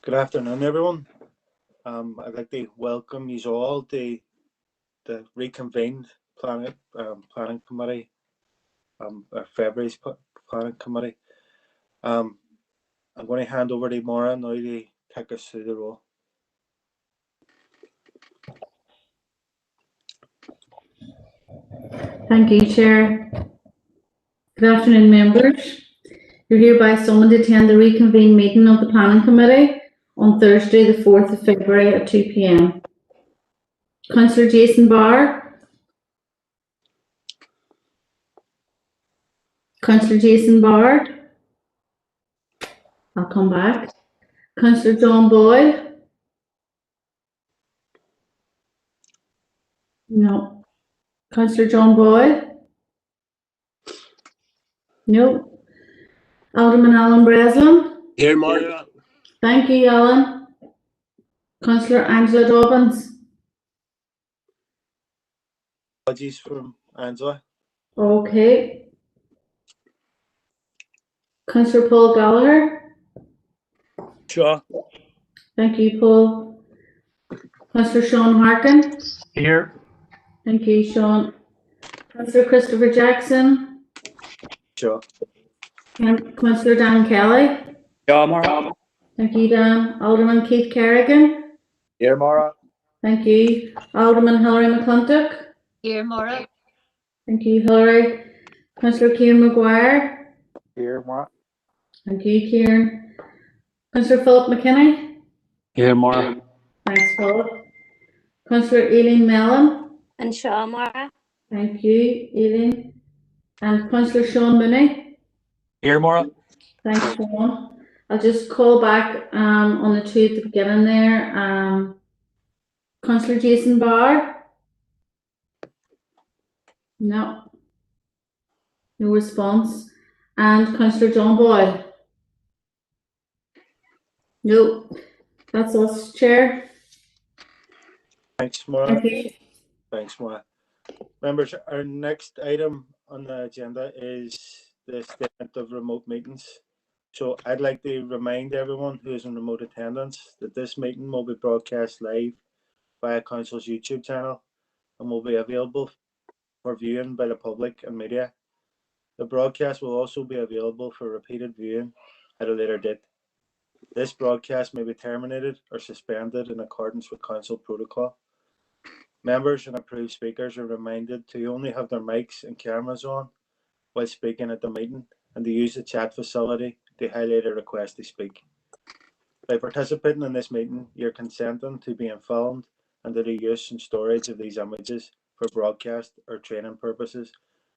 Good afternoon, everyone. I'd like to welcome you all to the Reconvened Planning Committee, February's Planning Committee. I'm going to hand over to Maura now to take us through the role. Thank you, Chair. Good afternoon, members. You're hereby summoned to attend the reconvened meeting of the Planning Committee on Thursday, the 4th of February at 2 p.m. Councillor Jason Barr. Councillor Jason Barr. I'll come back. Councillor John Boyle. No. Councillor John Boyle. No. Alderman Alan Breslin. Here, Maura. Thank you, Alan. Councillor Angela Dobbins. Apologies from Angela. Okay. Councillor Paul Gallagher. Sure. Thank you, Paul. Councillor Sean Harkin. Here. Thank you, Sean. Councillor Christopher Jackson. Sure. And Councillor Dan Kelly. Yeah, Maura. Thank you, Dan. Alderman Keith Kerrigan. Here, Maura. Thank you. Alderman Hilary McClintock. Here, Maura. Thank you, Hilary. Councillor Kieran Maguire. Here, Maura. Thank you, Kieran. Councillor Philip McKinney. Here, Maura. Thanks, Philip. Councillor Aileen Mellon. And Shaw, Maura. Thank you, Aileen. And Councillor Sean Mooney. Here, Maura. Thanks, Sean. I'll just call back on the two at the beginning there. Councillor Jason Barr. No. No response. And Councillor John Boyle. No. That's us, Chair. Thanks, Maura. Thank you. Thanks, Maura. Members, our next item on the agenda is the statement of remote meetings. So I'd like to remind everyone who is in remote attendance that this meeting will be broadcast live via Council's YouTube channel and will be available for viewing by the public and media. The broadcast will also be available for repeated viewing at a later date. This broadcast may be terminated or suspended in accordance with Council protocol. Members and approved speakers are reminded to only have their mics and cameras on while speaking at the meeting and to use the chat facility to highlight a request to speak. By participating in this meeting, you're consenting to being filmed and to the use and storage of these images for broadcast or training purposes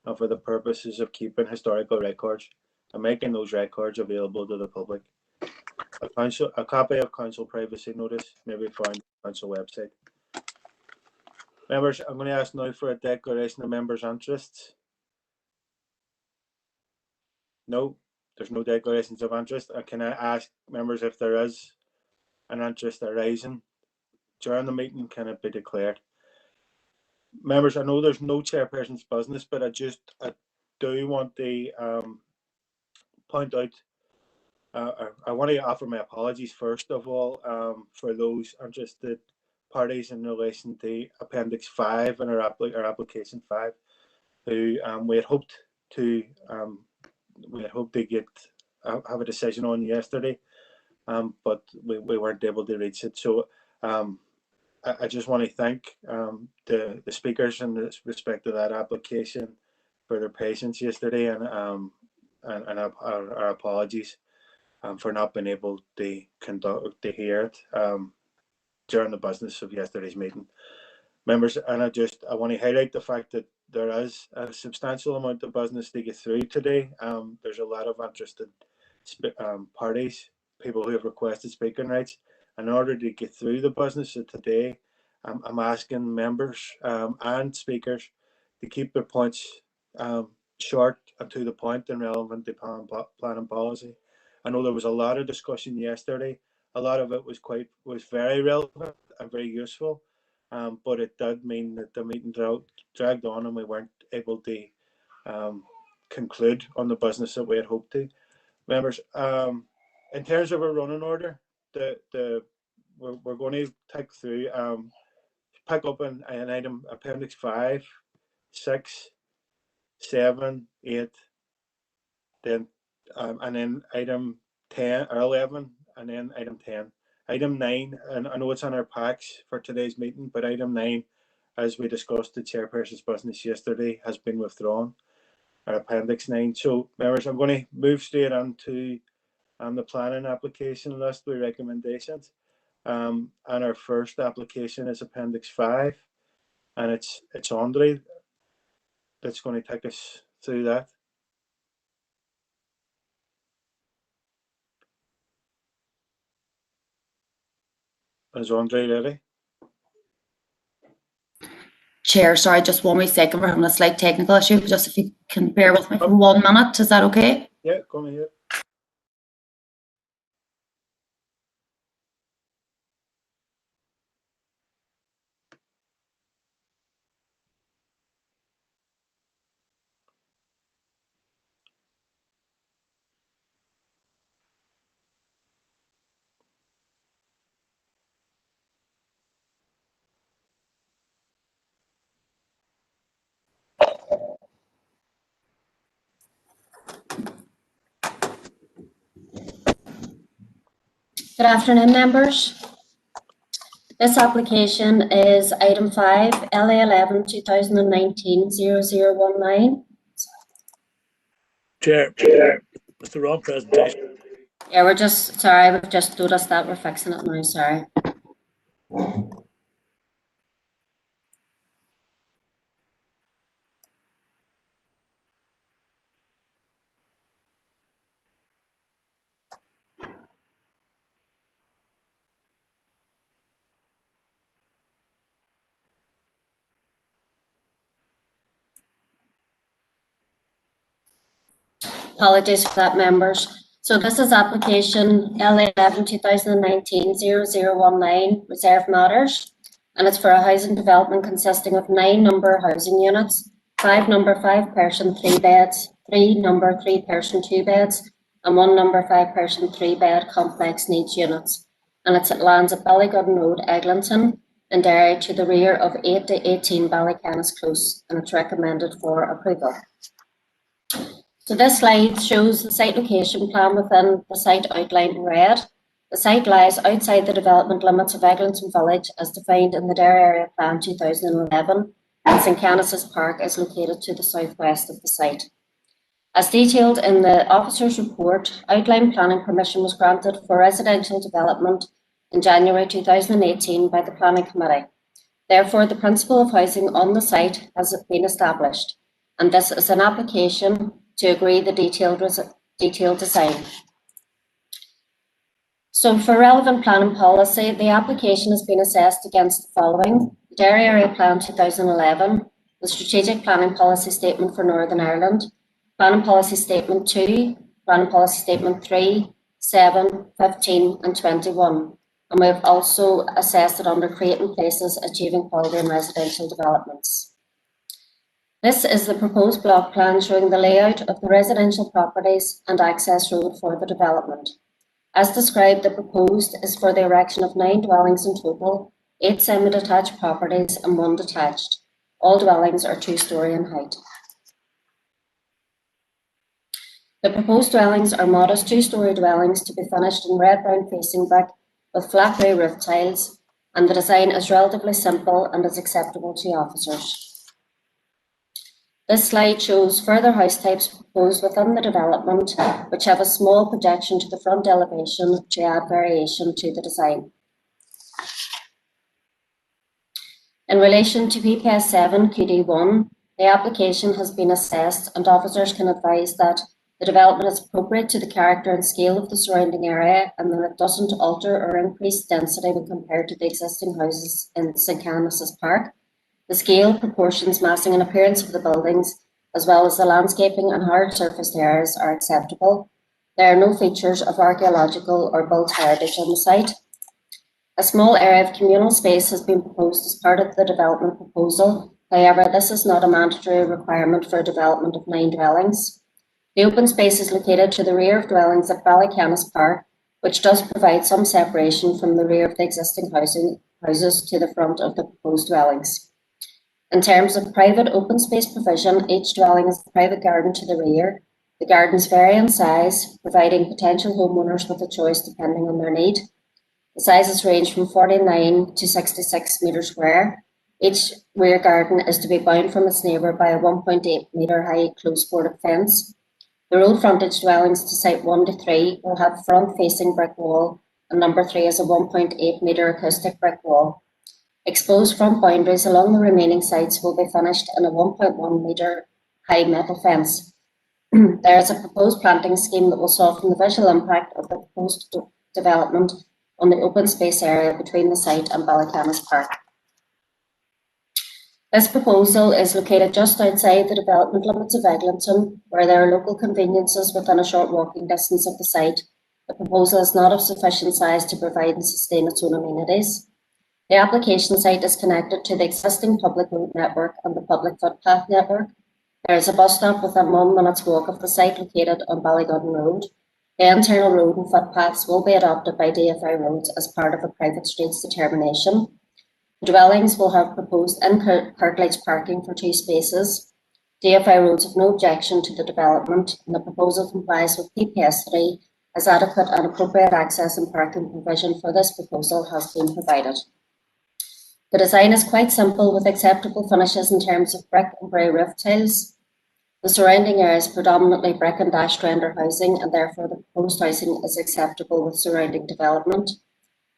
and for the purposes of keeping historical records and making those records available to the public. A copy of Council privacy notice may be found on the Council website. Members, I'm going to ask now for a declaration of members' interests. No, there's no declarations of interest. Can I ask members if there is an interest arising during the meeting, can it be declared? Members, I know there's no chairperson's business, but I do want to point out, I want to offer my apologies first of all for those interested parties in relation to Appendix 5 and our application 5, who we had hoped to get have a decision on yesterday, but we weren't able to reach it. So I just want to thank the speakers in respect to that application for their patience yesterday, and our apologies for not being able to hear it during the business of yesterday's meeting. Members, and I want to highlight the fact that there is a substantial amount of business to get through today. There's a lot of interested parties, people who have requested speaking rights. In order to get through the business of today, I'm asking members and speakers to keep their points short and to the point and relevant to planning policy. I know there was a lot of discussion yesterday. A lot of it was very relevant and very useful, but it did mean that the meeting dragged on and we weren't able to conclude on the business that we had hoped to. Members, in terms of a running order, we're going to take through, pick up an item Appendix 5, 6, 7, 8, then and then item 10 or 11, and then item 10. Item 9, and I know it's on our packs for today's meeting, but item 9, as we discussed the chairperson's business yesterday, has been withdrawn, our Appendix 9. So, members, I'm going to move straight on to the planning application list with recommendations. And our first application is Appendix 5, and it's Andre that's going to take us through that. Is Andre ready? Chair, sorry, just 1 wee second. We're having a slight technical issue. Just if you can bear with me for 1 minute, is that okay? Yeah, come here. Good afternoon, members. This application is item 5, LA11 2019-0019. Chair, it's the wrong presentation. Yeah, we've just noticed that. We're fixing it now, sorry. Apologies for that, members. So this is application LA11 2019-0019 Reserve Matters, and it's for a housing development consisting of 9 number housing units, 5 number 5-person 3 beds, 3 number 3-person 2 beds, and 1 number 5-person 3-bed complex needs units. And it lands at Ballygoodden Road, Eglinton, in Derry, to the rear of 8 to 18 Ballycanis Close, and it's recommended for approval. So this slide shows the site location plan within the site outlined in red. The site lies outside the development limits of Eglinton Village as defined in the Derry Area Plan 2011, and St Canis's Park is located to the southwest of the site. As detailed in the officer's report, outline planning permission was granted for residential development in January 2018 by the Planning Committee. Therefore, the principle of housing on the site has been established, and this is an application to agree the detailed design. So for relevant planning policy, the application has been assessed against the following: the Derry Area Plan 2011, the Strategic Planning Policy Statement for Northern Ireland, Planning Policy Statement 2, Planning Policy Statement 3, 7, 15 and 21. And we have also assessed it under Creating Places, Achieving Quality in Residential Developments. This is the proposed block plan showing the layout of the residential properties and access road for the development. As described, the proposed is for the erection of 9 dwellings in total, 8 semi-detached properties and 1 detached. All dwellings are 2-storey in height. The proposed dwellings are modest 2-storey dwellings to be finished in red-brown facing brick with flat grey roof tiles, and the design is relatively simple and is acceptable to officers. This slide shows further house types proposed within the development, which have a small projection to the front elevation to add variation to the design. In relation to PPS 7 QD1, the application has been assessed and officers can advise that the development is appropriate to the character and scale of the surrounding area and that it doesn't alter or increase density when compared to the existing houses in St Canis's Park. The scale, proportions, massing and appearance of the buildings, as well as the landscaping and hard surfaced areas are acceptable. There are no features of archaeological or built heritage on the site. A small area of communal space has been proposed as part of the development proposal. However, this is not a mandatory requirement for development of 9 dwellings. The open space is located to the rear of dwellings at Ballycanis Park, which does provide some separation from the rear of the existing houses to the front of the proposed dwellings. In terms of private open space provision, each dwelling has a private garden to the rear. The gardens vary in size, providing potential homeowners with a choice depending on their need. The sizes range from 49 to 66 metres square. Each rear garden is to be bound from its neighbour by a 1.8 metre high close boarded fence. The road frontage dwellings to site 1 to 3 will have front facing brick wall, and number 3 is a 1.8 metre acoustic brick wall. Exposed front boundaries along the remaining sites will be finished in a 1.1 metre high metal fence. There is a proposed planting scheme that will soften the visual impact of the proposed development on the open space area between the site and Ballycanis Park. This proposal is located just outside the development limits of Eglinton, where there are local conveniences within a short walking distance of the site. The proposal is not of sufficient size to provide and sustain its own amenities. The application site is connected to the existing public road network and the public footpath network. There is a bus stop within 1 minute's walk of the site located on Ballygodden Road. The internal road and footpaths will be adopted by DFI Roads as part of a private streets determination. The dwellings will have proposed in-curtilage parking for 2 spaces. DFI Roads have no objection to the development, and the proposal complies with PPS 3 as adequate and appropriate access and parking provision for this proposal has been provided. The design is quite simple with acceptable finishes in terms of brick and grey roof tiles. The surrounding area is predominantly brick and dashed render housing, and therefore the proposed housing is acceptable with surrounding development.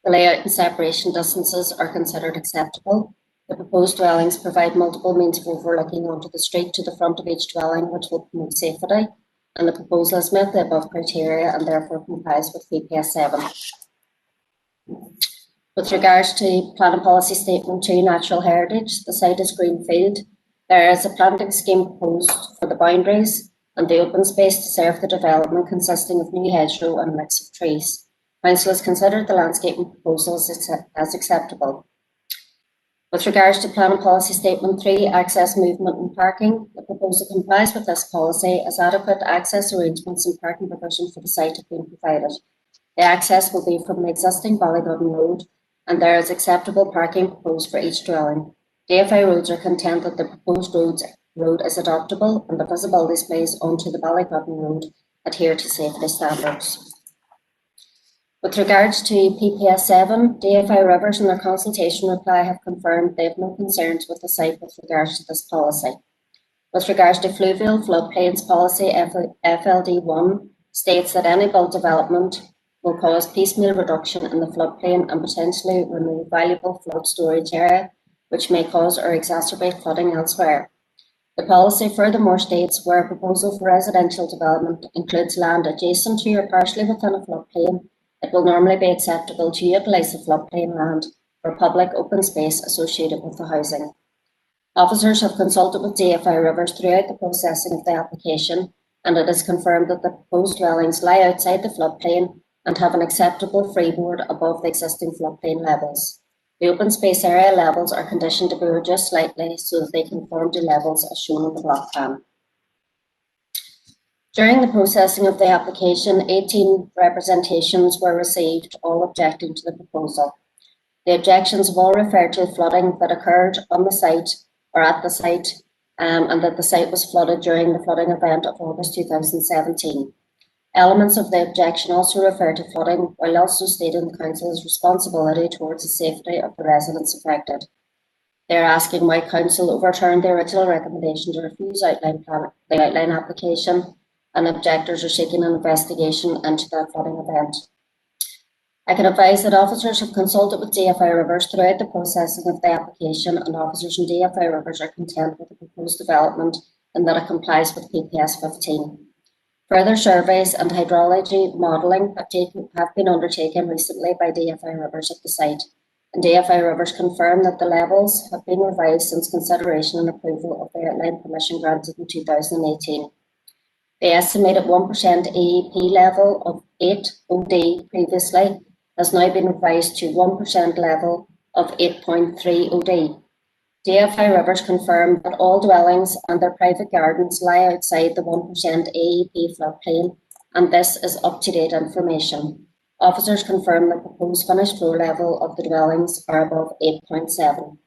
The layout and separation distances are considered acceptable. The proposed dwellings provide multiple means of overlooking onto the street to the front of each dwelling, which will promote safety, and the proposal has met the above criteria and therefore complies with PPS 7. With regards to Planning Policy Statement 2 Natural Heritage, the site is greenfield. There is a planting scheme proposed for the boundaries and the open space to serve the development, consisting of new hedgerow and a mix of trees. Council has considered the landscaping proposals as acceptable. With regards to Planning Policy Statement 3 Access, Movement and Parking, the proposal complies with this policy as adequate access arrangements and parking provision for the site have been provided. The access will be from the existing Ballygodden Road, and there is acceptable parking proposed for each dwelling. DFI Roads are content that the proposed road is adoptable and the visibility displays onto the Ballygodden Road adhere to safety standards. With regards to PPS 7, DFI Rivers in their consultation reply have confirmed they have no concerns with the site with regards to this policy. With regards to fluvial floodplains policy, FLD1 states that any built development will cause piecemeal reduction in the floodplain and potentially remove valuable flood storage area, which may cause or exacerbate flooding elsewhere. The policy furthermore states where a proposal for residential development includes land adjacent to or partially within a floodplain, it will normally be acceptable to utilise the floodplain land for public open space associated with the housing. Officers have consulted with DFI Rivers throughout the processing of the application, and it is confirmed that the proposed dwellings lie outside the floodplain and have an acceptable freeboard above the existing floodplain levels. The open space area levels are conditioned to be reduced slightly so that they conform to levels as shown on the block plan. During the processing of the application, 18 representations were received, all objecting to the proposal. The objections have all referred to flooding that occurred on the site or at the site, and that the site was flooded during the flooding event of August 2017. Elements of the objection also refer to flooding, while also stating the Council's responsibility towards the safety of the residents affected. They are asking why Council overturned the original recommendation to refuse the outline application, and objectors are seeking an investigation into that flooding event. I can advise that officers have consulted with DFI Rivers throughout the processing of the application, and officers in DFI Rivers are content with the proposed development and that it complies with PPS 15. Further surveys and hydrology modelling have been undertaken recently by DFI Rivers at the site, and DFI Rivers confirmed that the levels have been revised since consideration and approval of the outline permission granted in 2018. The estimated 1% AEP level of 8 OD previously has now been revised to 1% level of 8.3 OD. DFI Rivers confirmed that all dwellings and their private gardens lie outside the 1% AEP floodplain, and this is up-to-date information. Officers confirmed the proposed finished flow level of the dwellings are above 8.7.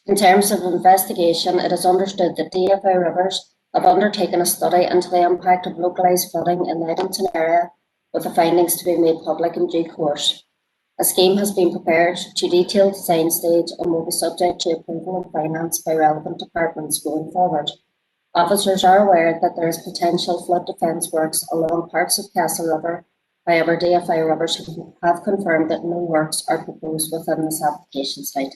In terms of investigation, it is understood that DFI Rivers have undertaken a study into the impact of localised flooding in the Edmonton area, with the findings to be made public in due course. A scheme has been prepared to detailed design stage and will be subject to approval and finance by relevant departments going forward. Officers are aware that there is potential flood defence works along parts of Castle River. However, DFI Rivers have confirmed that no works are proposed within this application site.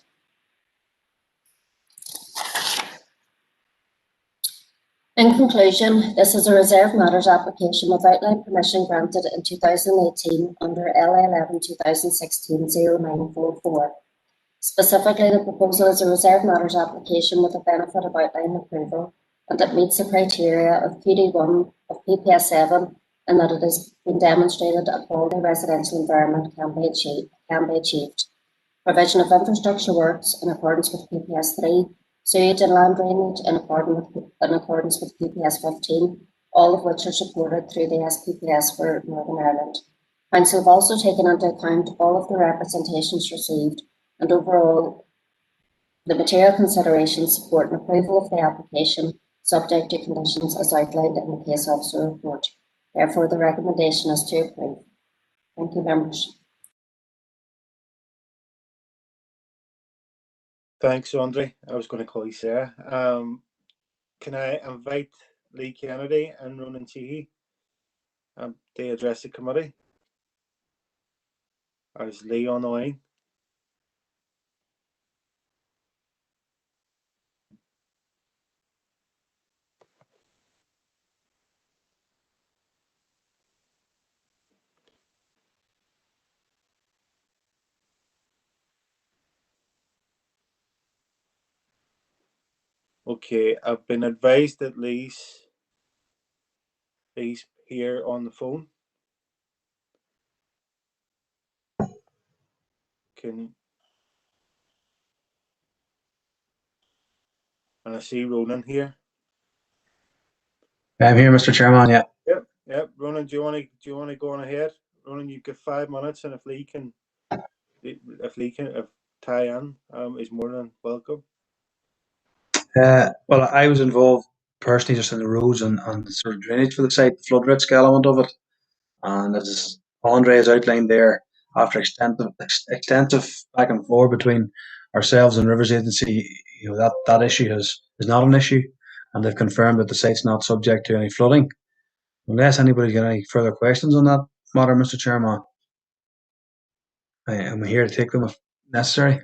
In conclusion, this is a reserved matters application with outline permission granted in 2018 under LA 11 2016 0944. Specifically, the proposal is a reserved matters application with the benefit of outline approval, and it meets the criteria of QD1 of PPS 7 in that it has been demonstrated a quality residential environment can be achieved. Provision of infrastructure works in accordance with PPS 3, sewage and land drainage in accordance with PPS 15, all of which are supported through the SPPS for Northern Ireland. Council have also taken into account all of the representations received, and overall, the material considerations support an approval of the application subject to conditions as outlined in the case officer report. Therefore, the recommendation is to approve. Thank you, members. Thanks, Andre. I was going to call you Sarah. Can I invite Lee Kennedy and Ronan Cheehy to address the committee? Is Lee on the line? Okay, I've been advised that Lee's here on the phone. And I see Ronan here. I'm here, Mr. Chairman. Yeah. Yep. Ronan, do you want to go on ahead? Ronan, you've got 5 minutes, and if Tyann is more than welcome. Well, I was involved personally just in the roads and the sort of drainage for the site, the flood risk element of it, and as Andre has outlined there, after extensive back and forth between ourselves and Rivers Agency, that issue is not an issue, and they've confirmed that the site's not subject to any flooding. Unless anybody's got any further questions on that matter, Mr. Chairman, I'm here to take them if necessary.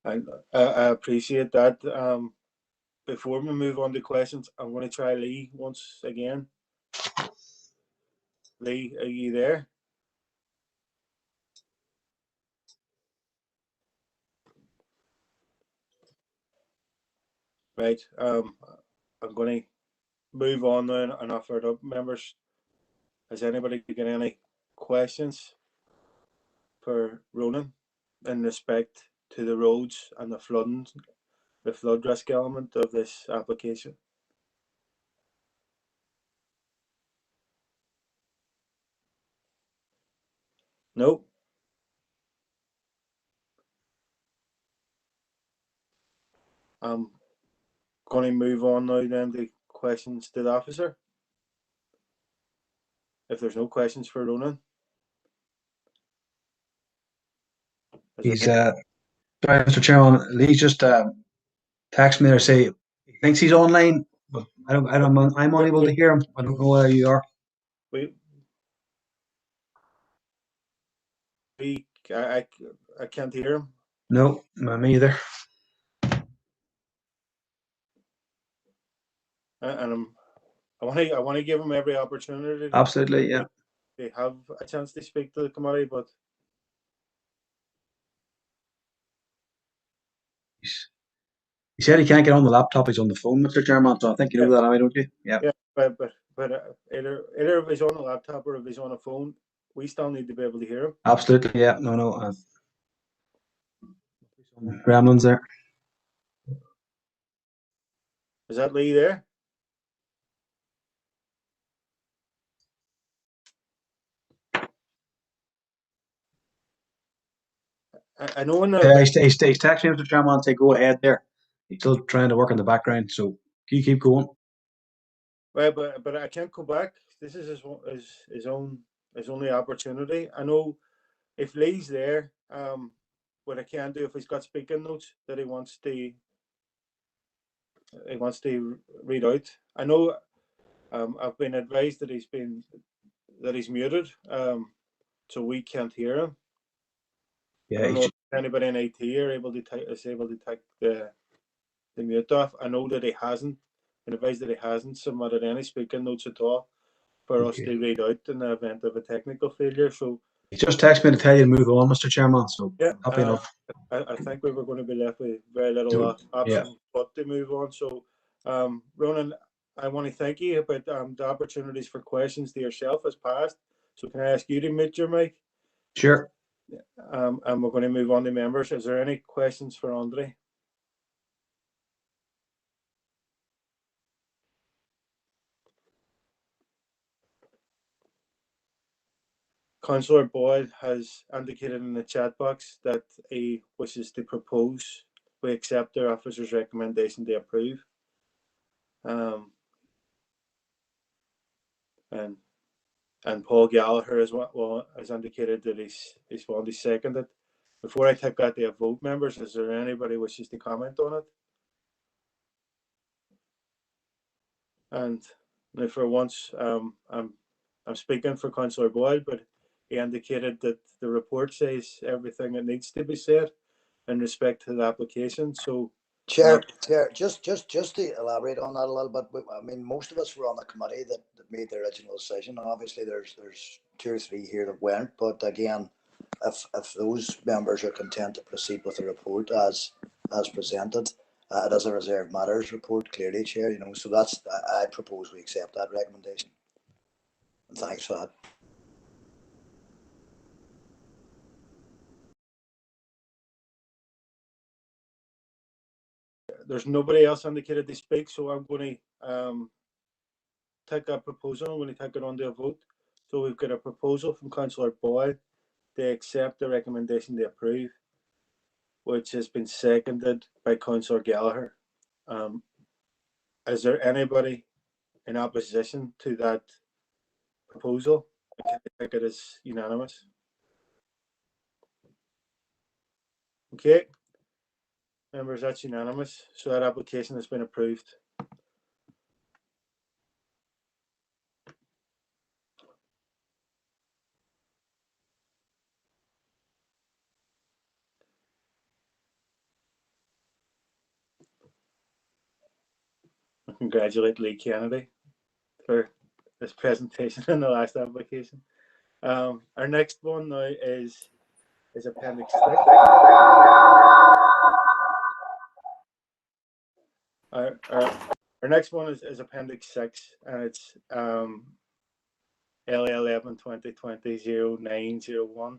I appreciate that. Before we move on to questions, I'm going to try Lee once again. Lee, are you there? Right. I'm going to move on now and offer it up. Members, has anybody got any questions for Ronan in respect to the roads and the flood risk element of this application? No. I'm going to move on now then to questions to the officer. If there's no questions for Ronan. He's sorry, Mr. Chairman. Lee just texted me or say he thinks he's online, but I'm unable to hear him. I don't know where you are. I can't hear him. No, me either. And I want to give him every opportunity. Absolutely, yeah. They have a chance to speak to the committee, but he said he can't get on the laptop. He's on the phone, Mr. Chairman. So I think you know that, don't you? Yeah. Yeah, but either if he's on the laptop or if he's on a phone, we still need to be able to hear him. Absolutely, yeah. No. Gremlins there. Is that Lee there? I know in the Yeah, he's texting me, Mr. Chairman, to go ahead there. He's still trying to work in the background, so you keep going. well, but I can't go back. This is his only opportunity. I know if Lee's there, what I can do if he's got speaking notes that he wants to read out. I know I've been advised that he's muted, so we can't hear him. I Yeah, don't know if anybody in IT is able to take the mute off. I know that he hasn't. Been advised that he hasn't submitted any speaking notes at all for us to read out in the event of a technical failure. So he just texted me to tell you to move on, Mr. Chairman. So yeah, happy enough. I think we were going to be left with very little option but to move on. So, Ronan, I want to thank you, but the opportunities for questions to yourself has passed. So can I ask you to mute your mic? Sure. And we're going to move on to members. Is there any questions for Andre? Councillor Boyd has indicated in the chat box that he wishes to propose we accept their officer's recommendation to approve. And Paul Gallagher has indicated that he's wanted to second it. Before I take that to a vote, members, is there anybody wishes to comment on it? And for once, I'm speaking for Councillor Boyd, but he indicated that the report says everything that needs to be said in respect to the application. So, Chair, just to elaborate on that a little bit. I mean, most of us were on the committee that made the original decision. Obviously, there's 2 or 3 here that weren't. But again, if those members are content to proceed with the report as presented, it is a reserved matters report, clearly, Chair. So that's I propose we accept that recommendation. And thanks for that. there's nobody else indicated to speak, so I'm going to take that proposal. I'm going to take it on to a vote. So we've got a proposal from Councillor Boyd to accept the recommendation to approve, which has been seconded by Councillor Gallagher. Is there anybody in opposition to that proposal? I think it is unanimous. Okay, members, that's unanimous. So that application has been approved. I congratulate Lee Kennedy for this presentation in the last application. Our next one now is Appendix 6. Our next one is Appendix 6, and it's LA11 2020-0901,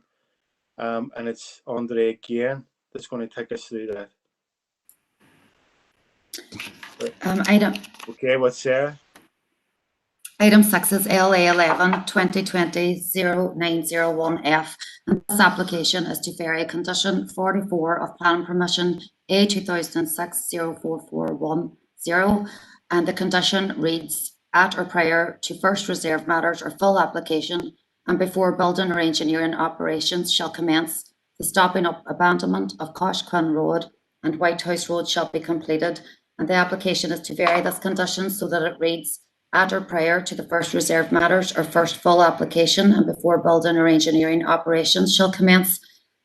and it's Andre again that's going to take us through that. Okay, what's Sarah? Item 6 is LA11 2020-0901F, and this application is to vary condition 44 of planning permission A 2006-04410, and the condition reads, at or prior to first reserved matters or full application and before building or engineering operations shall commence, the stopping up abandonment of Coshquin Road and White House Road shall be completed, and the application is to vary this condition so that it reads, at or prior to the first reserved matters or first full application and before building or engineering operations shall commence,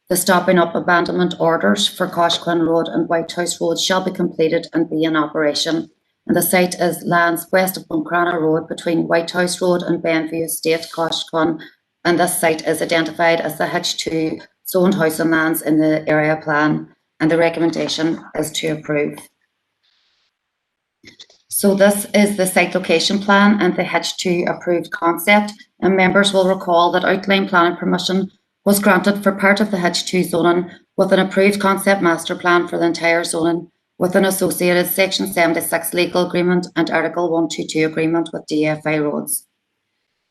the stopping up abandonment orders for Coshquin Road and White House Road shall be completed and be in operation. And the site is lands west of Buncrana Road between White House Road and Benview Estate, Coshquin, and this site is identified as the H2 zoned housing lands in the area plan, and the recommendation is to approve. So this is the site location plan and the H2 approved concept, and members will recall that outline planning permission was granted for part of the H2 zoning with an approved concept master plan for the entire zoning with an associated Section 76 legal agreement and Article 122 agreement with DFI Roads.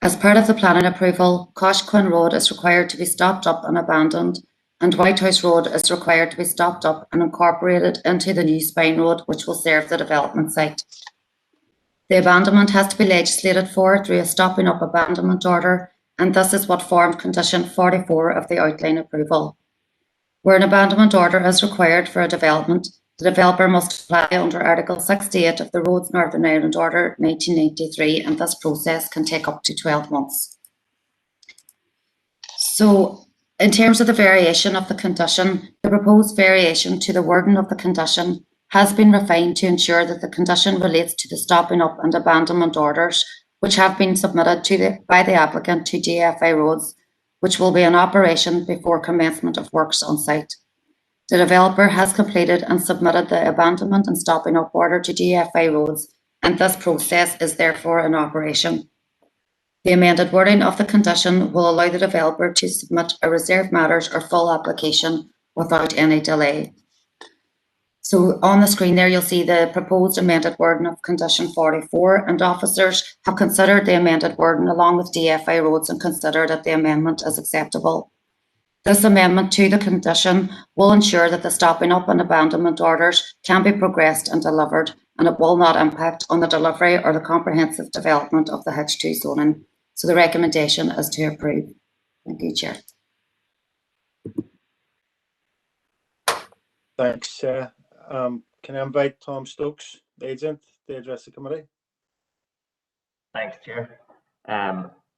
As part of the planning approval, Coshquin Road is required to be stopped up and abandoned, and Whitehouse Road is required to be stopped up and incorporated into the new Spine Road, which will serve the development site. The abandonment has to be legislated for through a stopping up abandonment order, and this is what formed condition 44 of the outline approval. Where an abandonment order is required for a development, the developer must apply under Article 68 of the Roads Northern Ireland Order 1993, and this process can take up to 12 months. So, in terms of the variation of the condition, the proposed variation to the wording of the condition has been refined to ensure that the condition relates to the stopping up and abandonment orders, which have been submitted by the applicant to DFI Roads, which will be in operation before commencement of works on site. The developer has completed and submitted the abandonment and stopping up order to DFI Roads, and this process is therefore in operation. The amended wording of the condition will allow the developer to submit a reserved matters or full application without any delay. So on the screen there, you'll see the proposed amended wording of condition 44, and officers have considered the amended wording along with DFI Roads and considered that the amendment is acceptable. This amendment to the condition will ensure that the stopping up and abandonment orders can be progressed and delivered, and it will not impact on the delivery or the comprehensive development of the H2 zoning. So the recommendation is to approve. Thank you, Chair. Thanks, Sarah. Can I invite Tom Stokes, the agent, to address the committee? Thanks, Chair.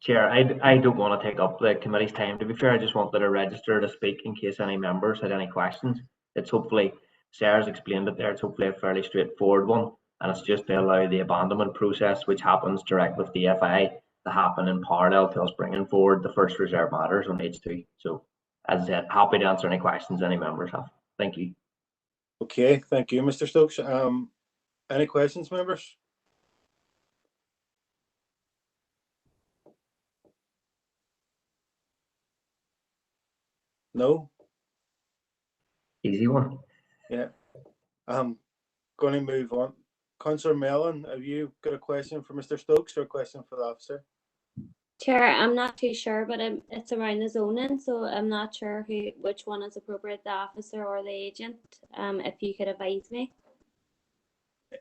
Chair, I don't want to take up the committee's time. To be fair, I just wanted to register to speak in case any members had any questions. It's hopefully, Sarah's explained it there, it's hopefully a fairly straightforward one, and it's just to allow the abandonment process, which happens direct with DFI, to happen in parallel to us bringing forward the first reserve matters on H2. So, as I said, happy to answer any questions any members have. Thank you. Okay, thank you, Mr. Stokes. Any questions, members? No? Easy one. Yeah. I'm going to move on. Councillor Mellon, have you got a question for Mr. Stokes or a question for the officer? Chair, I'm not too sure, but it's around the zoning, so I'm not sure which one is appropriate, the officer or the agent. If you could advise me.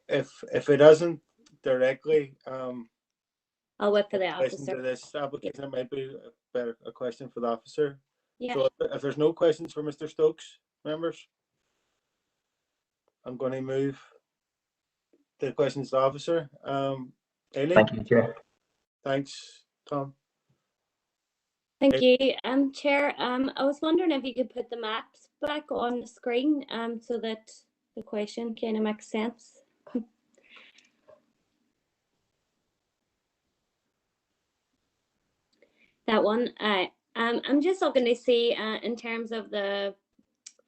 If it isn't directly, I'll wait for the listen officer. to this application, it might be a question for the officer. Yeah. So if there's no questions for Mr. Stokes, members, I'm going to move the questions to the officer. Aileen? Thank you, Chair. Thanks, Tom. Thank you. Chair, I was wondering if you could put the maps back on the screen, so that the question kind of makes sense. That one. I'm just looking to see, in terms of the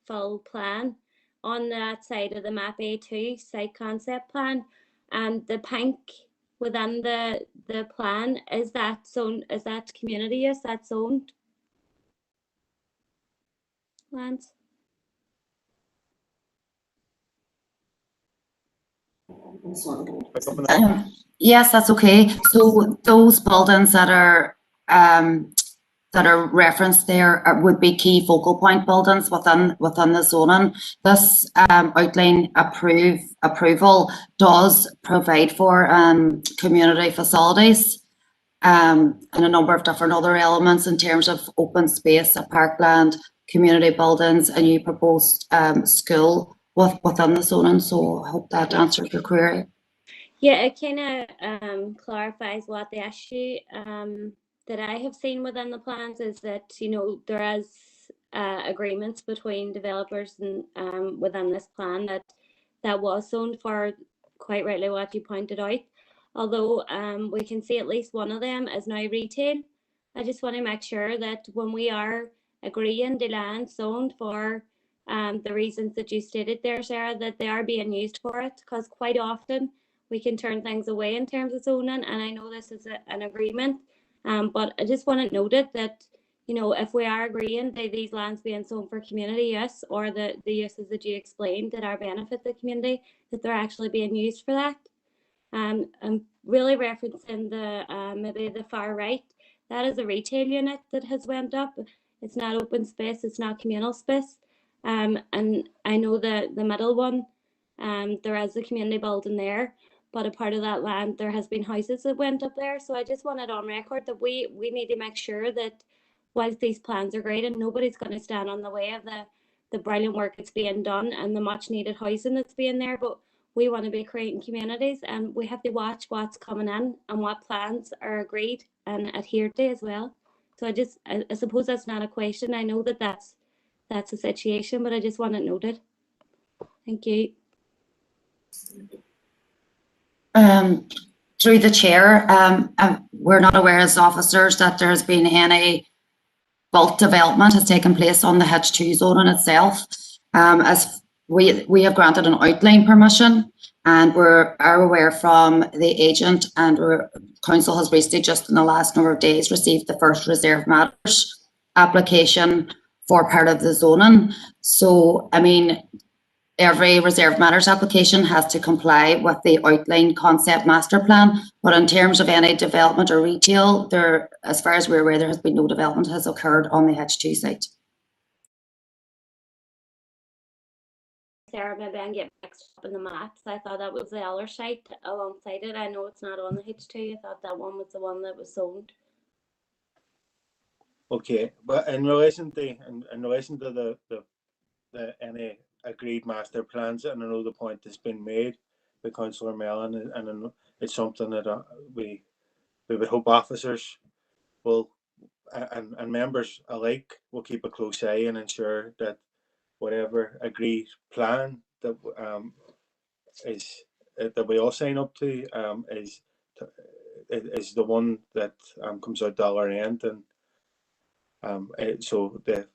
full plan on that side of the map A2 site concept plan, the pink within the plan, is that zone, is that community, is that zoned lands? Yes, that's okay. So those buildings that are referenced there would be key focal point buildings within the zoning. This outline approval does provide for community facilities and a number of different other elements in terms of open space, a parkland, community buildings, a new proposed school within the zoning. So I hope that answers your query. Yeah, it kind of clarifies what the issue that I have seen within the plans is that, you know, there is agreements between developers and within this plan that was zoned for, quite rightly what you pointed out. Although we can see at least one of them is now retail. I just want to make sure that when we are agreeing the land zoned for the reasons that you stated there, Sarah, that they are being used for it, because quite often we can turn things away in terms of zoning, and I know this is an agreement, but I just want it noted that, you know, if we are agreeing that these lands being sold for community use, or the uses that you explained that are benefit the community, that they're actually being used for that. I'm really referencing the maybe the far right. That is a retail unit that has went up. It's not open space. It's not communal space. And I know the middle one. There is a community building there, but a part of that land there has been houses that went up there. So I just wanted on record that we need to make sure that whilst these plans are great and nobody's going to stand on the way of the brilliant work that's being done and the much needed housing that's being there, but we want to be creating communities, and we have to watch what's coming in and what plans are agreed and adhered to as well. So I suppose that's not a question. I know that that's a situation, but I just want it noted. Thank you. Through the chair, we're not aware as officers that there's been any bulk development has taken place on the H2 zone in itself. As we have granted an outline permission, and are aware from the agent, and council has recently, just in the last number of days, received the first reserve matters application for part of the zoning. So, I mean, every reserve matters application has to comply with the outline concept master plan, but in terms of any development or retail, there, as far as we're aware, there has been no development has occurred on the H2 site. Sarah, maybe I can get mixed up in the maps. I thought that was the other site alongside it. I know it's not on the H2. I thought that one was the one that was sold. Okay, but in relation to the any agreed master plans, and I know the point has been made by Councillor Mellon, and it's something that we would hope officers will and members alike will keep a close eye and ensure that whatever agreed plan that is that we all sign up to is the one that comes out dollar end, and so the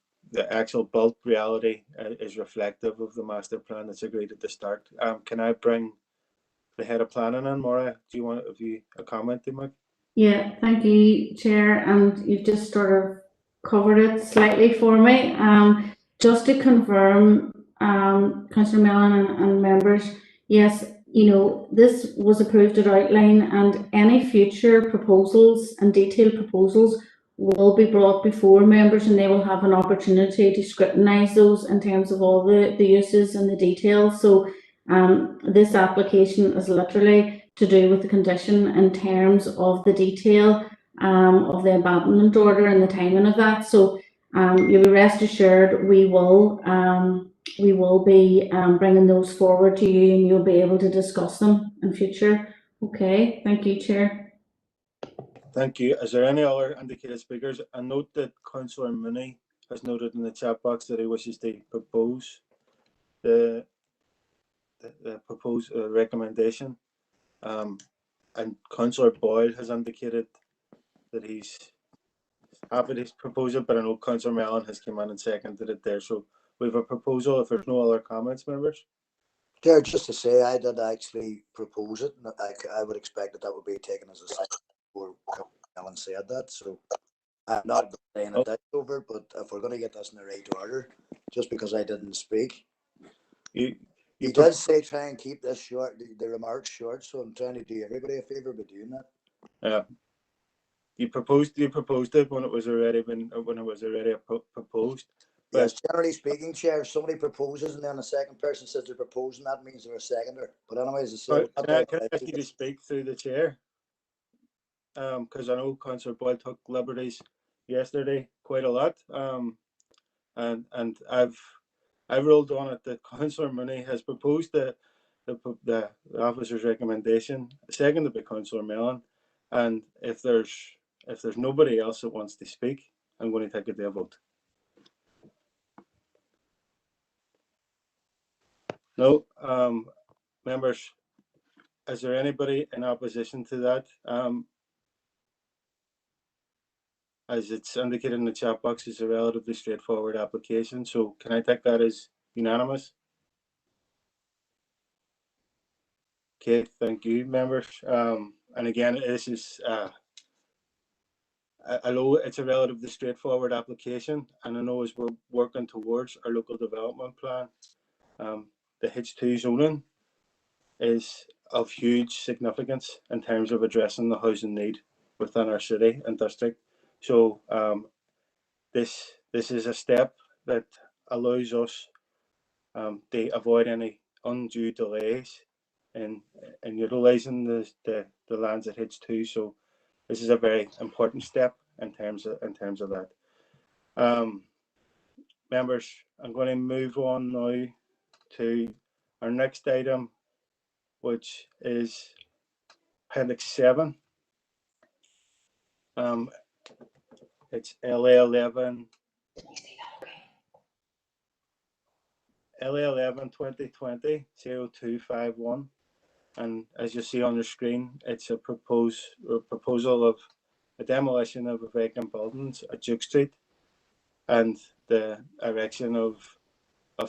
actual bulk reality is reflective of the master plan that's agreed at the start. Can I bring the head of planning in, Maura? Do you want a comment to make? Yeah, thank you, Chair, and you've just sort of covered it slightly for me. Just to confirm, Councillor Mellon and members, yes, you know, this was approved at outline, and any future proposals and detailed proposals will be brought before members, and they will have an opportunity to scrutinise those in terms of all the uses and the details. So this application is literally to do with the condition in terms of the detail of the abandonment order and the timing of that. So you'll be rest assured we will be bringing those forward to you, and you'll be able to discuss them in future. Okay, thank you, Chair. Thank you. Is there any other indicated speakers? I note that Councillor Mooney has noted in the chat box that he wishes to propose the proposed recommendation, and Councillor Boyle has indicated that he's happy to propose it, but I know Councillor Mellon has come in and seconded it there. So we have a proposal. If there's no other comments, members. There, just to say, I did actually propose it. I would expect that would be taken as a second before Ellen said that. So I'm not saying it over, but if we're going to get this in the right order, just because I didn't speak, you did say try and keep this short, the remarks short. So I'm trying to do everybody a favour by doing that. Yeah. You proposed it when it was already proposed. But yes, generally speaking, Chair, if somebody proposes and then the second person says they're proposing, that means they're a seconder. But anyways, I said, can I ask you to speak through the chair? Because I know Councillor Boyle took liberties yesterday quite a lot. And I've ruled on it that Councillor Mooney has proposed the officer's recommendation, seconded by Councillor Mellon, and if there's nobody else that wants to speak, I'm going to take it to a vote. No, members, is there anybody in opposition to that? As it's indicated in the chat box, it's a relatively straightforward application. So can I take that as unanimous? Okay, thank you, members. And again, this is although it's a relatively straightforward application, and I know as we're working towards our local development plan, the H2 zoning is of huge significance in terms of addressing the housing need within our city and district. So this is a step that allows us to avoid any undue delays in utilising the lands at H2. So this is a very important step in terms of that. Members, I'm going to move on now to our next item, which is Appendix 7. It's LA11 2020-0251, and as you see on the screen, it's a proposal of a demolition of a vacant buildings at Duke Street and the erection of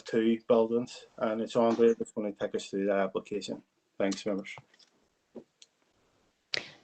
2 buildings, and it's Andre that's going to take us through that application. Thanks, members.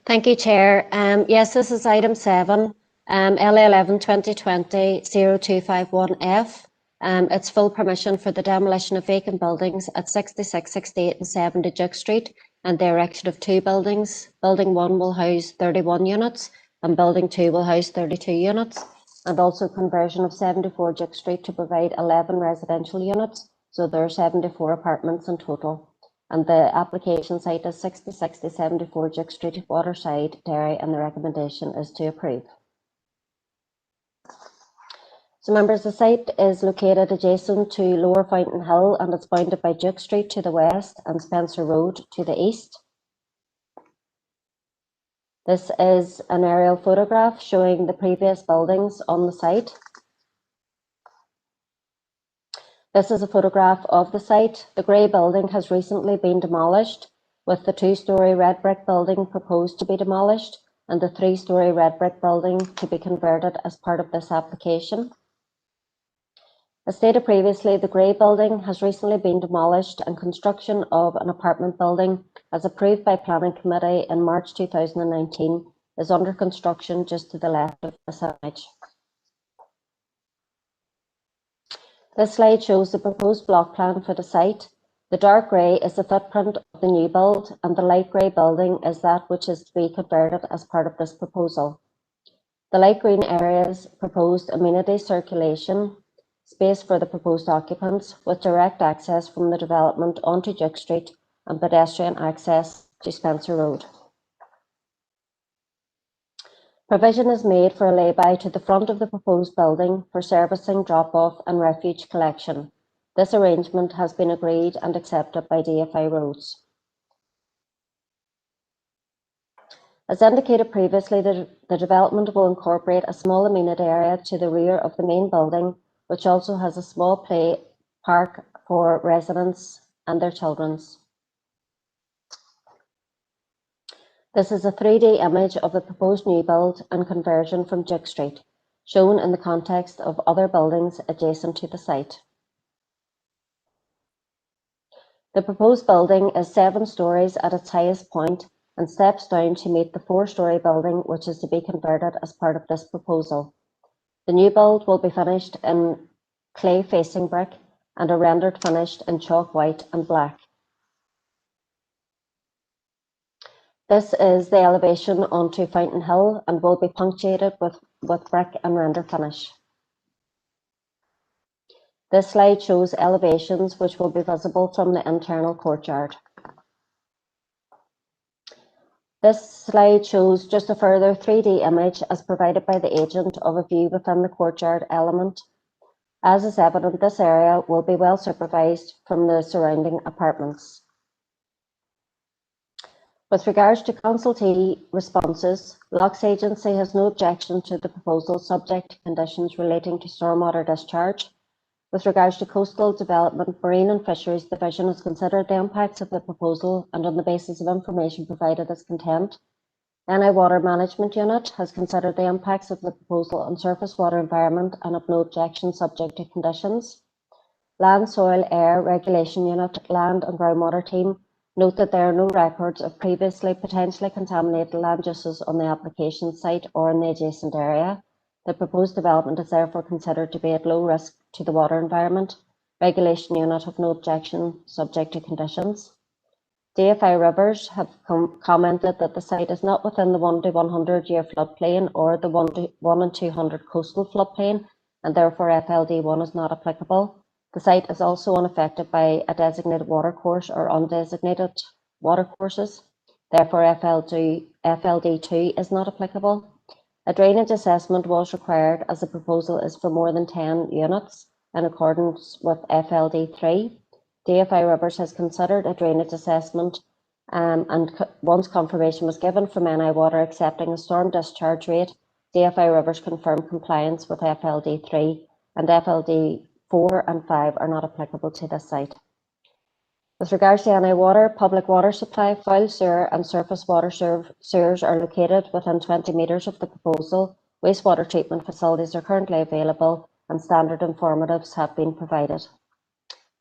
Thank you, Chair. Yes, this is item 7, LA11 2020-0251F. It's full permission for the demolition of vacant buildings at 66, 68 and 70 Duke Street and the erection of 2 buildings. Building 1 will house 31 units and Building 2 will house 32 units, and also conversion of 74 Duke Street to provide 11 residential units, so there are 74 apartments in total. And the application site is 6074 Duke Street, Waterside, Derry, and the recommendation is to approve. So members, the site is located adjacent to Lower Fountain Hill and it's bounded by Duke Street to the west and Spencer Road to the east. This is an aerial photograph showing the previous buildings on the site. This is a photograph of the site. The grey building has recently been demolished, with the 2-storey red brick building proposed to be demolished and the 3-storey red brick building to be converted as part of this application. As stated previously, the grey building has recently been demolished and construction of an apartment building, as approved by Planning Committee in March 2019, is under construction just to the left of this image. This slide shows the proposed block plan for the site. The dark grey is the footprint of the new build and the light grey building is that which is to be converted as part of this proposal. The light green areas proposed amenity circulation, space for the proposed occupants with direct access from the development onto Duke Street and pedestrian access to Spencer Road. Provision is made for a lay-by to the front of the proposed building for servicing, drop-off and refuge collection. This arrangement has been agreed and accepted by DFI Roads. As indicated previously, the development will incorporate a small amenity area to the rear of the main building, which also has a small play park for residents and their children. This is a 3D image of the proposed new build and conversion from Duke Street, shown in the context of other buildings adjacent to the site. The proposed building is 7 stories at its highest point and steps down to meet the 4-storey building, which is to be converted as part of this proposal. The new build will be finished in clay facing brick and a rendered finished in chalk white and black. This is the elevation onto Fountain Hill and will be punctuated with brick and render finish. This slide shows elevations which will be visible from the internal courtyard. This slide shows just a further 3D image as provided by the agent of a view within the courtyard element. As is evident, this area will be well supervised from the surrounding apartments. With regards to consultee responses, Lochs Agency has no objection to the proposal subject to conditions relating to stormwater discharge. With regards to coastal development, Marine and Fisheries Division has considered the impacts of the proposal and on the basis of information provided as content. NI Water Management Unit has considered the impacts of the proposal on surface water environment and have no objection subject to conditions. Land, Soil, Air Regulation Unit, Land and Groundwater Team Note that there are no records of previously potentially contaminated land uses on the application site or in the adjacent area. The proposed development is therefore considered to be at low risk to the water environment. Regulation Unit have no objection, subject to conditions. DFI Rivers have commented that the site is not within the 1 to 100 year floodplain or the 1 in 200 coastal floodplain, and therefore FLD1 is not applicable. The site is also unaffected by a designated watercourse or undesignated watercourses. Therefore, FLD2 is not applicable. A drainage assessment was required as the proposal is for more than 10 units in accordance with FLD3. DFI Rivers has considered a drainage assessment and once confirmation was given from NI Water accepting a storm discharge rate, DFI Rivers confirmed compliance with FLD3 and FLD4 and 5 are not applicable to this site. With regards to NI Water, public water supply, foul sewer and surface water sewers are located within 20 metres of the proposal. Wastewater treatment facilities are currently available and standard informatives have been provided.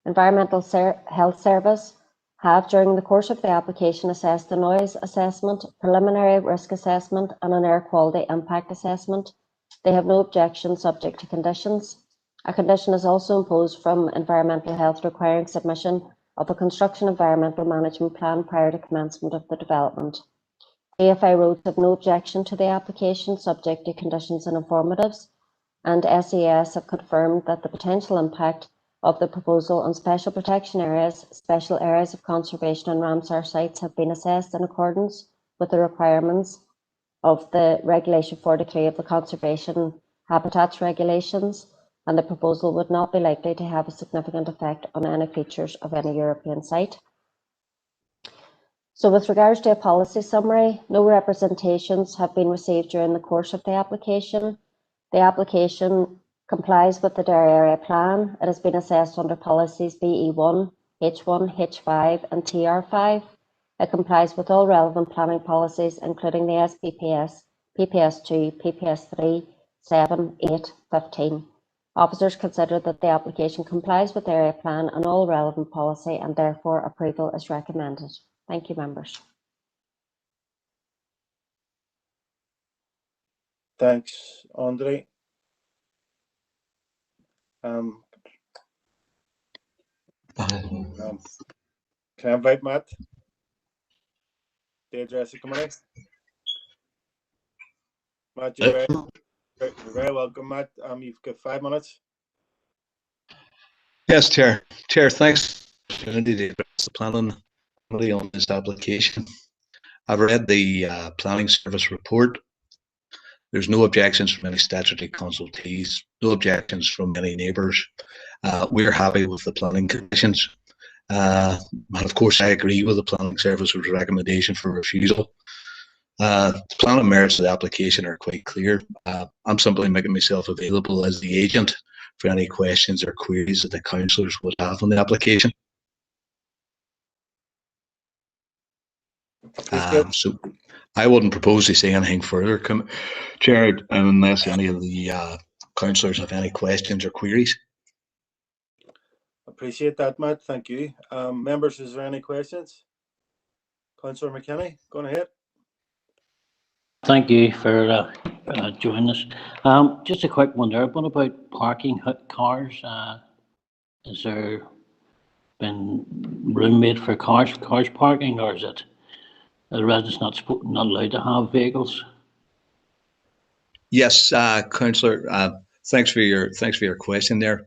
Environmental Health Service have, during the course of the application, assessed the noise assessment, preliminary risk assessment and an air quality impact assessment. They have no objection subject to conditions. A condition is also imposed from Environmental Health requiring submission of a construction environmental management plan prior to commencement of the development. AFI Roads have no objection to the application subject to conditions and informatives, and SES have confirmed that the potential impact of the proposal on special protection areas, special areas of conservation and Ramsar sites have been assessed in accordance with the requirements of the Regulation 43 of the Conservation Habitats Regulations, and the proposal would not be likely to have a significant effect on any features of any European site. So with regards to a policy summary, no representations have been received during the course of the application. The application complies with the Derry Area Plan. It has been assessed under policies BE1, H1, H5 and TR5. It complies with all relevant planning policies, including the SPPS, PPS2, PPS3, 7, 8, 15. Officers consider that the application complies with the Area Plan and all relevant policy, and therefore approval is recommended. Thank you, members. Thanks, Andre. Can I invite Matt to address the committee? Matt, you're very welcome, Matt. You've got 5 minutes. Yes, Chair. Chair, thanks for the opportunity to address the planning committee on this application. I've read the planning service report. There's no objections from any statutory consultees, no objections from any neighbours. We're happy with the planning conditions. And of course, I agree with the planning service's recommendation for refusal. The planning merits of the application are quite clear. I'm simply making myself available as the agent for any questions or queries that the councillors would have on the application. So I wouldn't propose to say anything further, Chair, unless any of the councillors have any questions or queries. Appreciate that, Matt. Thank you. Members, is there any questions? Councillor McKinney, go on ahead. Thank you for joining us. Just a quick one there. What about parking cars? Is there been room made for cars parking, or is it the residents not allowed to have vehicles? Yes, Councillor. Thanks for your question there.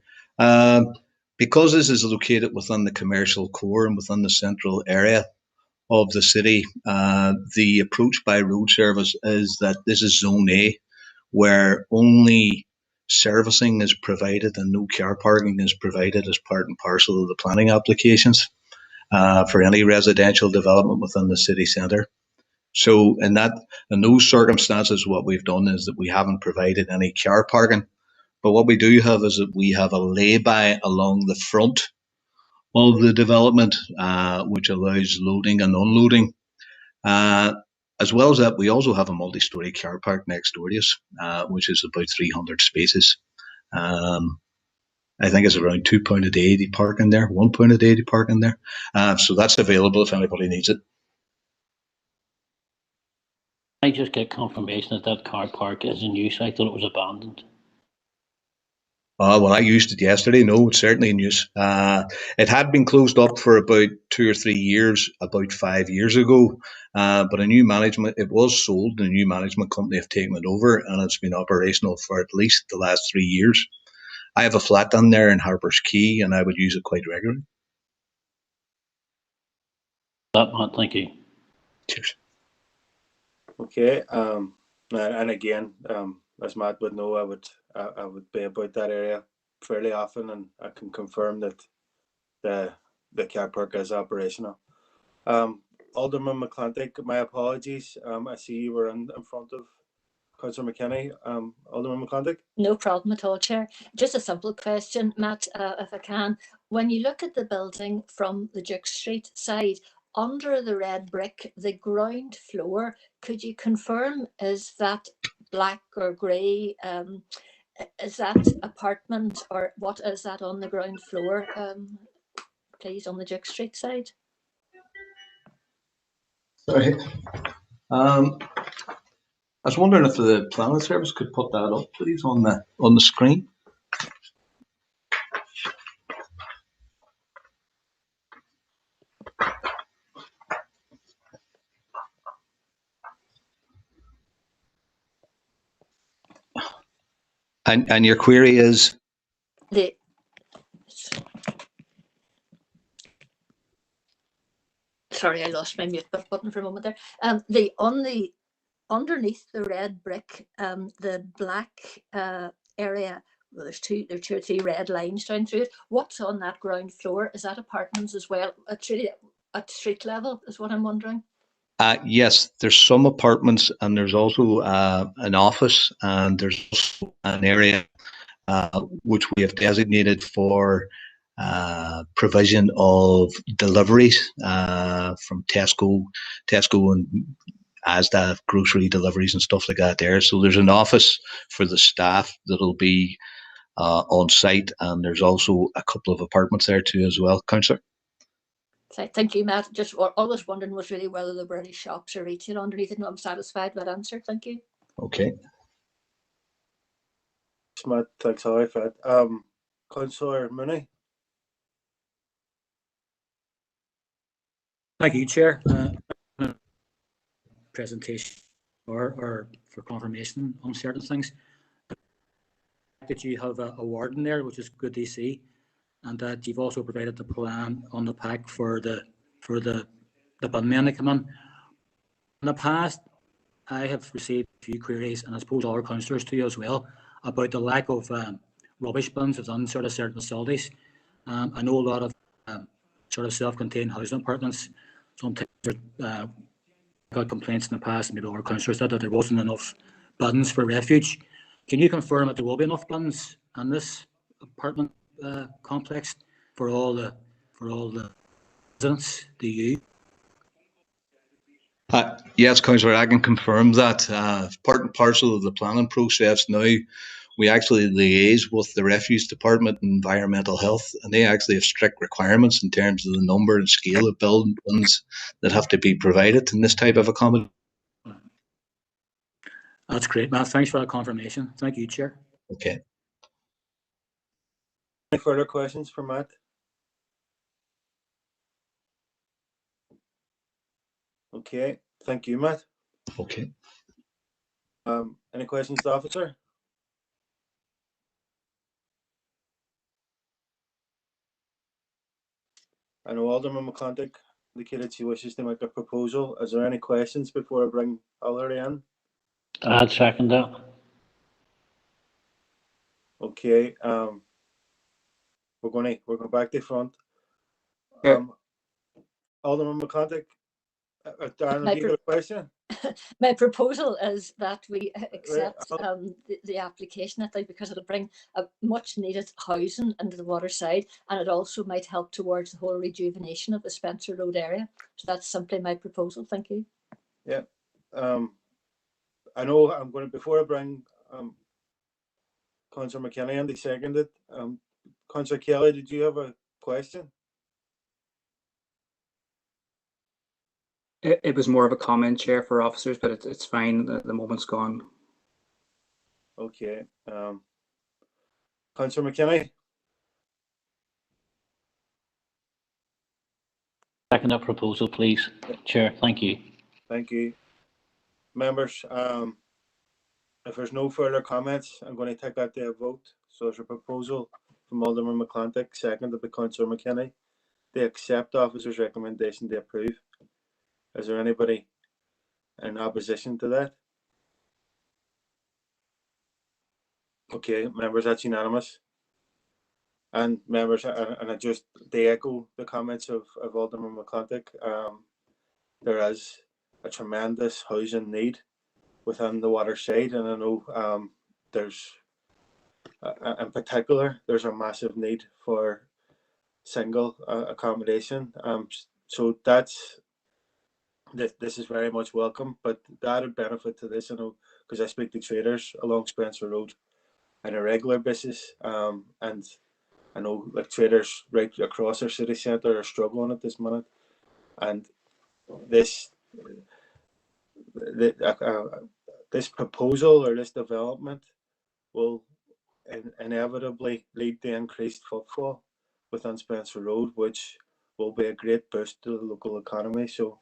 Because this is located within the commercial core and within the central area of the city, the approach by road service is that this is Zone A, where only servicing is provided and no car parking is provided as part and parcel of the planning applications for any residential development within the city centre. So in those circumstances, what we've done is that we haven't provided any car parking. But what we do have is that we have a lay-by along the front of the development, which allows loading and unloading. As well as that, we also have a multi-storey car park next door to us, which is about 300 spaces. I think it's around £2 a day to park in there, £1 a day to park in there. So that's available if anybody needs it. I just get confirmation that that car park is in use. I thought it was abandoned. Well, I used it yesterday. No, it's certainly in use. It had been closed up for about 2 or 3 years, about 5 years ago. But a new management, it was sold, and a new management company have taken it over, and it's been operational for at least the last 3 years. I have a flat down there in Harper's Quay, and I would use it quite regularly. That, Matt, thank you. Cheers. Okay. And again, as Matt would know, I would be about that area fairly often, and I can confirm that the car park is operational. Alderman McClantic, my apologies. I see you were in front of Councillor McKinney. Alderman McClantic. No problem at all, Chair. Just a simple question, Matt, if I can. When you look at the building from the Duke Street side, under the red brick, the ground floor, could you confirm, is that black or grey? Is that apartment, or what is that on the ground floor, please, on the Duke Street side? Sorry. I was wondering if the planning service could put that up, please, on the screen. And your query is? Sorry, I lost my mute button for a moment there. Underneath the red brick, the black area, well, there are 2 or 3 red lines down through it. What's on that ground floor? Is that apartments as well? At street level is what I'm wondering. Yes, there's some apartments, and there's also an office, and there's also an area which we have designated for provision of deliveries from Tesco and Asda, grocery deliveries and stuff like that there. So there's an office for the staff that'll be on site, and there's also a couple of apartments there too as well, Councillor. Thank you, Matt. Just always wondering was really whether there were any shops or retail underneath it. No, I'm satisfied with that answer. Thank you. Okay. Matt, thanks, Holly, for that. Councillor Mooney. Thank you, Chair. Presentation or for confirmation on certain things. That you have a warden there, which is good to see, and that you've also provided the plan on the pack for the bin men that come in. In the past, I have received a few queries, and I suppose other councillors too as well, about the lack of rubbish bins within sort of certain facilities. I know a lot of sort of self-contained housing apartments sometimes got complaints in the past, maybe other councillors said that there wasn't enough bins for refuge. Can you confirm that there will be enough bins in this apartment complex for all the residents to use? Yes, Councillor, I can confirm that. Part and parcel of the planning process now, we actually liaise with the Refuse Department and Environmental Health, and they actually have strict requirements in terms of the number and scale of buildings that have to be provided in this type of accommodation. That's great, Matt. Thanks for that confirmation. Thank you, Chair. Okay. Any further questions for Matt? Okay, thank you, Matt. Okay. Any questions, to the officer? I know Alderman McClantic indicated she wishes to make a proposal. Is there any questions before I bring Hilary in? I'd second that. Okay, we're going back to the front. Alderman McClantic, Darren, have you got a question? My proposal is that we accept the application, I think, because it'll bring a much needed housing into the water side, and it also might help towards the whole rejuvenation of the Spencer Road area. So that's simply my proposal. Thank you. Yeah. I know I'm going to, before I bring Councillor McKinney in, they seconded. Councillor Kelly, did you have a question? It was more of a comment, Chair, for officers, but it's fine. The moment's gone. Okay. Councillor McKinney? Second that proposal, please, Chair. Thank you. Thank you. Members, if there's no further comments, I'm going to take that to a vote. So there's a proposal from Alderman McClintock, seconded by Councillor McKinney, to accept the officer's recommendation to approve. Is there anybody in opposition to that? Okay, members, that's unanimous. And members, and I just to echo the comments of Alderman McClintock, there is a tremendous housing need within the waterside, and I know there's in particular there's a massive need for single accommodation. So that's this is very much welcome. But the added benefit to this, I know, because I speak to traders along Spencer Road on a regular basis, and I know like traders right across our city centre are struggling at this minute, and this this proposal or this development will inevitably lead to increased footfall within Spencer Road, which will be a great boost to the local economy. So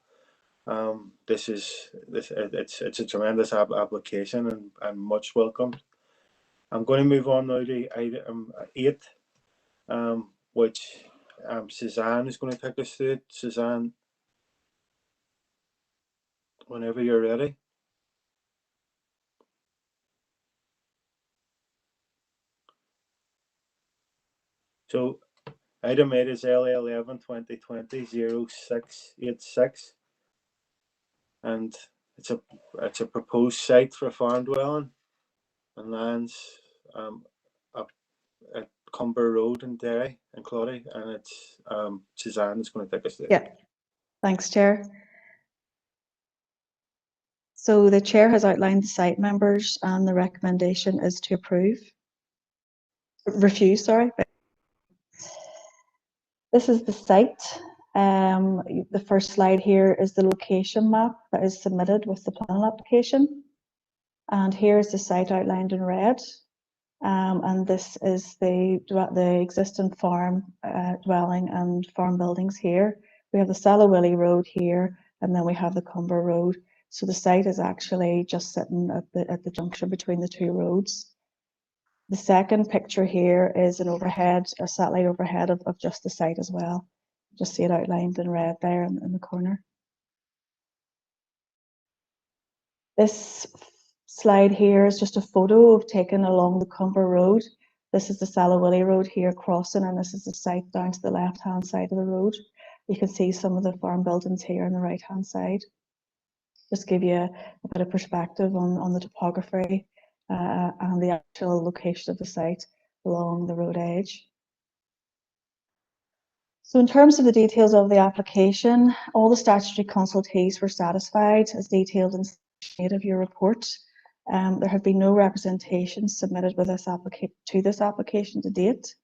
it's a tremendous application and much welcomed. I'm going to move on now to item 8, which Suzanne is going to take us through it. Suzanne, whenever you're ready. So item 8 is LA 11 2020 0686, and it's a proposed site for a farm dwelling and lands up at Cumber Road in Derry and Claudy, and it's Suzanne is going to take us there. Yeah, thanks, Chair. So the Chair has outlined the site members, and the recommendation is to refuse, sorry. This is the site. The first slide here is the location map that is submitted with the planning application. And here is the site outlined in red. And this is the existing farm dwelling and farm buildings here. We have the Salawilly Road here, and then we have the Cumber Road. So the site is actually just sitting at the junction between the two roads. The second picture here is a satellite overhead of just the site as well. Just see it outlined in red there in the corner. This slide here is just a photo of taken along the Cumber Road. This is the Salawilly Road here crossing, and this is the site down to the left-hand side of the road. You can see some of the farm buildings here on the right-hand side. Just give you a bit of perspective on the topography and the actual location of the site along the road edge. So in terms of the details of the application, all the statutory consultees were satisfied as detailed in section 8 of your report. There have been no representations submitted with this application to date.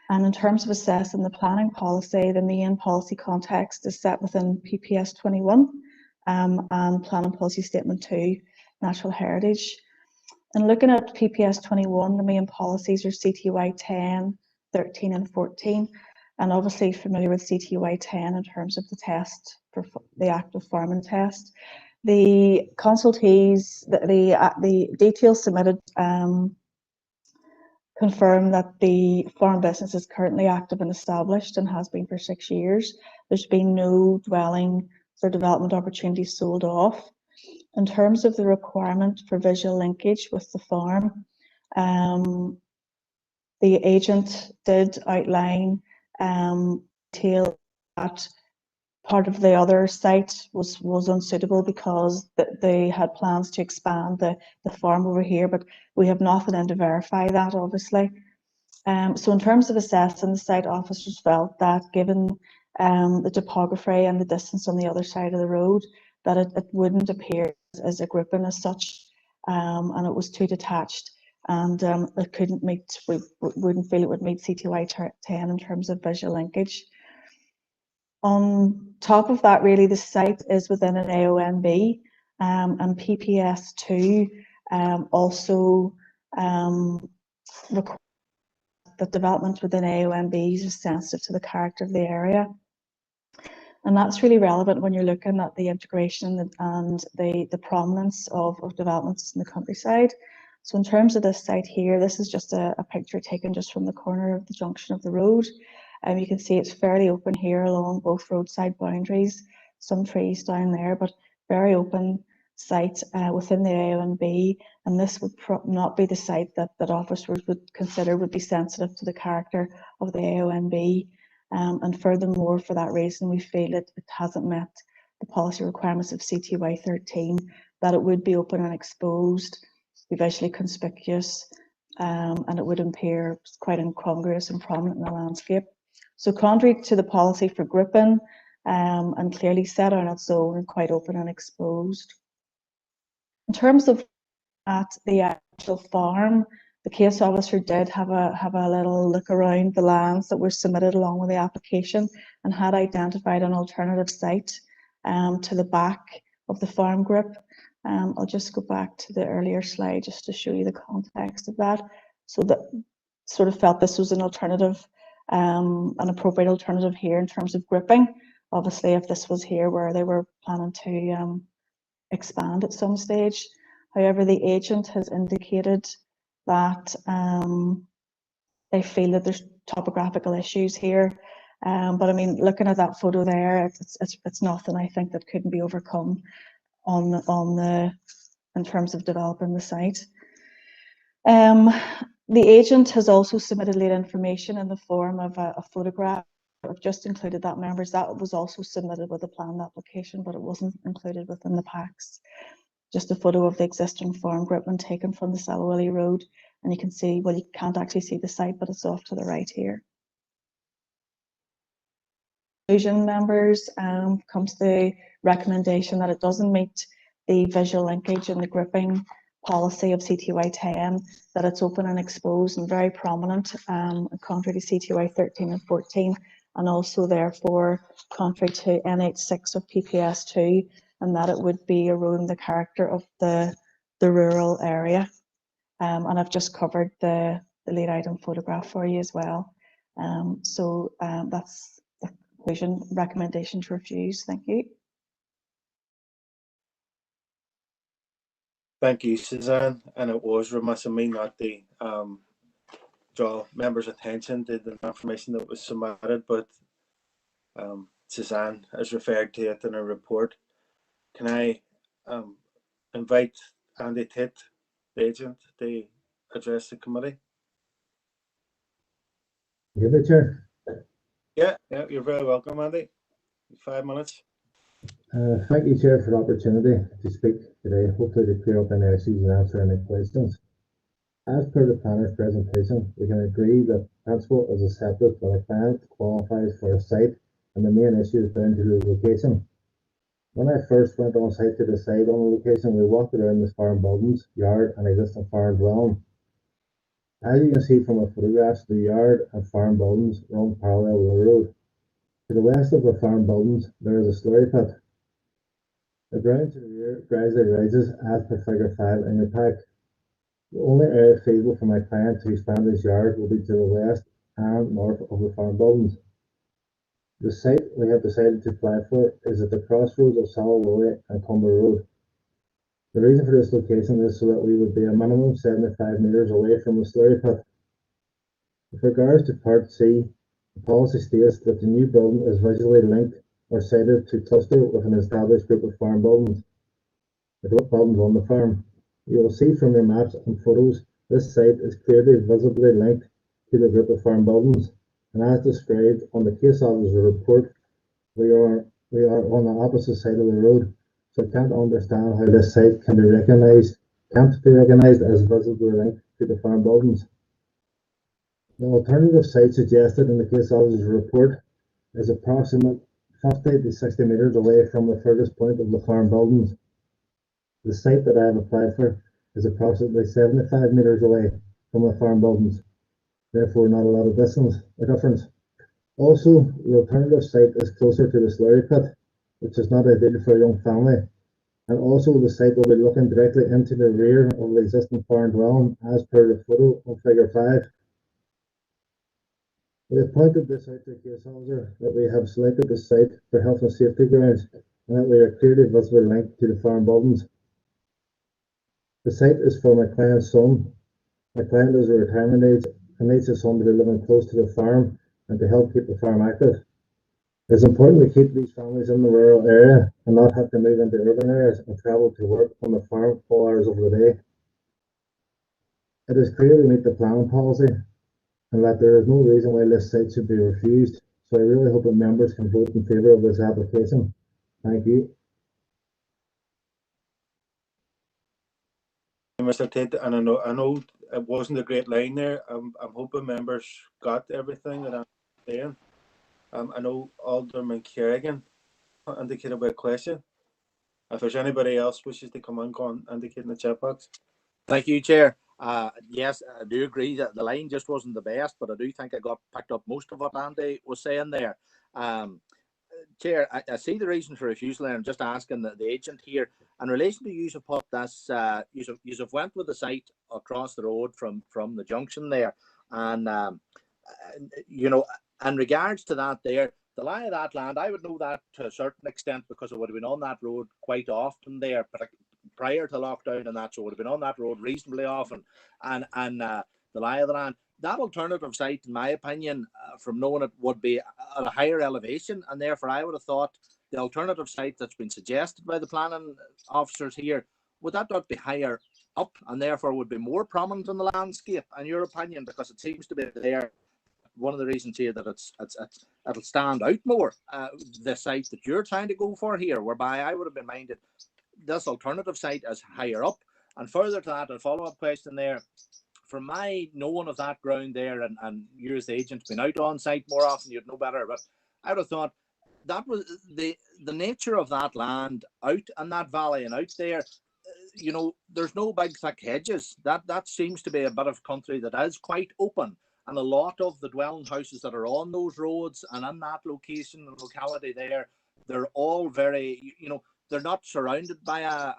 And in terms of assessing the planning policy, the main policy context is set within PPS 21 and Planning Policy Statement 2, Natural Heritage. And looking at PPS 21, the main policies are CTY 10, 13 and 14. And obviously familiar with CTY 10 in terms of the test for the active farming test. The consultees, the details submitted confirm that the farm business is currently active and established and has been for 6 years. There's been no dwelling or development opportunities sold off. In terms of the requirement for visual linkage with the farm, the agent did outline detail that part of the other site was unsuitable because they had plans to expand the farm over here, but we have nothing in to verify that, obviously. So in terms of assessing, the site officers felt that given the topography and the distance on the other side of the road, that it wouldn't appear as a grouping as such, and it was too detached and it couldn't meet, we wouldn't feel it would meet CTY 10 in terms of visual linkage. On top of that, really, the site is within an AONB, and PPS2 also requires that development within AONBs is sensitive to the character of the area. And that's really relevant when you're looking at the integration and the prominence of developments in the countryside. So in terms of this site here, this is just a picture taken just from the corner of the junction of the road. You can see it's fairly open here along both roadside boundaries, some trees down there, but very open site within the AONB, and this would not be the site that officers would consider would be sensitive to the character of the AONB. And furthermore, for that reason, we feel it hasn't met the policy requirements of CTY 13, that it would be open and exposed, be visually conspicuous, and it would appear quite incongruous and prominent in the landscape. So contrary to the policy for grouping, and clearly set on its own and quite open and exposed. In terms of at the actual farm, the case officer did have a little look around the lands that were submitted along with the application and had identified an alternative site to the back of the farm group. I'll just go back to the earlier slide just to show you the context of that. So that sort of felt this was an alternative, an appropriate alternative here in terms of grouping. Obviously, if this was here where they were planning to expand at some stage. However, the agent has indicated that they feel that there's topographical issues here. But I mean, looking at that photo there, it's nothing I think that couldn't be overcome in terms of developing the site. The agent has also submitted late information in the form of a photograph. I've just included that, members. That was also submitted with a planned application, but it wasn't included within the packs. Just a photo of the existing farm group and taken from the Salwilly Road. And you can see, well, you can't actually see the site, but it's off to the right here. Conclusion, members, comes the recommendation that it doesn't meet the visual linkage and the grouping policy of CTY 10, that it's open and exposed and very prominent, contrary to CTY 13 and 14, and also therefore contrary to NH6 of PPS 2, and that it would be eroding the character of the rural area. And I've just covered the lead item photograph for you as well. So that's the conclusion. Recommendation to refuse. Thank you. Thank you, Suzanne. And it was remiss of me not to draw members' attention to the information that was submitted, but Suzanne has referred to it in her report. Can I invite Andy Tate, the agent, to address the committee? Yeah, Chair. Yeah, you're very welcome, Andy. 5 minutes. Thank you, Chair, for the opportunity to speak today, hopefully to clear up any issues and answer any questions. As per the planner's presentation, we can agree that principle is accepted when a client qualifies for a site and the main issue is down to the location. When I first went on site to decide on the location, we walked around the farm buildings, yard and existing farm dwelling. As you can see from the photographs, the yard and farm buildings run parallel with the road. To the west of the farm buildings, there is a slurry pit. The ground to the rear gradually rises as per figure 5 in your pack. The only area feasible for my client to expand his yard will be to the west and north of the farm buildings. The site we have decided to apply for is at the crossroads of Salwilly and Cumber Road. The reason for this location is so that we would be a minimum 75 metres away from the slurry pit. With regards to Part C, the policy states that the new building is visually linked or sited to cluster with an established group of farm buildings. The group buildings on the farm. You will see from your maps and photos, this site is clearly visibly linked to the group of farm buildings. And as described on the case officer's report, we are on the opposite side of the road, so I can't understand how this site can't be recognised as visibly linked to the farm buildings. The alternative site suggested in the case officer's report is approximately 50 to 60 metres away from the furthest point of the farm buildings. The site that I have applied for is approximately 75 metres away from the farm buildings, therefore not a lot of difference. Also, the alternative site is closer to the slurry pit, which is not ideal for a young family, and also the site will be looking directly into the rear of the existing farm dwelling as per the photo of figure 5. We have pointed this out to the case officer that we have selected the site for health and safety grounds and that we are clearly visibly linked to the farm buildings. The site is for my client's son. My client is a retirement age and needs his son to be living close to the farm and to help keep the farm active. It's important to keep these families in the rural area and not have to move into urban areas and travel to work on the farm 4 hours of the day. It is clear we meet the planning policy and that there is no reason why this site should be refused, so I really hope that members can vote in favour of this application. Thank you. Mr. Tate, and I know it wasn't a great line there. I'm hoping members got everything that I'm saying. I know Alderman Kerrigan indicated by a question. If there's anybody else wishes to come on, go on, indicate in the chat box. Thank you, Chair. Yes, I do agree that the line just wasn't the best, but I do think I got picked up most of what Andy was saying there. Chair, I see the reason for refusal, and I'm just asking the agent here in relation to use of put this. You have went with the site across the road from the junction there, and you know, in regards to that there, the lie of that land, I would know that to a certain extent because I would have been on that road quite often there, but prior to lockdown and that, so I would have been on that road reasonably often, and the lie of the land. That alternative site, in my opinion, from knowing it, would be at a higher elevation, and therefore I would have thought the alternative site that's been suggested by the planning officers here, would that not be higher up, and therefore would be more prominent in the landscape, in your opinion, because it seems to be there. One of the reasons here that it'll stand out more, the site that you're trying to go for here, whereby I would have been minded this alternative site is higher up. And further to that, a follow-up question there. From my knowing of that ground there, and you as the agent been out on site more often, you'd know better, but I would have thought that was the nature of that land out in that valley and out there. You know, there's no big thick hedges. That seems to be a bit of country that is quite open, and a lot of the dwelling houses that are on those roads and in that location, the locality there, they're all very, you know, they're not surrounded by a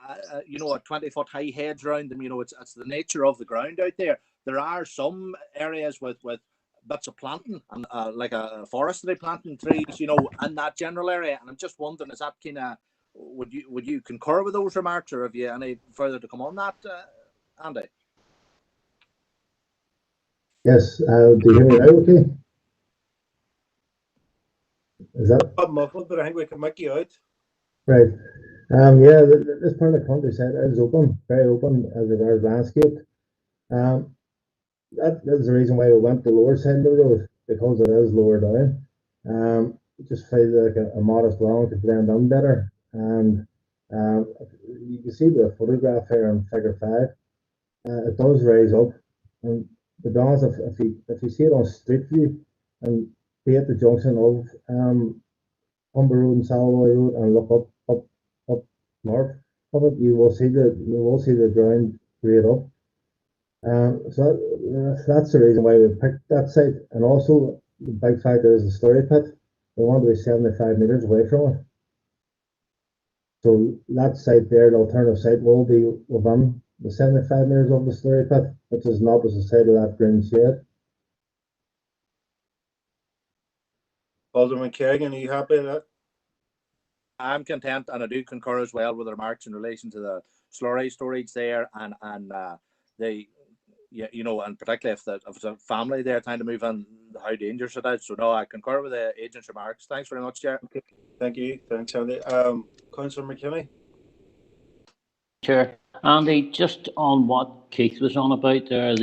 20-foot high hedge around them. You know, it's the nature of the ground out there. There are some areas with bits of planting and like a forestry planting trees, you know, in that general area. And I'm just wondering, is that kind of, would you concur with those remarks, or have you any further to come on that, Andy? Yes, do you hear me now okay? Is that? I'm muffled, but I think we can make you out. Right. Yeah, this part of the countryside is open, very open as regards landscape. That's the reason why we went the lower side of the road, because it is lower down. It just feels like a modest lawn to blend in better. And you can see the photograph here on figure 5. It does rise up, and the downs, if you see it on street view and be at the junction of Humber Road and Salway Road and look up north of it, you will see the ground grade up. So that's the reason why we picked that site. And also the big factor is the slurry pit. We want to be 75 metres away from it. So that site there, the alternative site, will be within the 75 metres of the slurry pit, which is on the opposite side of that green shed. Alderman Kerrigan, are you happy with that? I'm content, and I do concur as well with the remarks in relation to the slurry storage there, and the, you know, and particularly if there's a family there trying to move in, how dangerous it is. So no, I concur with the agent's remarks. Thanks very much, Chair. Okay. Thank you. Thanks, Andy. Councillor McKinney. Chair, Andy, just on what Keith was on about there,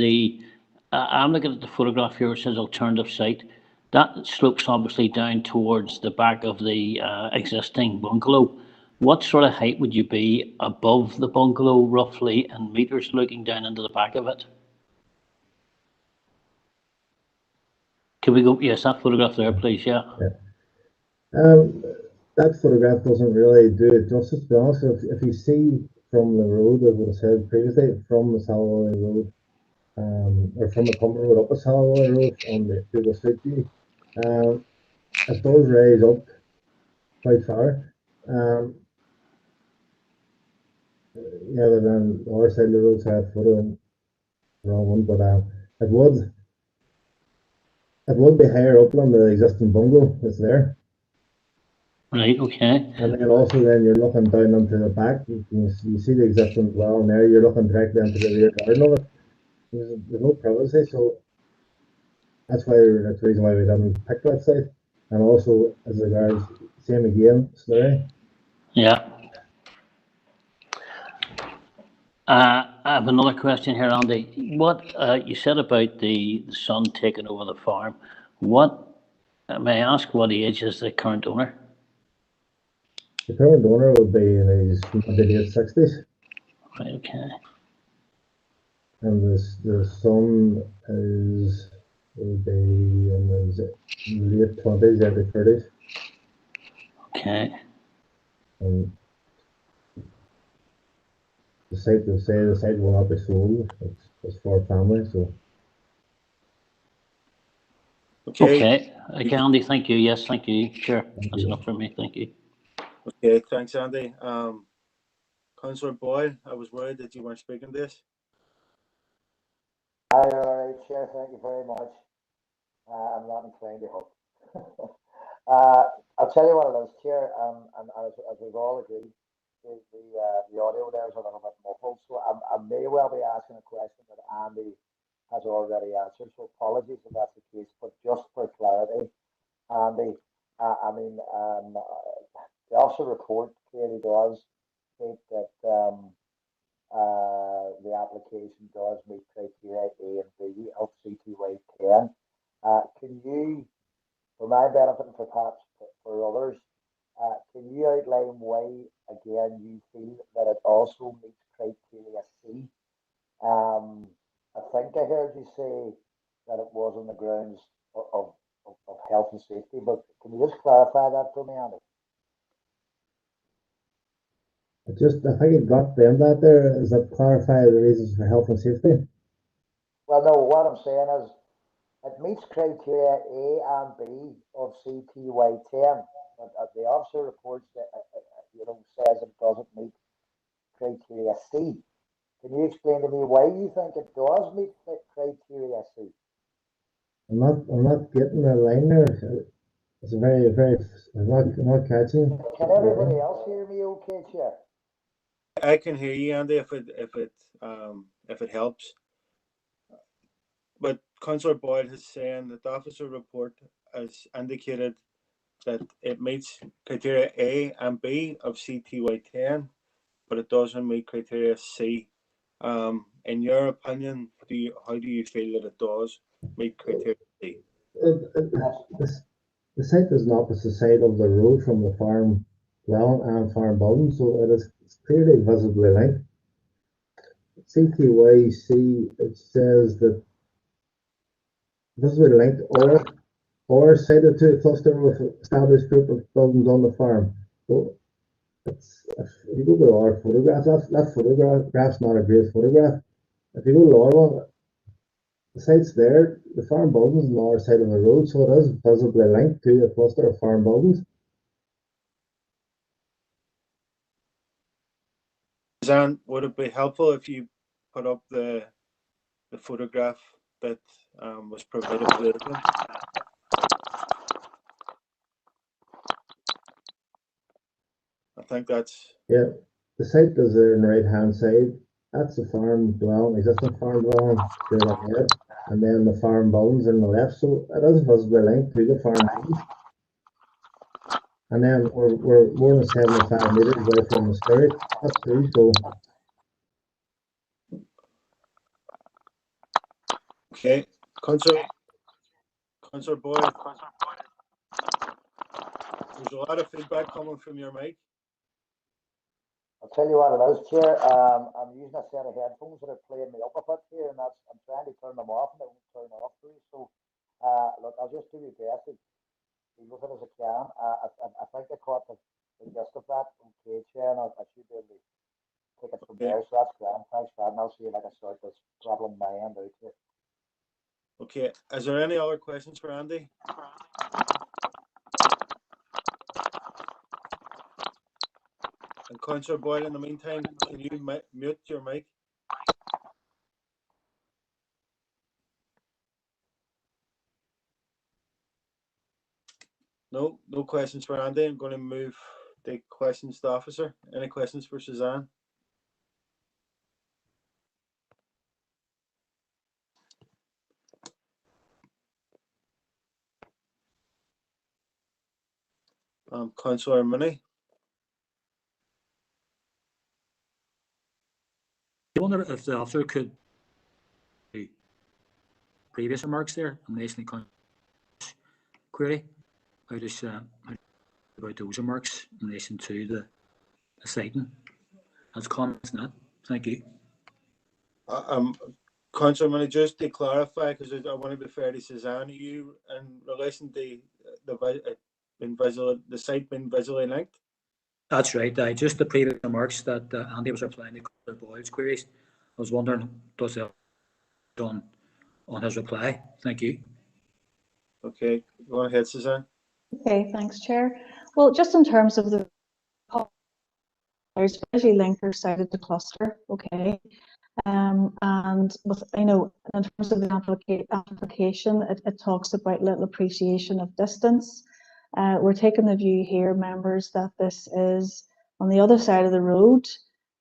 I'm looking at the photograph here. It says alternative site. That slopes obviously down towards the back of the existing bungalow. What sort of height would you be above the bungalow, roughly, in meters, looking down into the back of it? Can we go? Yes, that photograph there, please. Yeah. That photograph doesn't really do it justice, to be honest. If you see from the road, as I said previously, from the Salway Road, or from the Cumber Road up the Salway Road on the to the street view. It does raise up quite far. Yeah, but then the other side of the road side further and wrong one, but it would be higher up than the existing bungalow that's there. Right, okay. And then also then you're looking down into the back, you see the existing dwelling there, you're looking directly into the rear garden of it. There's no privacy, so that's the reason why we didn't pick that site. And also as regards same again, Slurry. Yeah. I have another question here, Andy. What you said about the son taking over the farm? May I ask what age is the current owner? The current owner would be in his mid-to-late 60s. Right, okay. And the son would be in his late 20s, early 30s. Okay. And the site will not be sold. It's for family, so. Okay. Okay, Andy, thank you. Yes, thank you. Sure. That's you. enough for me. Thank you. Okay, thanks, Andy. Councillor Boyle, I was worried that you weren't speaking this. Hi, all right, Chair, thank you very much. I'm not inclined to help. I'll tell you what it is, Chair, and as we've all agreed, the audio there is a little bit muffled, so I may well be asking a question that Andy has already answered, so apologies if that's the case, but just for clarity, Andy, the officer report clearly does state that the application does meet criteria A and B of CTY 10. Can you, for my benefit and for perhaps for others, can you outline why, again, you feel that it also meets criteria C? I think I heard you say that it was on the grounds of health and safety, but can you just clarify that for me, Andy? I think it got them that there. Does that clarify the reasons for health and safety? Well, no, what I'm saying is it meets criteria A and B of CTY 10, but the officer reports that, says it doesn't meet criteria C. Can you explain to me why you think it does meet criteria C? I'm not getting the line there. It's very, I'm not catching. Can everybody else hear me okay, Chair? I can hear you, Andy, if it helps. But Councillor Boyle is saying that the officer report has indicated that it meets criteria A and B of CTY 10, but it doesn't meet criteria C. In your opinion, how do you feel that it does meet criteria C? The site is on the opposite side of the road from the farm dwelling and farm building, so it is clearly visibly linked. CTY-C, it says that visibly linked or sited to a cluster with established group of buildings on the farm. So if you go to our photograph, that photograph's not a great photograph. If you go to our one, the site's there, the farm buildings on the other side of the road, so it is visibly linked to a cluster of farm buildings. Suzanne, would it be helpful if you put up the photograph that was provided for the evidence? I think that's... Yeah, the site is there on the right hand side. That's the farm dwelling, existing farm dwelling straight ahead. And then the farm buildings on the left, so it is visibly linked to the farm buildings. And then we're more than 75 metres away from the spirit, that too, so. Okay, Councillor Boyle, there's a lot of feedback coming from your mic. I'll tell you what it is, Chair. I'm using a set of headphones that are playing me up a bit here, and I'm trying to turn them off, and they won't turn off for you. So, look, I'll just do my best to deal with it as I can. I think I caught the gist of that. Okay, Chair, and I should be able to take it I'll see if I can sort this problem my end out here. Okay, is there any other questions for Andy? And Councillor Boyle, in the meantime, can you mute your mic? No questions for Andy. I'm going to move the questions to Officer. Any questions for Suzanne? Councillor Mooney. I wonder if the officer could previous remarks there in relation to query. How does about those remarks in relation to the citing as comments on that? Thank you. Councillor Mooney, just to clarify, because I want to be fair to Suzanne, are you in relation to the site being visually linked? That's right. Just the previous remarks that Andy was replying to Councillor Boyle's queries. I was wondering, does that on his reply? Thank you. Okay, go ahead, Suzanne. Okay, thanks, Chair. Well, just in terms of the there's visually linker cited to cluster, okay, and with in terms of the application, it talks about little appreciation of distance. We're taking the view here, members, that this is on the other side of the road.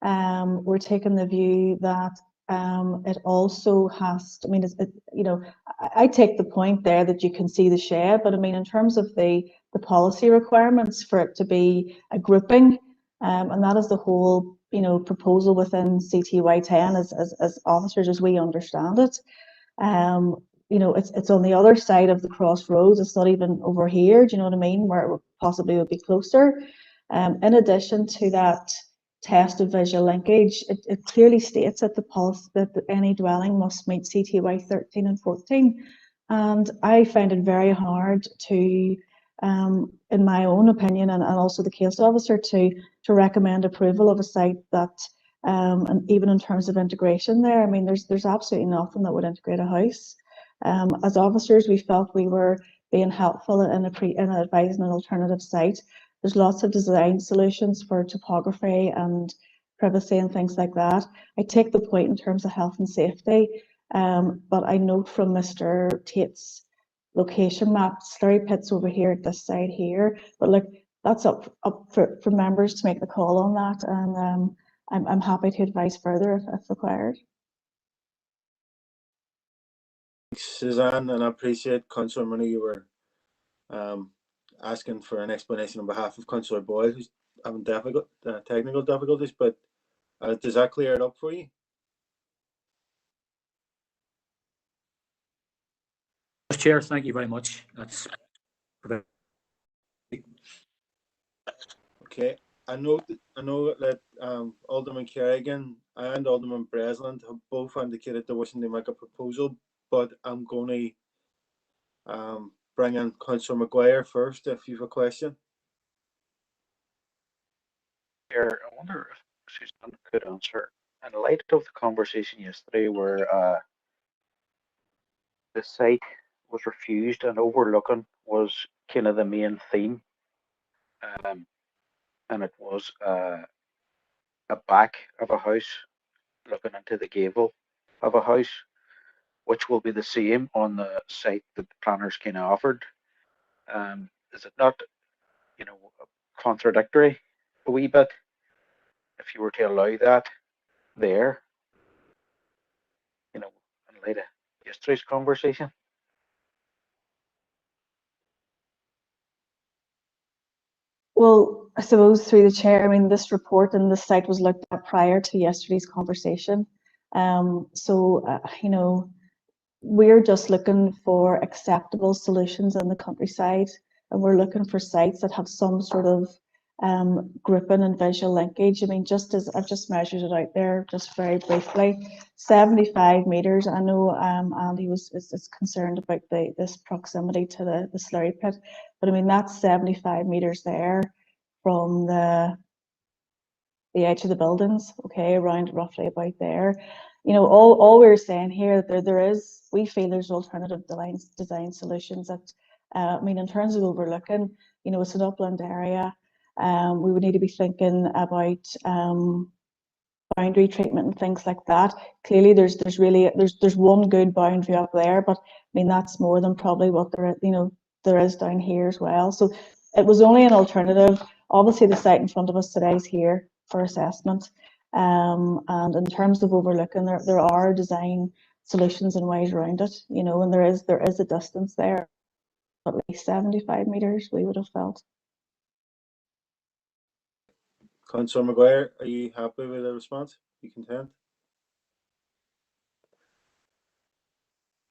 We're taking the view that it also has to, I mean, I take the point there that you can see the shed, but I mean, in terms of the policy requirements for it to be a grouping, and that is the whole, proposal within CTY 10 as officers as we understand it. It's on the other side of the crossroads. It's not even over here. Do you know what I mean? Where it possibly would be closer. In addition to that test of visual linkage, it clearly states that the policy that any dwelling must meet CTY 13 and 14. And I find it very hard to, in my own opinion, and also the case officer, to recommend approval of a site that, and even in terms of integration there, I mean, there's absolutely nothing that would integrate a house. As officers, we felt we were being helpful in advising an alternative site. There's lots of design solutions for topography and privacy and things like that. I take the point in terms of health and safety, but I note from Mr. Tate's location map, slurry pits over here at this side here. But look, that's up for members to make the call on that, and I'm happy to advise further if required. Suzanne, and I appreciate Councillor Mooney, you were asking for an explanation on behalf of Councillor Boyle, who's having technical difficulties, but does that clear it up for you? Chair, thank you very much. That's okay. I know that Alderman Kerrigan and Alderman Breslin have both indicated they wishing to make a proposal, but I'm going to bring in Councillor Maguire first if you have a question. Chair, I wonder if Suzanne could answer. In light of the conversation yesterday where the site was refused and overlooking was kind of the main theme, and it was a back of a house looking into the gable of a house, which will be the same on the site that the planners kind of offered. Is it not, contradictory a wee bit if you were to allow that there, in light of yesterday's conversation? Well, I suppose through the chair, I mean, this report and this site was looked at prior to yesterday's conversation. We're just looking for acceptable solutions in the countryside, and we're looking for sites that have some sort of grouping and visual linkage. I mean, just as I've just measured it out there, just very briefly, 75 meters. I know Andy is concerned about this proximity to the slurry pit, but I mean that's 75 meters there from the edge of the buildings, okay, around roughly about there. all we're saying here, we feel there's alternative design solutions that, in terms of overlooking, it's an upland area. We would need to be thinking about boundary treatment and things like that. Clearly, there's one good boundary up there, but that's more than probably what there is down here as well. So it was only an alternative. Obviously, the site in front of us today is here for assessment. And in terms of overlooking, there are design solutions and ways around it, and there is a distance there, at least 75 meters, we would have felt. Councillor Maguire, are you happy with the response? You content?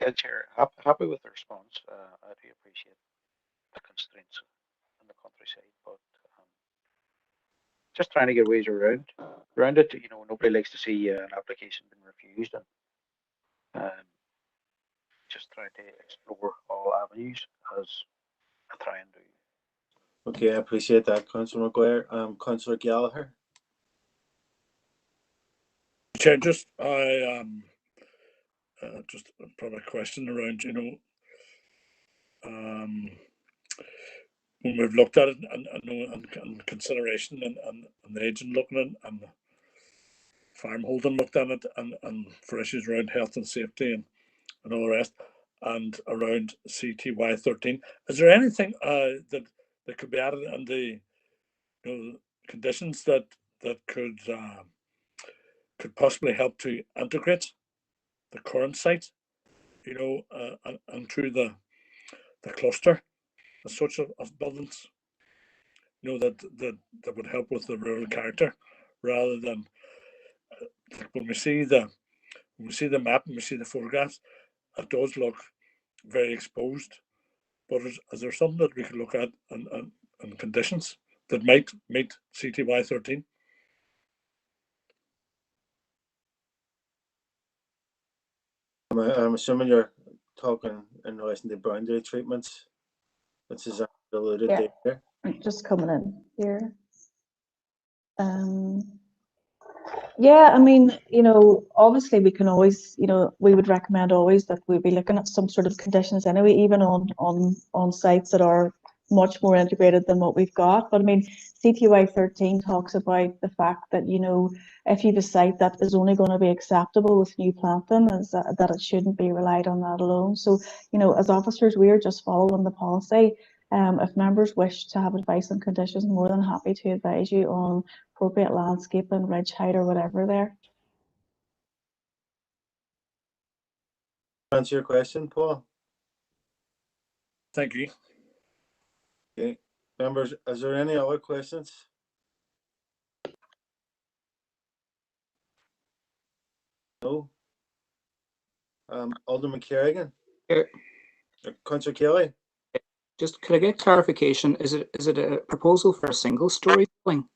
Yeah, Chair, happy with the response. I do appreciate the constraints in the countryside, but just trying to get ways around it. Nobody likes to see an application being refused, and just trying to explore all avenues as I try and do. Okay, I appreciate that, Councillor Maguire. Councillor Gallagher. Chair, just probably a question around, when we've looked at it and consideration and the agent looking at it and the farm holding looked at it and for issues around health and safety and all the rest, and around CTY 13, is there anything that could be added in the conditions that could possibly help to integrate the current site, and through the cluster as such of buildings, that would help with the rural character, rather than when we see the map and we see the photographs, it does look very exposed. But is there something that we could look at and conditions that might meet CTY 13? I'm assuming you're talking in relation to boundary treatments. This is alluded Yeah, there. just coming in here. Yeah, obviously we can always, we would recommend always that we be looking at some sort of conditions anyway, even on sites that are much more integrated than what we've got. But CTY 13 talks about the fact that, if you have a site that is only going to be acceptable with new planting, is that it shouldn't be relied on that alone. So, as officers, we are just following the policy. If members wish to have advice on conditions, more than happy to advise you on appropriate landscaping, ridge height, or whatever there. Answer your question, Paul. Thank you. Okay, members, is there any other questions? No. Alderman Kerrigan. Here. Councillor Kelly. Just could I get clarification? Is it a proposal for a single story building?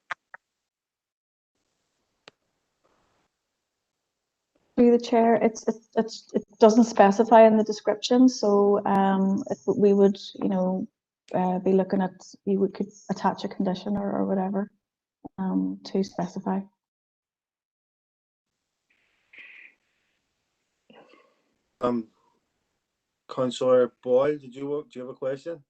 Through the chair, it doesn't specify in the description, so we would be looking at, we could attach a condition or whatever to specify. Councillor Boyle, do you have a question?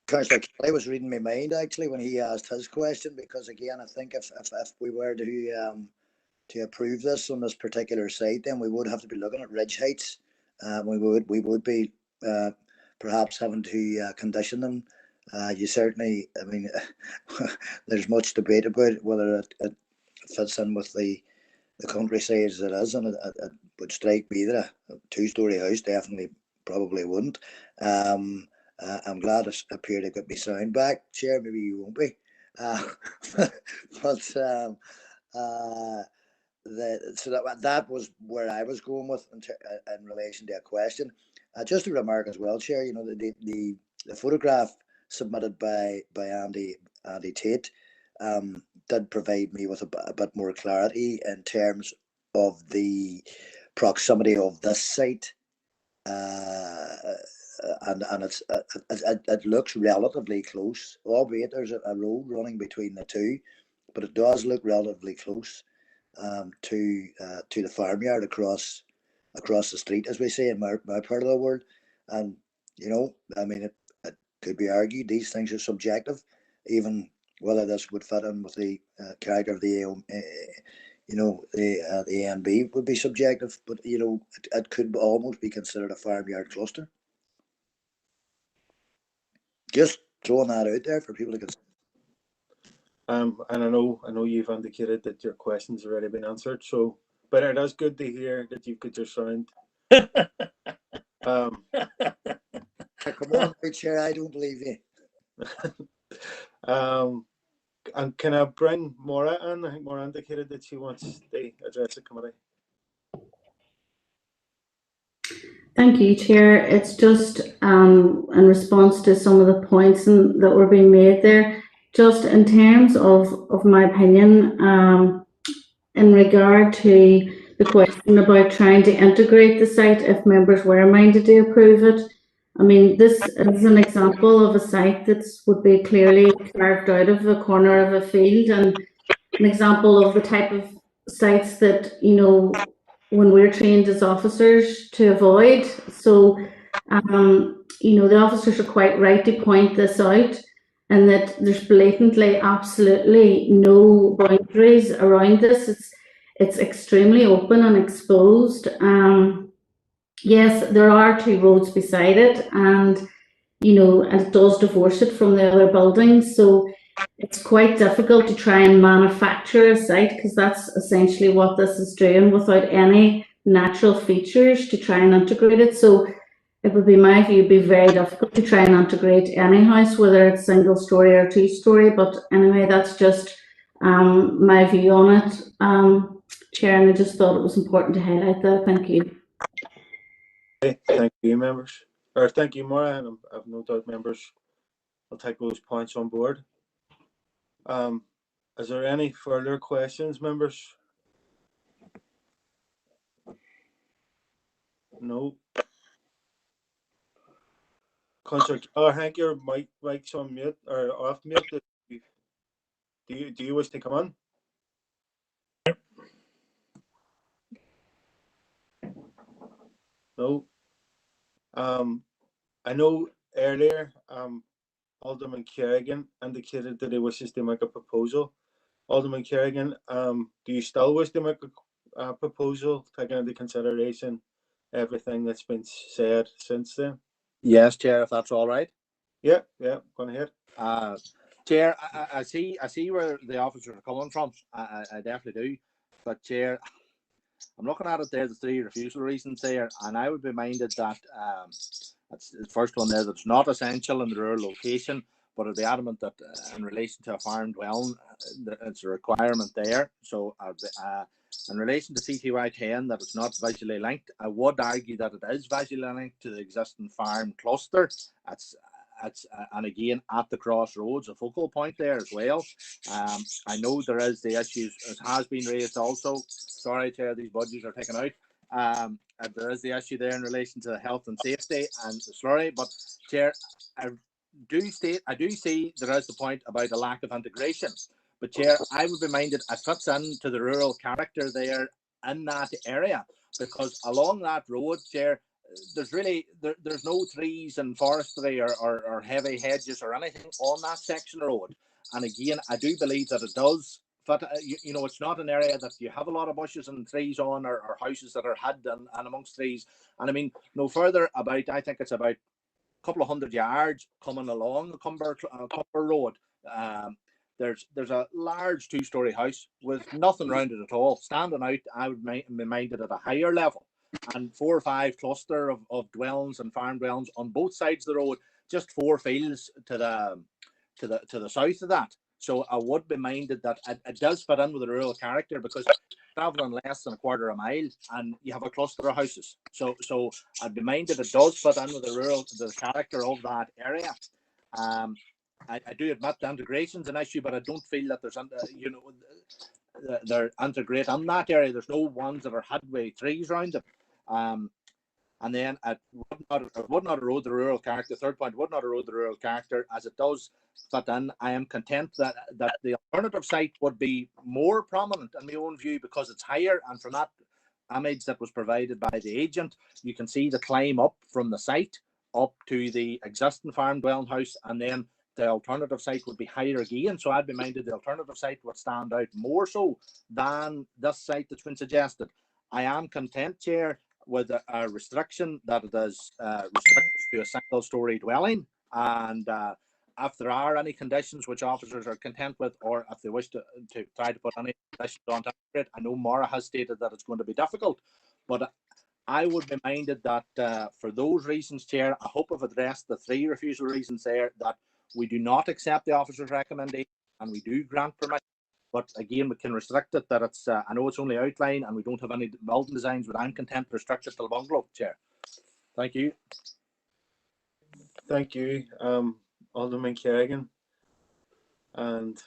Councillor Kelly was reading my mind actually when he asked his question, because again, I think if we were to approve this on this particular site, then we would have to be looking at ridge heights. We would be perhaps having to condition them. You certainly, there's much debate about whether it fits in with the countryside as it is, and it would strike me that a two-story house definitely probably wouldn't. I'm glad it appeared to get me sound back, Chair. Maybe you won't be, but that was where I was going with in relation to a question. Just a remark as well, Chair. The photograph submitted by Andy Tate did provide me with a bit more clarity in terms of the proximity of this site, and it looks relatively close, albeit there's a road running between the two, but it does look relatively close. to the farmyard across the street, as we say in my part of the world. And you know, I mean, it could be argued these things are subjective, even whether this would fit in with the character of the the A and B would be subjective, but you know, it could almost be considered a farmyard cluster. Just throwing that out there for people to consider. And I know you've indicated that your questions have already been answered. So, but it is good to hear that you've got your sound. Come on, Chair, I don't believe you. And can I bring Maura in? I think Maura indicated that she wants to address the committee. Thank you, Chair. It's just in response to some of the points that were being made there. Just in terms of my opinion, in regard to the question about trying to integrate the site, if members were minded to approve it, I mean, this is an example of a site that would be clearly carved out of the corner of a field, and an example of the type of sites that, you know, when we're trained as officers to avoid. So, you know, the officers are quite right to point this out, and that there's blatantly, absolutely no boundaries around this. It's extremely open and exposed. Yes, there are two roads beside it, and you know, and it does divorce it from the other buildings. So it's quite difficult to try and manufacture a site, because that's essentially what this is doing, without any natural features to try and integrate it. So it would be my view, it'd be very difficult to try and integrate any house, whether it's single story or two story. But anyway, that's just my view on it, Chair, and I just thought it was important to highlight that. Thank you. Okay, thank you, members. Or thank you, Maura, and I've no doubt members will take those points on board. Is there any further questions, members? No. Councillor, I think your mic's on mute or off mute. Do you wish to come on? No. I know earlier, Alderman Kerrigan indicated that he wishes to make a proposal. Alderman Kerrigan, do you still wish to make a proposal, taking into consideration everything that's been said since then? Yes, Chair, if that's all right. Yeah, go ahead. Chair, I see where the officers are coming from. I definitely do. But Chair, I'm looking at it there, the three refusal reasons there, and I would be minded that that's the first one there, that's not essential in the rural location, but I'd be adamant that in relation to a farm dwelling, it's a requirement there. So in relation to CTY 10, that it's not visually linked, I would argue that it is visually linked to the existing farm cluster. And again, at the crossroads, a focal point there as well. I know there is the issues, it has been raised also. Sorry, Chair, these budgets are taken out. There is the issue there in relation to health and safety and the slurry. But Chair, I do see there is the point about a lack of integration. But Chair, I would be minded it fits into the rural character there in that area, because along that road, Chair, there's no trees and forestry or heavy hedges or anything on that section of road. And again, I do believe that it does fit. You know, it's not an area that you have a lot of bushes and trees on, or houses that are hid and amongst trees. And I mean, no further about, I think it's about a couple of 100 yards coming along the Cumber Road. There's a large two-story house with nothing around it at all. Standing out, I would be minded at a higher level, and 4 or 5 cluster of dwellings and farm dwellings on both sides of the road, just 4 fields to the south of that. So I would be minded that it does fit in with the rural character, because traveling less than a quarter of a mile and you have a cluster of houses. So I'd be minded it does fit in with the character of that area. I do admit the integration's an issue, but I don't feel that there's they're integrated in that area. There's no ones that are hid with trees around them. and then it would not erode the rural character. The third point, would not erode the rural character as it does fit in. I am content that the alternative site would be more prominent in my own view because it's higher, and from that image that was provided by the agent, you can see the climb up from the site up to the existing farm dwelling house, and then the alternative site would be higher again. So I'd be minded the alternative site would stand out more so than this site that's been suggested. I am content, Chair, with a restriction that it is restricted to a single story dwelling, and if there are any conditions which officers are content with, or if they wish to try to put any conditions on top of it, I know Maura has stated that it's going to be difficult, but I would be minded that for those reasons, Chair, I hope I've addressed the 3 refusal reasons there, that we do not accept the officer's recommendation and we do grant permission. But again, we can restrict it that it's, I know it's only outline and we don't have any building designs, but I'm content to restrict it to the bungalow, Chair. Thank you. Thank you, Alderman Kerrigan. And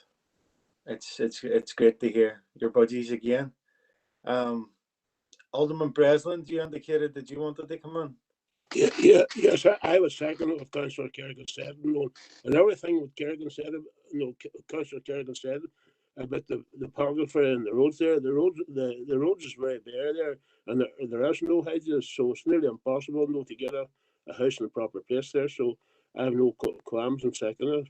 it's great to hear your budgies again. Alderman Breslin, you indicated that you wanted to come in. Yes, I was second what Councillor Kerrigan said. And everything what Kerrigan said, Councillor Kerrigan said about the topography and the roads there. The roads is very bare there, and there is no hedges, so it's nearly impossible to get a house in the proper place there. So I have no qualms in seconding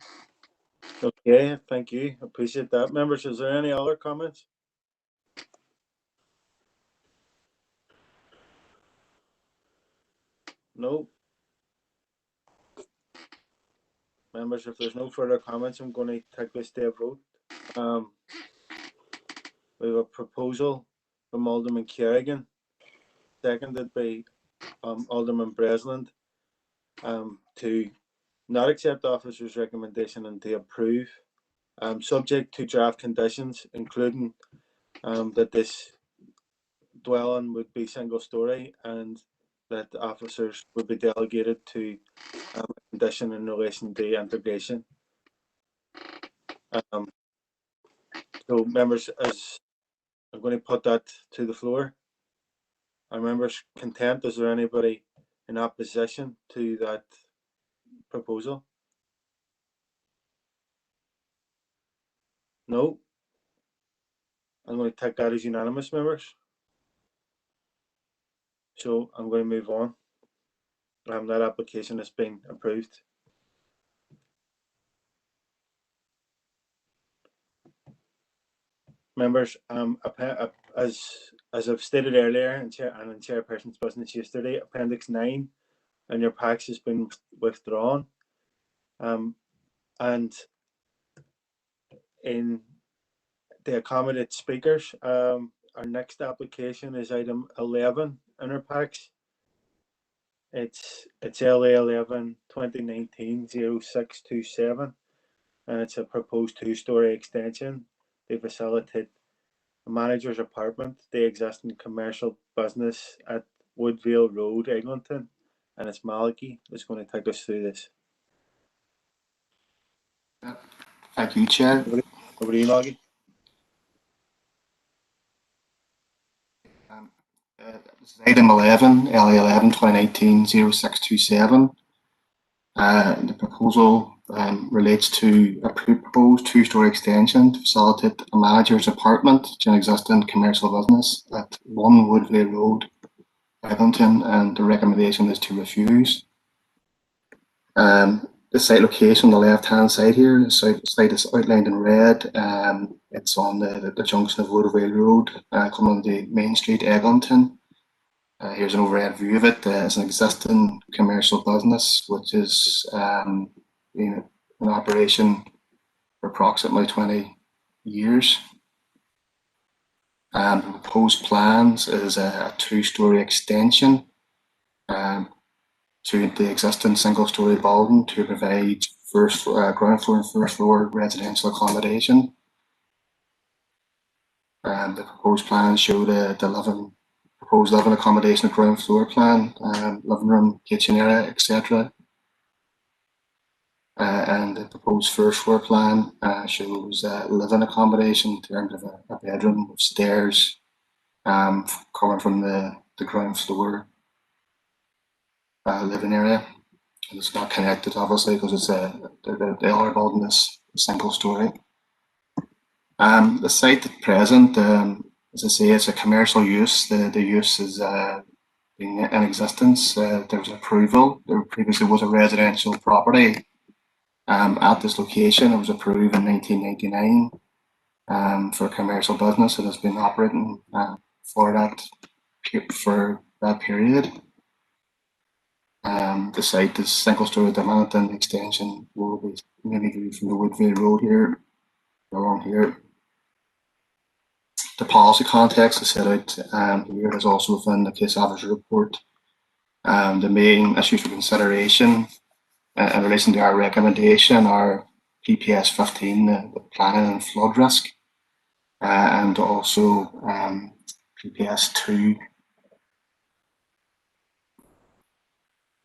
it. Okay, thank you. Appreciate that. Members, is there any other comments? No. Members, if there's no further comments, I'm going to take this to a vote. We have a proposal from Alderman Kerrigan, seconded by Alderman Breslin, to not accept the officer's recommendation and to approve, subject to draft conditions, including that this dwelling would be single story and that the officers would be delegated to a condition in relation to integration. So members, as I'm going to put that to the floor. Are members content? Is there anybody in opposition to that proposal? No. I'm going to take that as unanimous, members. So I'm going to move on. That application has been approved. Members, as I've stated earlier in Chairperson's business yesterday, Appendix 9 in your packs has been withdrawn. And in the accommodate speakers, our next application is item 11 in our packs. It's LA 11 2019 0627, and it's a proposed 2-story extension to facilitate a manager's apartment, the existing commercial business at Woodvale Road, Eglinton, and it's Malachy that's going to take us through this. Thank you, Chair. Over to you, Maggie. This is item 11, LA 11 2019 0627. The proposal relates to a proposed 2-story extension to facilitate a manager's apartment to an existing commercial business at 1 Woodley Road, Eglinton, and the recommendation is to refuse. The site location on the left-hand side here, the site is outlined in red. It's on the junction of Woodley Road, coming on the Main Street, Eglinton. Here's an overhead view of it. It's an existing commercial business which is in operation for approximately 20 years. The proposed plans is a 2-story extension to the existing single-story building to provide ground floor and first floor residential accommodation. The proposed plans show the proposed living accommodation ground floor plan, living room, kitchen area, etc. And the proposed first floor plan shows living accommodation in terms of a bedroom with stairs coming from the ground floor. living area. And it's not connected, obviously, because it's they are building this single story. The site at present, as I say, it's a commercial use. The use is being in existence. There was approval. There previously was a residential property at this location. It was approved in 1999 for commercial business. It has been operating for that period. The site is single story at the minute, and the extension will be mainly viewed from the Woodville Road here, along here. The policy context is set out here is also within the case officer report. The main issues for consideration in relation to our recommendation are PPS 15, the planning and flood risk, and also PPS 2.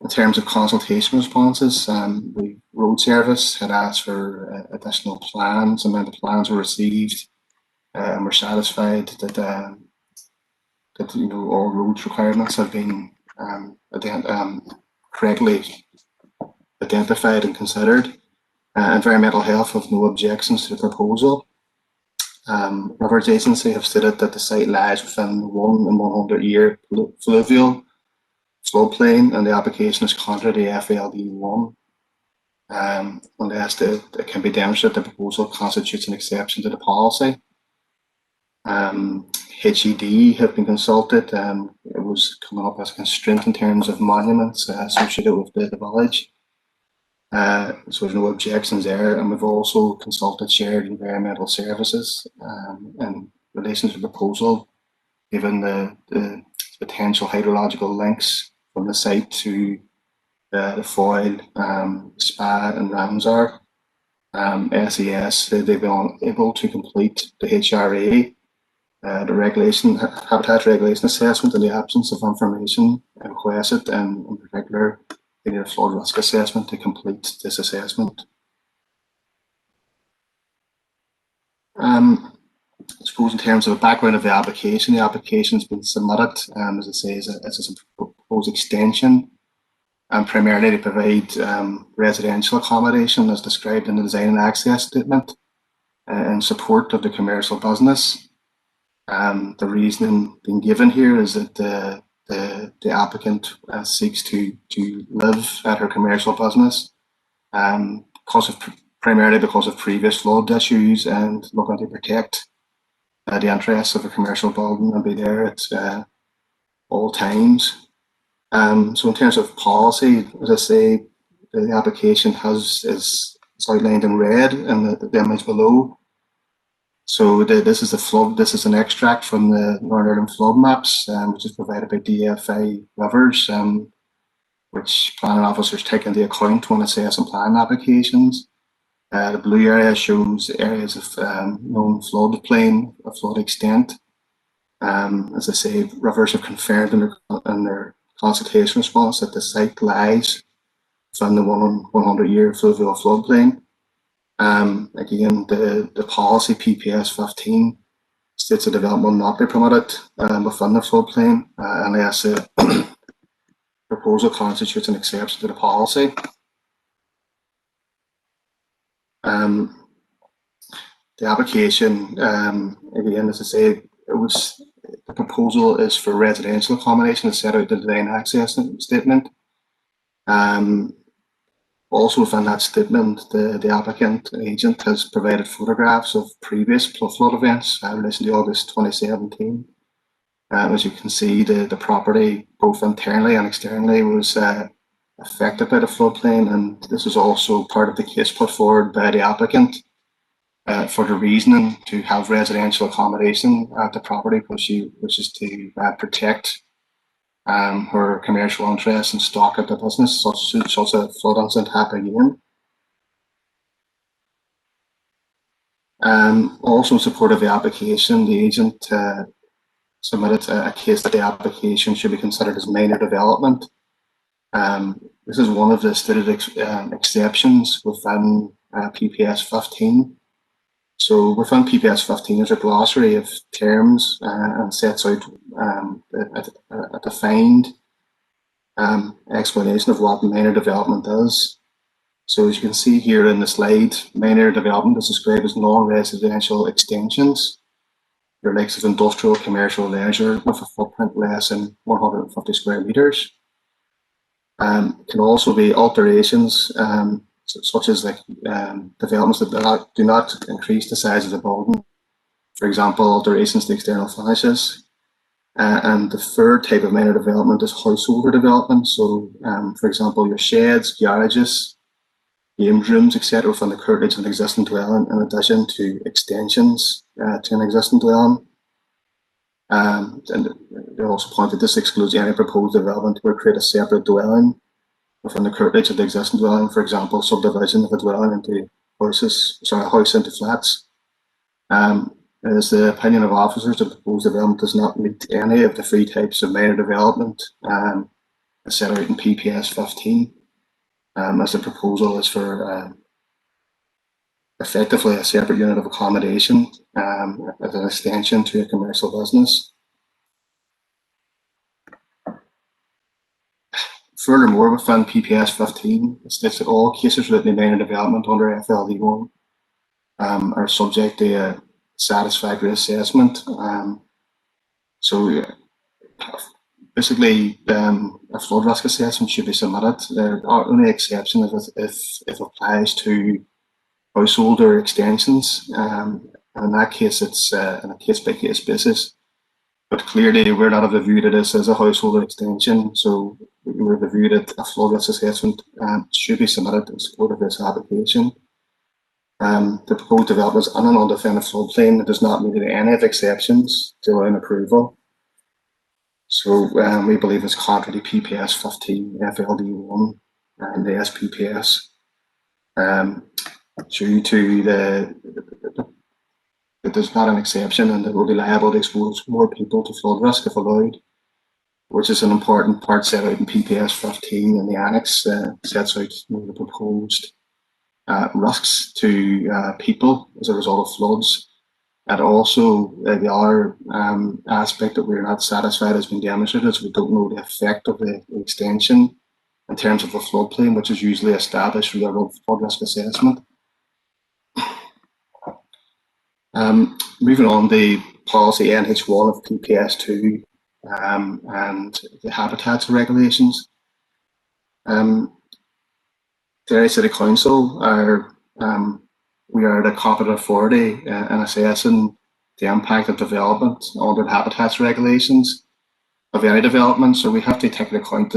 In terms of consultation responses, the road service had asked for additional plans, and when the plans were received, and we're satisfied that all roads requirements have been correctly identified and considered. Environmental Health have no objections to the proposal. Rivers Agency have stated that the site lies within 1 in 100 year fluvial floodplain, and the application is contrary to FLD1. Unless it can be demonstrated the proposal constitutes an exception to the policy. HED have been consulted. It was coming up as a constraint in terms of monuments associated with the village. So there's no objections there, and we've also consulted Shared Environmental Services in relation to the proposal, given the potential hydrological links from the site to the Foyle, Spa and Ramsar. SES, they've been able to complete the HRA, the habitat regulation assessment, in the absence of information requested, and in particular, they need a flood risk assessment to complete this assessment. I suppose in terms of the background of the application has been submitted, as I say, as a proposed extension, and primarily to provide residential accommodation as described in the design and access statement in support of the commercial business. The reasoning being given here is that the applicant seeks to live at her commercial business primarily because of previous flood issues, and looking to protect the interests of a commercial building and be there at all times. So in terms of policy, as I say, the application is outlined in red in the image below. So this is an extract from the Northern Ireland flood maps, which is provided by DFI Rivers, which planning officers take into account when assessing planning applications. The blue area shows areas of known floodplain, of flood extent. As I say, Rivers have confirmed in their consultation response that the site lies within the 1 in 100 year fluvial floodplain. Again, the policy PPS 15 states that development will not be permitted within the floodplain unless a proposal constitutes an exception to the policy. The application, again, as I say, the proposal is for residential accommodation as set out the design access statement. Also within that statement, the applicant agent has provided photographs of previous flood events in relation to August 2017. As you can see, the property, both internally and externally, was affected by the floodplain, and this is also part of the case put forward by the applicant for the reasoning to have residential accommodation at the property, because she wishes to protect her commercial interests and stock at the business, such a flood incident happen again. Also in support of the application, the agent submitted a case that the application should be considered as minor development. This is one of the stated exceptions within PPS 15. So within PPS 15, there's a glossary of terms and sets out a defined explanation of what minor development is. So as you can see here in the slide, minor development is described as non-residential extensions. Your likes of industrial, commercial, leisure with a footprint less than 150 square metres. Can also be alterations, such as like developments that do not increase the size of the building. For example, alterations to external finishes. And the third type of minor development is householder development. So, for example, your sheds, garages, game rooms, etc., within the curtilage of an existing dwelling, in addition to extensions to an existing dwelling. And they also point that this excludes any proposed development where create a separate dwelling within the curtilage of the existing dwelling. For example, subdivision of a dwelling into house into flats. It is the opinion of officers that the proposed development does not meet any of the three types of minor development as set out in PPS 15, as the proposal is for effectively a separate unit of accommodation as an extension to a commercial business. Furthermore, within PPS 15, it states that all cases relating to minor development under FLD1 are subject to a satisfactory assessment. So basically, a flood risk assessment should be submitted. The only exception is if it applies to household or extensions. And in that case, it's on a case-by-case basis. But clearly, we're not of the view that this is a household or extension. So we're of the view that a flood risk assessment should be submitted in support of this application. The proposed development is on an undefended floodplain that does not meet any of the exceptions to allow approval. So we believe it's contrary to PPS 15, FLD1, and the SPPS, due to that there's not an exception and it will be liable to expose more people to flood risk if allowed, which is an important part set out in PPS 15, and the annex sets out the proposed risks to people as a result of floods. And also the other aspect that we're not satisfied has been demonstrated is we don't know the effect of the extension in terms of the floodplain, which is usually established through the flood risk assessment. Moving on, the policy NH1 of PPS 2 and the habitats regulations. Derry City Council we are the competent authority in assessing the impact of development under the habitats regulations of any development. So we have to take into account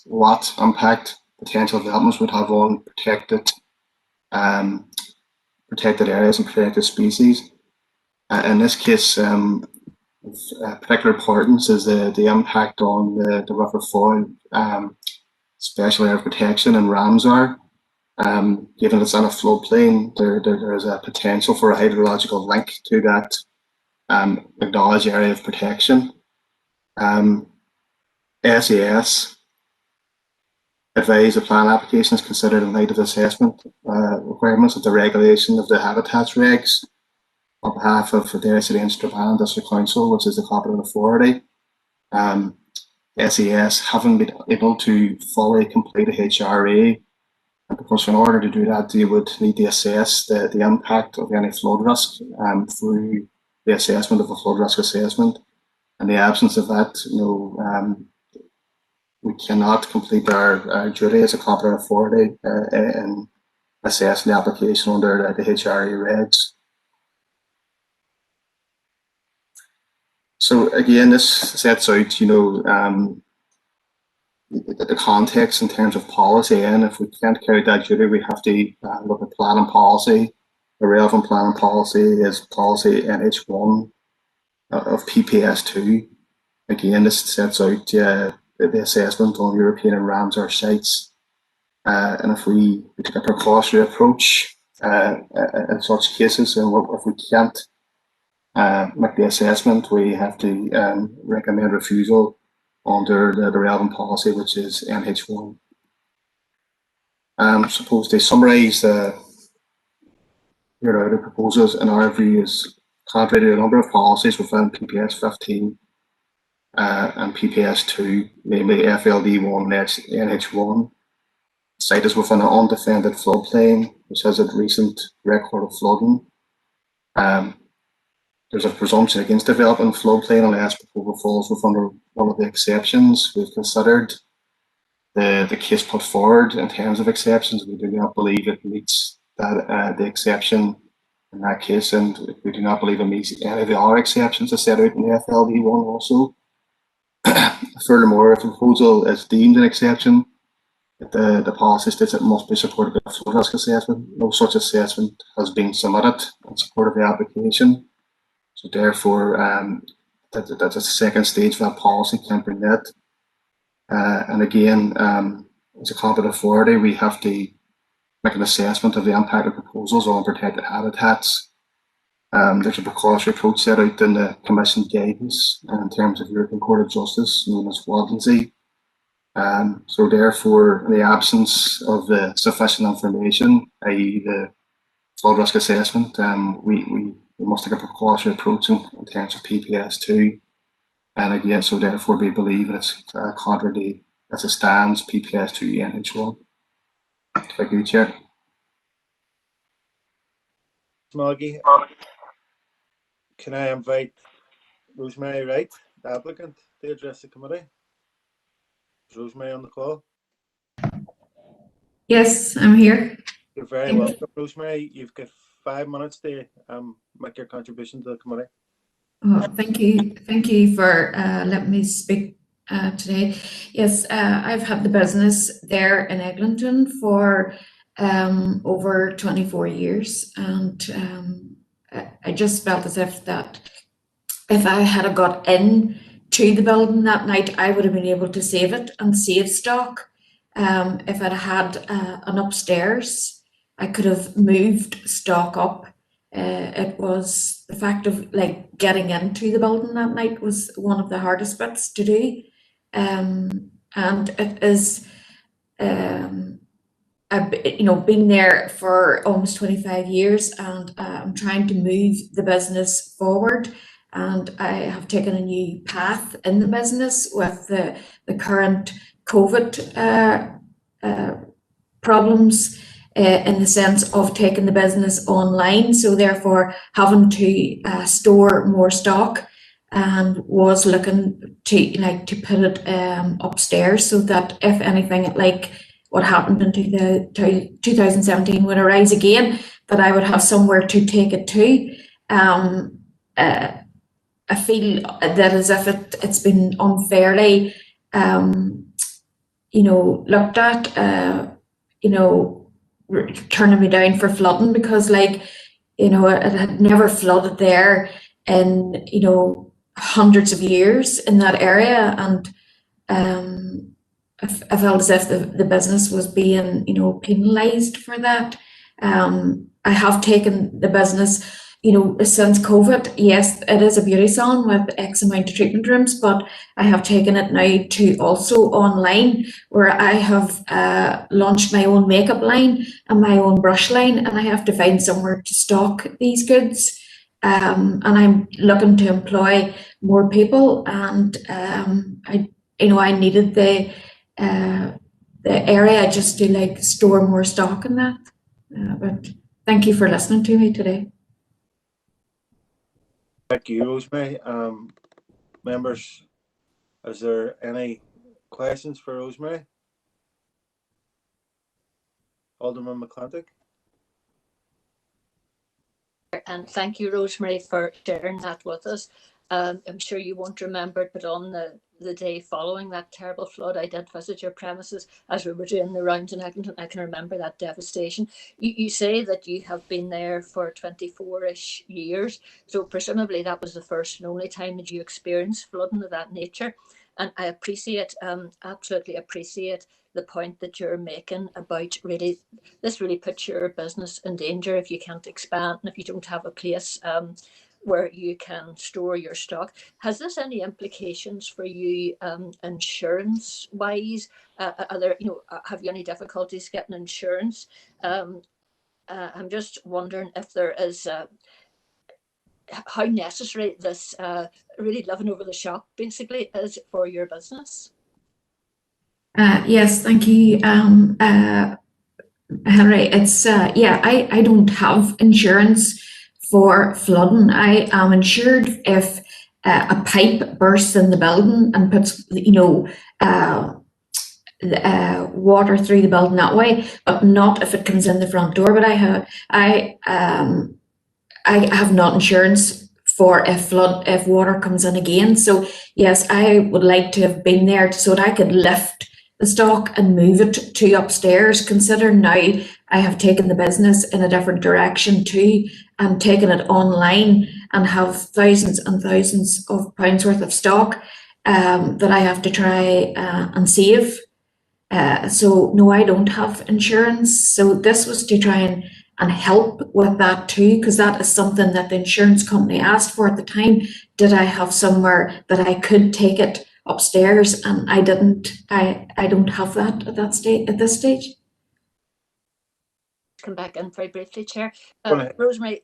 what impact potential developments would have on protected areas and protected species. In this case, of particular importance is the impact on the River Foyle special area of protection in Ramsar. Given it's on a floodplain, there is a potential for a hydrological link to that acknowledged area of protection. SAS advise the plan application is considered in light of the assessment requirements of the regulation of the habitats regs on behalf of the Derry City and Strabane District Council, which is the competent authority. SAS haven't been able to fully complete a HRA, because in order to do that, they would need to assess the impact of any flood risk through the assessment of a flood risk assessment. In the absence of that, we cannot complete our duty as a competent authority in assessing the application under the HRA regs. So again, this sets out, the context in terms of policy, and if we can't carry out that duty, we have to look at planning policy. The relevant planning policy is policy NH1 of PPS 2. Again, this sets out the assessment on European and Ramsar sites, and if we take a precautionary approach in such cases, and if we can't make the assessment, we have to recommend refusal under the relevant policy, which is NH1. Suppose to summarise the proposals in our view is contrary to a number of policies within PPS 15 and PPS2, namely FLD1 and NH1. The site is within an undefended floodplain, which has a recent record of flooding. There's a presumption against developing floodplain unless proposal falls within one of the exceptions. We've considered the case put forward in terms of exceptions. We do not believe it meets that the exception in that case, and we do not believe it meets any of the other exceptions as set out in the FLD1 also. Furthermore, if the proposal is deemed an exception, the policy states it must be supported by a flood risk assessment. No such assessment has been submitted in support of the application. So therefore, that's a second stage for that policy can be met. And again, as a competent authority, we have to make an assessment of the impact of proposals on protected habitats. There's a precautionary approach set out in the Commission guidance in terms of European Court of Justice, known as Wadensee. So therefore, in the absence of the sufficient information, i.e. the flood risk assessment, we must take a precautionary approach in terms of PPS2. And again, so therefore we believe it's contrary as it stands, PPS2 and NH1. Thank you, Chair. Smoggy, can I invite Rosemary Wright, the applicant, to address the committee? Is Rosemary on the call? Yes, I'm here. You're very welcome, Rosemary. You've got 5 minutes to make your contribution to the committee. Oh, thank you. Thank you for letting me speak today. Yes, I've had the business there in Eglinton for over 24 years, and I just felt as if I had got in to the building that night, I would have been able to save it and save stock. If I'd had an upstairs, I could have moved stock up. It was the fact of like getting into the building that night was one of the hardest bits to do. And it is, I've been there for almost 25 years, and I'm trying to move the business forward. And I have taken a new path in the business with the current COVID problems. In the sense of taking the business online, so therefore having to store more stock, and was looking to put it upstairs so that if anything like what happened in 2017 would arise again, that I would have somewhere to take it to. I feel that as if it's been unfairly looked at, turning me down for flooding, because it had never flooded there in hundreds of years in that area, and I felt as if the business was being penalized for that. I have taken the business since COVID. Yes, it is a beauty salon with X amount of treatment rooms, but I have taken it now to also online, where I have launched my own makeup line and my own brush line, and I have to find somewhere to stock these goods. And I'm looking to employ more people, and I needed the area just to store more stock in that. But thank you for listening to me today. Thank you, Rosemary. Members, is there any questions for Rosemary? Alderman McClintock. And thank you, Rosemary, for sharing that with us. I'm sure you won't remember it, but on the day following that terrible flood, I did visit your premises as we were doing the rounds in Eglinton. I can remember that devastation. You say that you have been there for 24-ish years, so presumably that was the first and only time that you experienced flooding of that nature. And I appreciate, absolutely appreciate the point that you're making about this really puts your business in danger if you can't expand and if you don't have a place where you can store your stock. Has this any implications for you insurance wise? Are there, have you any difficulties getting insurance? I'm just wondering if there is how necessary this really living over the shop basically is for your business. Yes, thank you, Henry. It's yeah, I don't have insurance for flooding. I am insured if a pipe bursts in the building and puts, water through the building that way, but not if it comes in the front door. But I have not insurance for if water comes in again. So yes, I would like to have been there so that I could lift the stock and move it to upstairs. Consider now I have taken the business in a different direction too, and taken it online and have thousands and thousands of pounds worth of stock that I have to try and save. So no, I don't have insurance. So this was to try and help with that too, because that is something that the insurance company asked for at the time. Did I have somewhere that I could take it upstairs? And I didn't. I don't have that at this stage. Come back in very briefly, Chair. Go ahead. Rosemary,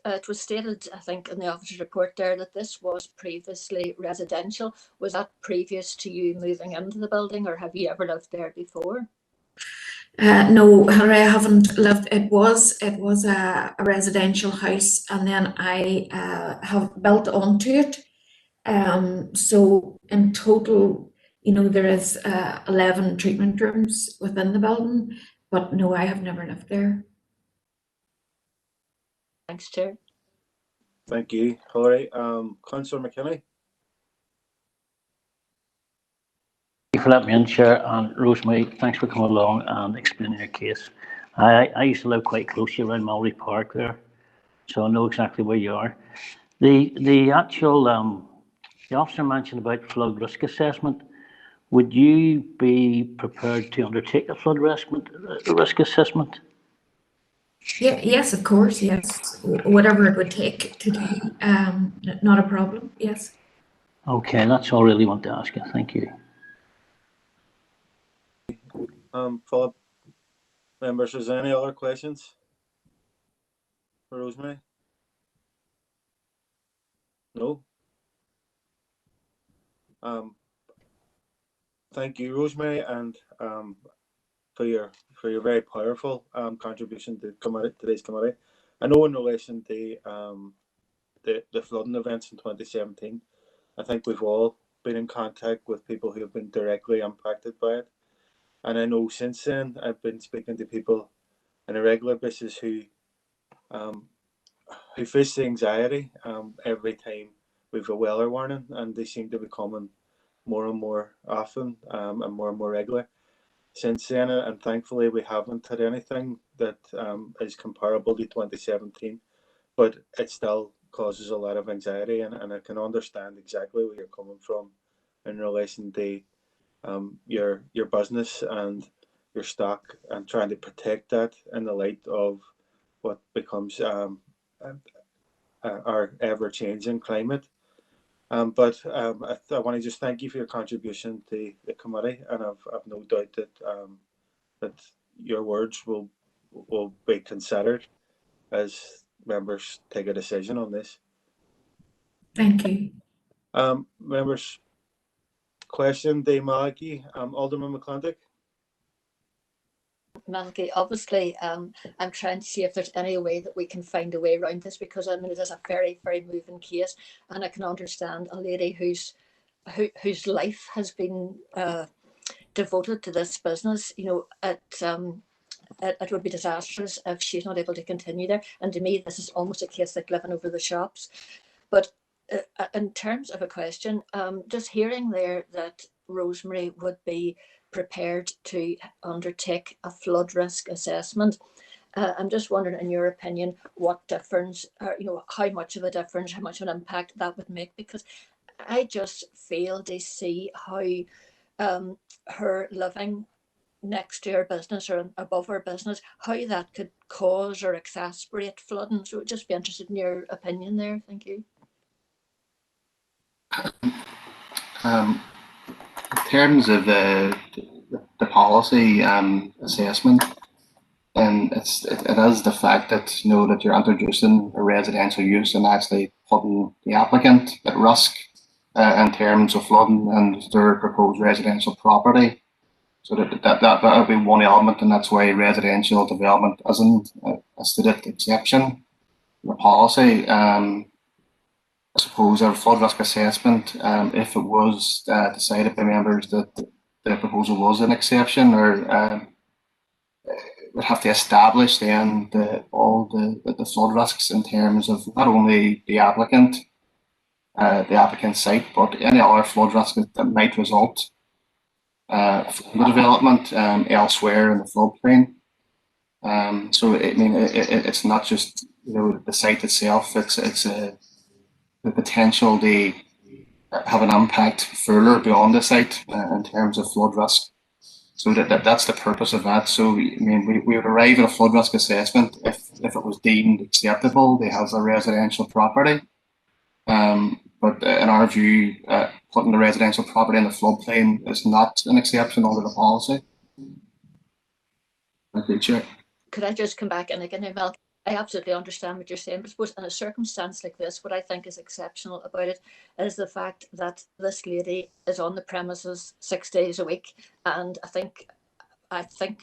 it was stated, I think, in the officer's report there that this was previously residential. Was that previous to you moving into the building, or have you ever lived there before? No, Henry, I haven't lived. It was a residential house, and then I have built onto it. So in total, there is 11 treatment rooms within the building, but no, I have never lived there. Thanks, Chair. Thank you, Hilary. Councillor McKinney. Thank you for letting me in, Chair, and Rosemary, thanks for coming along and explaining your case. I used to live quite closely around Mallory Park there, so I know exactly where you are. The actual the officer mentioned about flood risk assessment. Would you be prepared to undertake a flood risk assessment? Yeah, yes, of course, yes. Whatever it would take to do, not a problem. Yes. Okay, that's all I really want to ask you. Thank you. Philip, members, is there any other questions for Rosemary? No. Thank you, Rosemary, and for your very powerful contribution to today's committee. I know in relation to the flooding events in 2017, I think we've all been in contact with people who have been directly impacted by it. And I know since then I've been speaking to people on a regular basis who face the anxiety every time we've a weather warning, and they seem to be coming more and more often and more regular since then. And thankfully we haven't had anything that is comparable to 2017, but it still causes a lot of anxiety, and I can understand exactly where you're coming from in relation to your business and your stock, and trying to protect that in the light of what becomes our ever-changing climate. But I want to just thank you for your contribution to the committee, and I've no doubt that that your words will be considered as members take a decision on this. Thank you. Members, question, Dave Malachy, Alderman McClintock. Malachy, obviously, I'm trying to see if there's any way that we can find a way around this, because I mean it is a very, very moving case, and I can understand a lady whose life has been devoted to this business. It would be disastrous if she's not able to continue there. And to me, this is almost a case like living over the shops. But in terms of a question, just hearing there that Rosemary would be prepared to undertake a flood risk assessment, I'm just wondering, in your opinion, what difference, or how much of a difference, how much of an impact that would make, because I just fail to see how her living next to her business or above her business, how that could cause or exacerbate flooding. So I'd just be interested in your opinion there. Thank you. In terms of the policy assessment, and it is the fact that that you're introducing a residential use and actually putting the applicant at risk in terms of flooding and their proposed residential property. So that would be one element, and that's why residential development isn't a stated exception in the policy. I suppose our flood risk assessment, if it was decided by members that the proposal was an exception, or would have to establish then all the flood risks in terms of not only the applicant's site, but any other flood risks that might result from the development elsewhere in the floodplain. So it's not just the site itself; it's the potential to have an impact further beyond the site in terms of flood risk. So that's the purpose of that. So we would arrive at a flood risk assessment if it was deemed acceptable to have a residential property. But in our view, putting the residential property in the floodplain is not an exception under the policy. Thank you, Chair. Could I just come back and again, Mel? I absolutely understand what you're saying, but suppose in a circumstance like this, what I think is exceptional about it is the fact that this lady is on the premises 6 days a week, and I think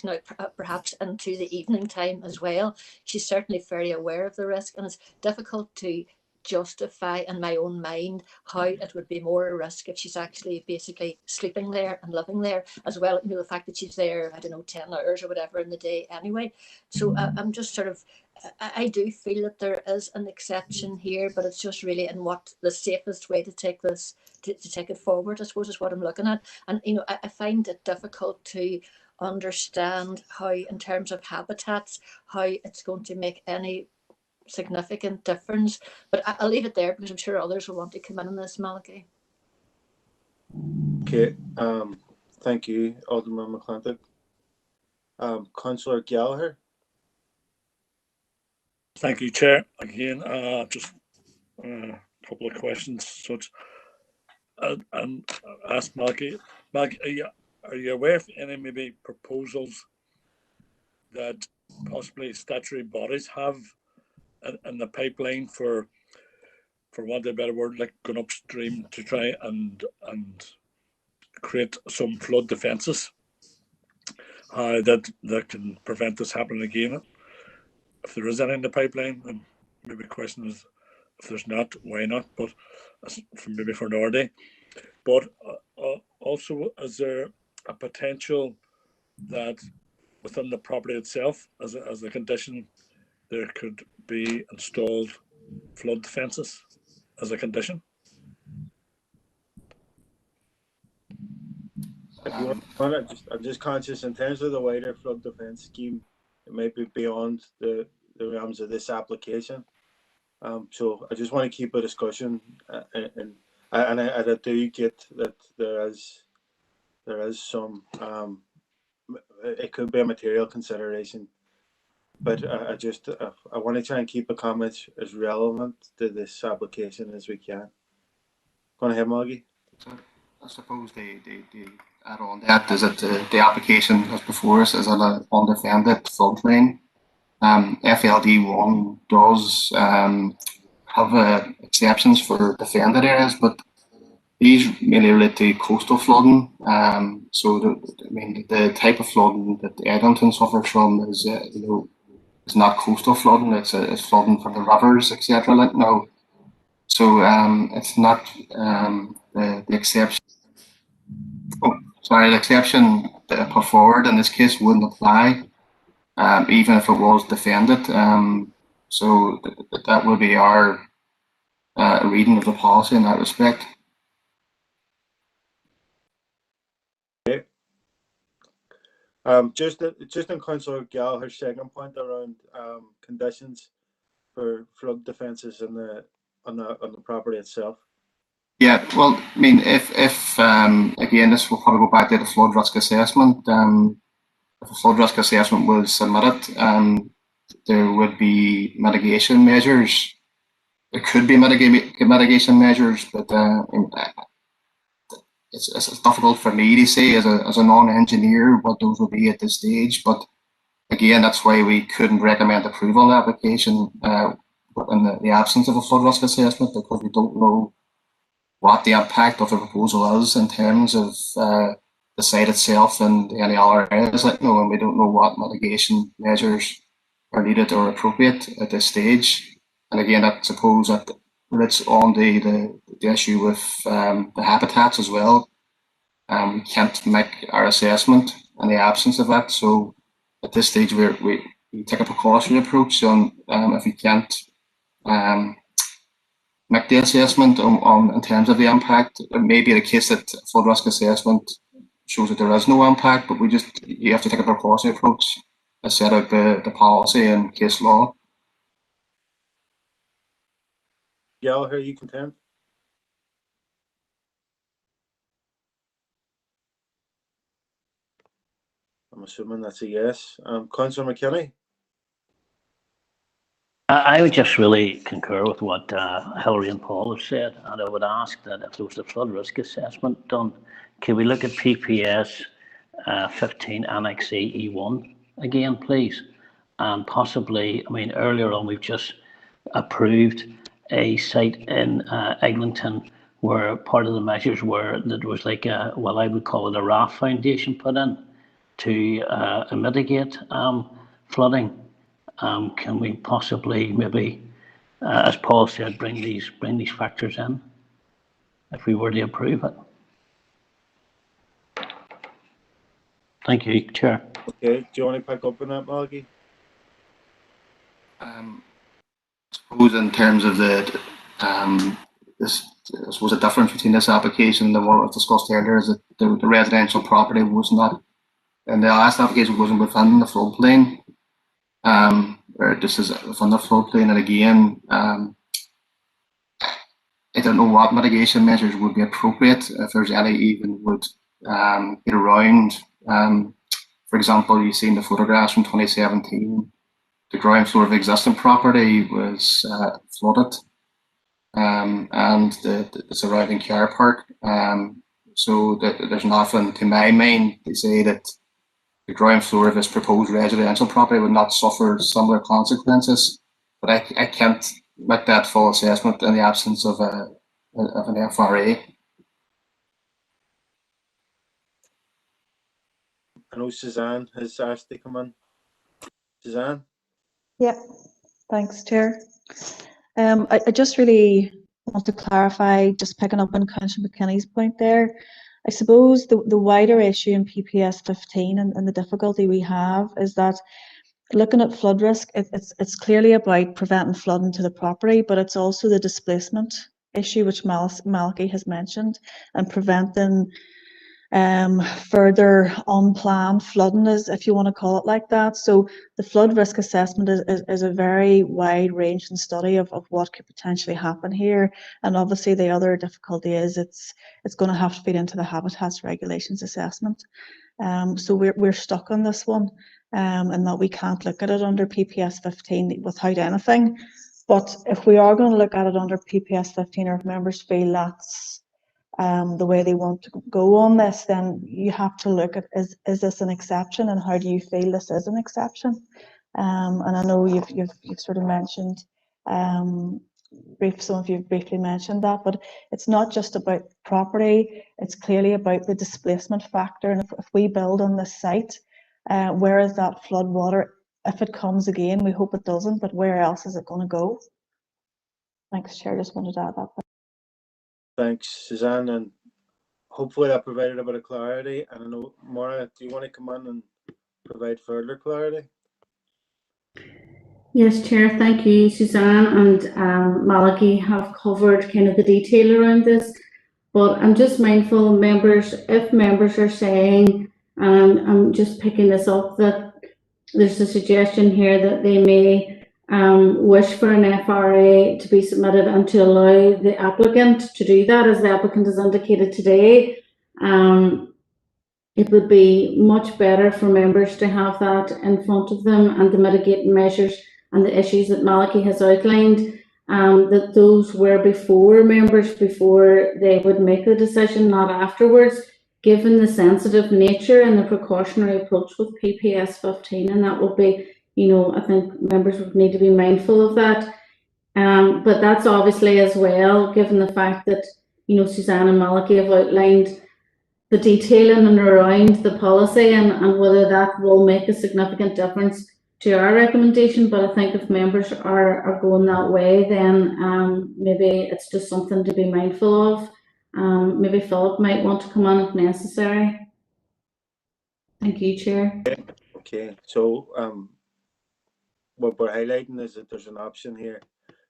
now perhaps into the evening time as well. She's certainly very aware of the risk, and it's difficult to justify in my own mind how it would be more a risk if she's actually basically sleeping there and living there as well. The fact that she's there, I don't know, 10 hours or whatever in the day anyway. So I'm just sort of, I do feel that there is an exception here, but it's just really in what the safest way to take this, to take it forward, I suppose, is what I'm looking at. And, I find it difficult to understand how, in terms of habitats, how it's going to make any significant difference. But I'll leave it there because I'm sure others will want to come in on this, Malachi. Okay, thank you, Alderman McClintock. Councillor Gallagher. Thank you, Chair. Again, just a couple of questions. So, and ask Malachi. Malachi, are you aware of any maybe proposals that possibly statutory bodies have in the pipeline for want of a better word, like going upstream to try and create some flood defences that can prevent this happening again? If there is any in the pipeline, and maybe the question is, if there's not, why not? But maybe for another day. But also, is there a potential that within the property itself, as a condition, there could be installed flood defences as a condition? I'm just conscious in terms of the wider flood defence scheme, it might be beyond the realms of this application. So I just want to keep a discussion, and I do get that there is some it could be a material consideration, but I want to try and keep the comments as relevant to this application as we can. Go ahead, Maggie. I suppose the add on that is that the application as before us is on an undefended floodplain. FLD1 does have exceptions for defended areas, but these mainly relate to coastal flooding. So the type of flooding that Eglinton suffers from is is not coastal flooding. It's flooding from the rivers, etc. Like now, so it's not the exception. Oh, sorry, the exception put forward in this case wouldn't apply, even if it was defended. So that would be our reading of the policy in that respect. Okay. Just in Councillor Gallagher's second point around conditions for flood defences on the property itself. Yeah, well, I mean, if again, this will probably go back to the flood risk assessment. If a flood risk assessment was submitted, there would be mitigation measures. There could be mitigation measures, but it's difficult for me to say as a non-engineer what those will be at this stage. But Again, that's why we couldn't recommend approval of the application in the absence of a flood risk assessment, because we don't know what the impact of the proposal is in terms of the site itself and any other areas, and we don't know what mitigation measures are needed or appropriate at this stage. And again, I suppose that it's on the issue with the habitats as well. We can't make our assessment in the absence of that. So at this stage, we take a precautionary approach on if we can't make the assessment in terms of the impact. It may be the case that flood risk assessment shows that there is no impact, but you have to take a precautionary approach as set out the policy and case law. Gallagher, you content? I'm assuming that's a yes. Councillor McKinney? I would just really concur with what Hilary and Paul have said, and I would ask that if there was a flood risk assessment done, can we look at PPS 15 Annex E1 again, please? And possibly, I mean, earlier on we've just approved a site in Eglinton where part of the measures were that there was like I would call it a raft foundation put in to mitigate flooding. Can we possibly maybe, as Paul said, bring these factors in if we were to approve it? Thank you, Chair. Okay, do you want to pick up on that, Malky? I suppose in terms of the I suppose the difference between this application and the one that was discussed earlier is that the residential property was not, and the last application wasn't within the floodplain. Or this is within the floodplain, and again, I don't know what mitigation measures would be appropriate if there's any even would get around. For example, you've seen the photographs from 2017. The ground floor of the existing property was flooded, and the surrounding car park. So there's nothing to my mind to say that the ground floor of this proposed residential property would not suffer similar consequences. But I can't make that full assessment in the absence of an FRA. I know Suzanne has asked to come in. Suzanne? Yeah, thanks, Chair. I just really want to clarify, just picking up on Councillor McKinney's point there. I suppose the wider issue in PPS 15 and the difficulty we have is that looking at flood risk, it's clearly about preventing flooding to the property, but it's also the displacement issue, which Malky has mentioned, and preventing further unplanned flooding, if you want to call it like that. So the flood risk assessment is a very wide ranging study of what could potentially happen here. And obviously the other difficulty is it's going to have to feed into the habitats regulations assessment. So we're stuck on this one, and that we can't look at it under PPS 15 without anything. But if we are going to look at it under PPS 15, or if members feel that's the way they want to go on this, then you have to look at is this an exception, and how do you feel this is an exception? And I know you've sort of mentioned, some of you briefly mentioned that, but it's not just about property, it's clearly about the displacement factor. And if we build on this site, where is that flood water? If it comes again, we hope it doesn't, but where else is it going to go? Thanks, Chair, just wanted to add that. Thanks, Suzanne, and hopefully that provided a bit of clarity. And I know, Maura, do you want to come in and provide further clarity? Yes, Chair, thank you. Suzanne and Malachy have covered kind of the detail around this, but I'm just mindful, members, if members are saying, and I'm just picking this up, that there's a suggestion here that they may wish for an FRA to be submitted and to allow the applicant to do that, as the applicant has indicated today. It would be much better for members to have that in front of them, and the mitigating measures and the issues that Malachy has outlined, that those were before members, before they would make the decision, not afterwards. given the sensitive nature and the precautionary approach with PPS 15, and that will be, I think members would need to be mindful of that. But that's obviously as well, given the fact that, Suzanne and Malachy have outlined the detailing and around the policy and whether that will make a significant difference to our recommendation. But I think if members are going that way, then maybe it's just something to be mindful of. Maybe Philip might want to come on if necessary. Thank you, Chair. Okay, so what we're highlighting is that there's an option here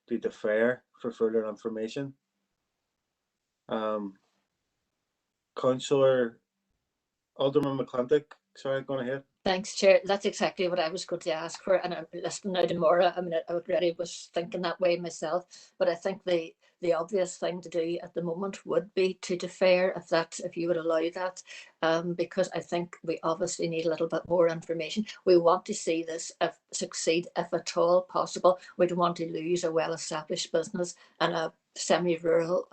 to defer for further information. Councillor Alderman McClintock, sorry, go ahead. Thanks, Chair. That's exactly what I was going to ask for, and I'm listening now to Maura. I mean, I already was thinking that way myself, but I think the obvious thing to do at the moment would be to defer, if you would allow that, because I think we obviously need a little bit more information. We want to see this succeed if at all possible. We don't want to lose a well-established business and a semi-rural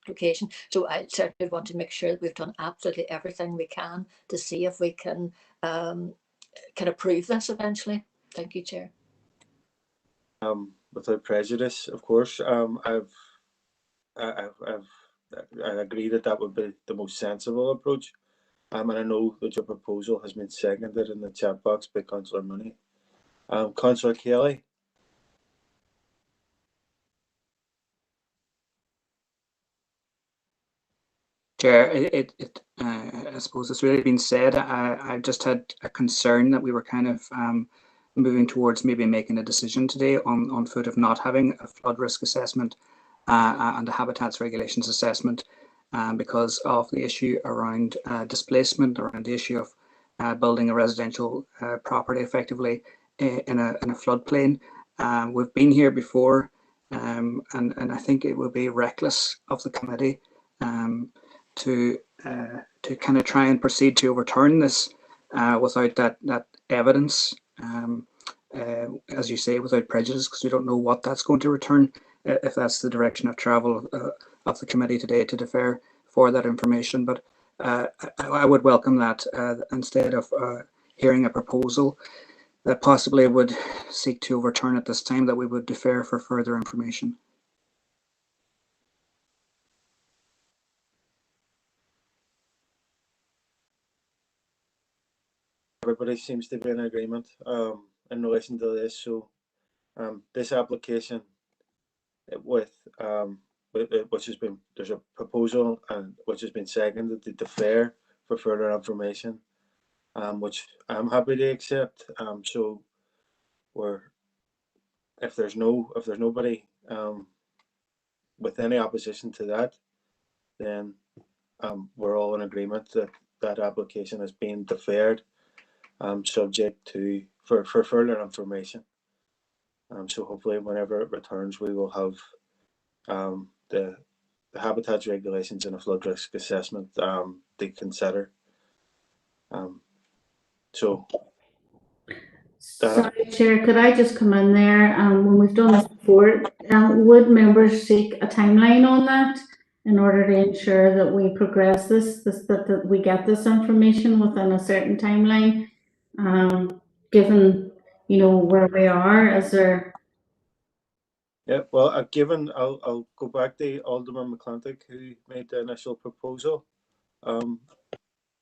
location. So I certainly want to make sure that we've done absolutely everything we can to see if we can approve this eventually. Thank you, Chair. Without prejudice, of course. I agree that would be the most sensible approach. And I know that your proposal has been seconded in the chat box by Councillor Mooney. Councillor Kelly. Chair, I suppose it's really been said. I just had a concern that we were kind of moving towards maybe making a decision today on foot of not having a flood risk assessment and a habitats regulations assessment because of the issue around displacement, around the issue of building a residential property effectively in a floodplain. We've been here before, and I think it would be reckless of the committee to kind of try and proceed to overturn this without that evidence, as you say, without prejudice, because we don't know what that's going to return if that's the direction of travel of the committee today, to defer for that information. But I would welcome that instead of hearing a proposal that possibly would seek to overturn at this time, that we would defer for further information. Everybody seems to be in agreement in relation to this. So this application with which has been, there's a proposal and which has been seconded to defer for further information, which I'm happy to accept. So if there's nobody with any opposition to that, then we're all in agreement that that application has been deferred, subject to for further information. So hopefully, whenever it returns, we will have the habitats regulations and a flood risk assessment to consider. Sorry, Chair, could I just come in there? When we've done this before, would members seek a timeline on that in order to ensure that we progress that we get this information within a certain timeline? Given where we are, is there? Yeah, well, I'll go back to Alderman McClintock, who made the initial proposal.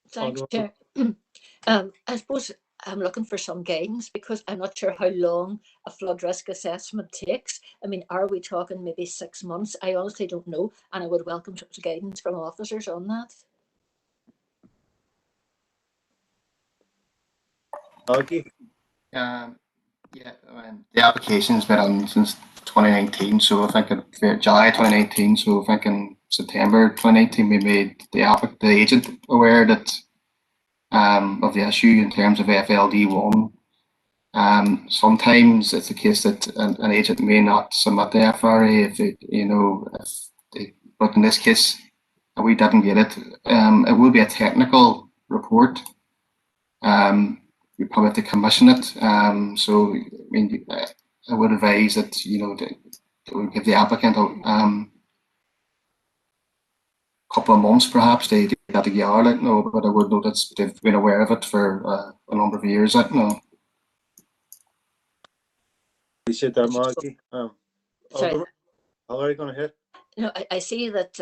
Thanks, Chair. I suppose I'm looking for some guidance because I'm not sure how long a flood risk assessment takes. I mean, are we talking maybe 6 months? I honestly don't know, and I would welcome guidance from officers on that. Okay. Yeah, the application's been on since 2019, so I think in July 2019, so I think in September 2019 we made the agent aware that of the issue in terms of FLD1. Sometimes it's a case that an agent may not submit the FRA but in this case we didn't get it. It will be a technical report. You probably have to commission it. So I mean, I would advise that that we give the applicant couple of months perhaps they got together, like, no, but I would know that they've been aware of it for a number of years, like, no. Appreciate that, Maggie. Sorry. Alright, go ahead. No, I see that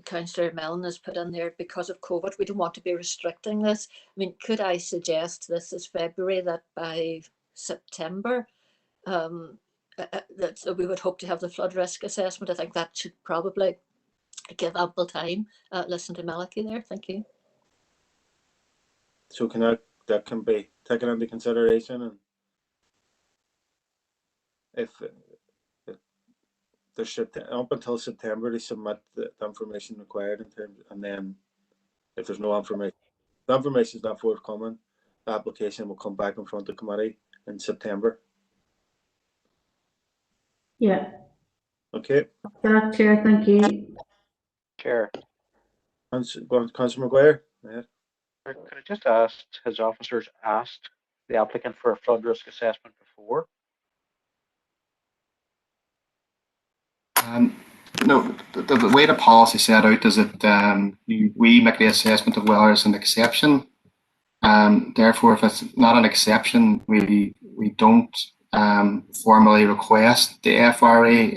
Councillor Milne has put in there, because of COVID, we don't want to be restricting this. I mean, could I suggest this is February, that by September, that we would hope to have the flood risk assessment? I think that should probably give ample time. Listen to Malachy there. Thank you. So that can be taken into consideration, and if there's up until September to submit the information required in terms, and then if there's no information, the information is not forthcoming, the application will come back in front of the committee in September. Yeah. Okay. That, Chair, thank you. Chair. Councillor Maguire. Yeah. Could I just ask, has officers asked the applicant for a flood risk assessment before? No, the way the policy set out is that we make the assessment of whether it's an exception. Therefore, if it's not an exception, we don't formally request the FRA.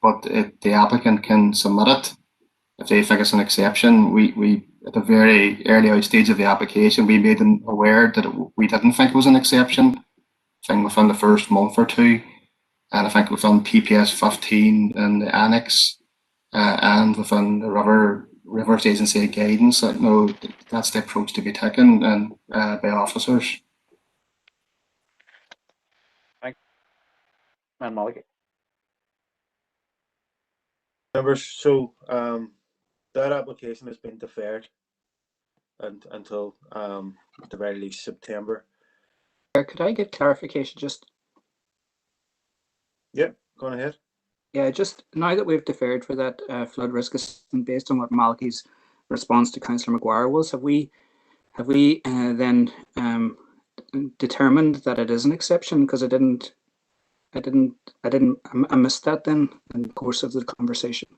But the applicant can submit it if they think it's an exception. We at the very early out stage of the application, we made them aware that we didn't think it was an exception. I think within the first month or two, and I think within PPS 15 and the annex, and within the Rivers Agency guidance, that no, that's the approach to be taken and by officers. Thank you. And Malachy. Members, so that application has been deferred until at the very least September. Could I get clarification just? Yeah, go on ahead. Yeah, just now that we've deferred for that flood risk assessment, based on what Malachy's response to Councillor Maguire was, have we then determined that it is an exception? Because I missed that then in the course of the conversation.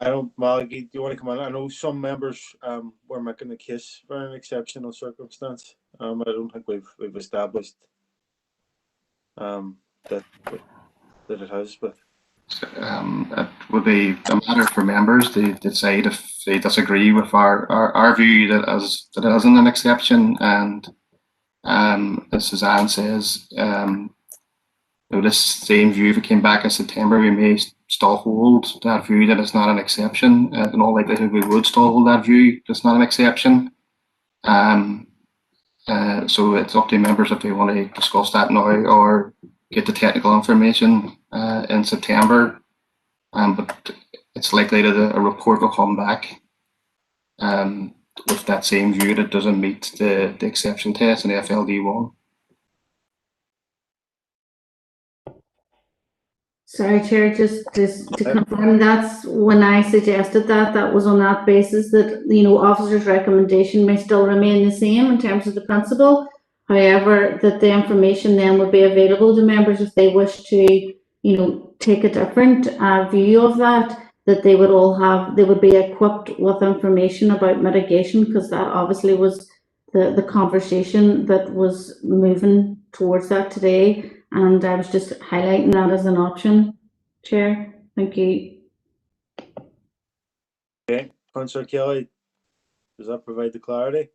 I don't, Malachy, do you want to come on? I know some members were making the case for an exceptional circumstance. I don't think we've established that it has, but It would be a matter for members to decide if they disagree with our view that it isn't an exception. And as Suzanne says, this same view, if it came back in September, we may still hold that view that it's not an exception. In all likelihood, we would still hold that view that it's not an exception. So it's up to members if they want to discuss that now or get the technical information in September. But it's likely that a report will come back with that same view that doesn't meet the exception test in FLD1. Sorry, Chair, just to confirm, that's when I suggested that was on that basis that, you know, officers' recommendation may still remain the same in terms of the principle. However, that the information then would be available to members if they wish to, you know, take a different view of that they would be equipped with information about mitigation, because that obviously was the conversation that was moving towards that today. And I was just highlighting that as an option, Chair. Thank you. okay, Councillor Kelly, does that provide the clarity?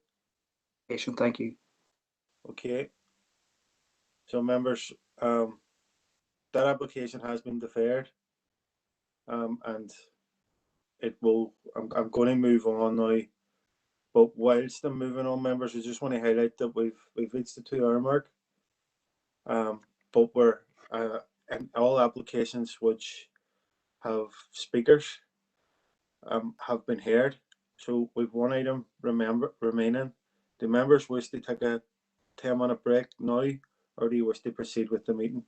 Thank you. Okay. So members, that application has been deferred, and it will. I'm going to move on now. But whilst I'm moving on, members, I just want to highlight that we've reached the 2-hour mark. But we're in all applications which have speakers have been heard. So we've one item remaining. Do members wish to take a 10-minute break now, or do you wish to proceed with the meeting?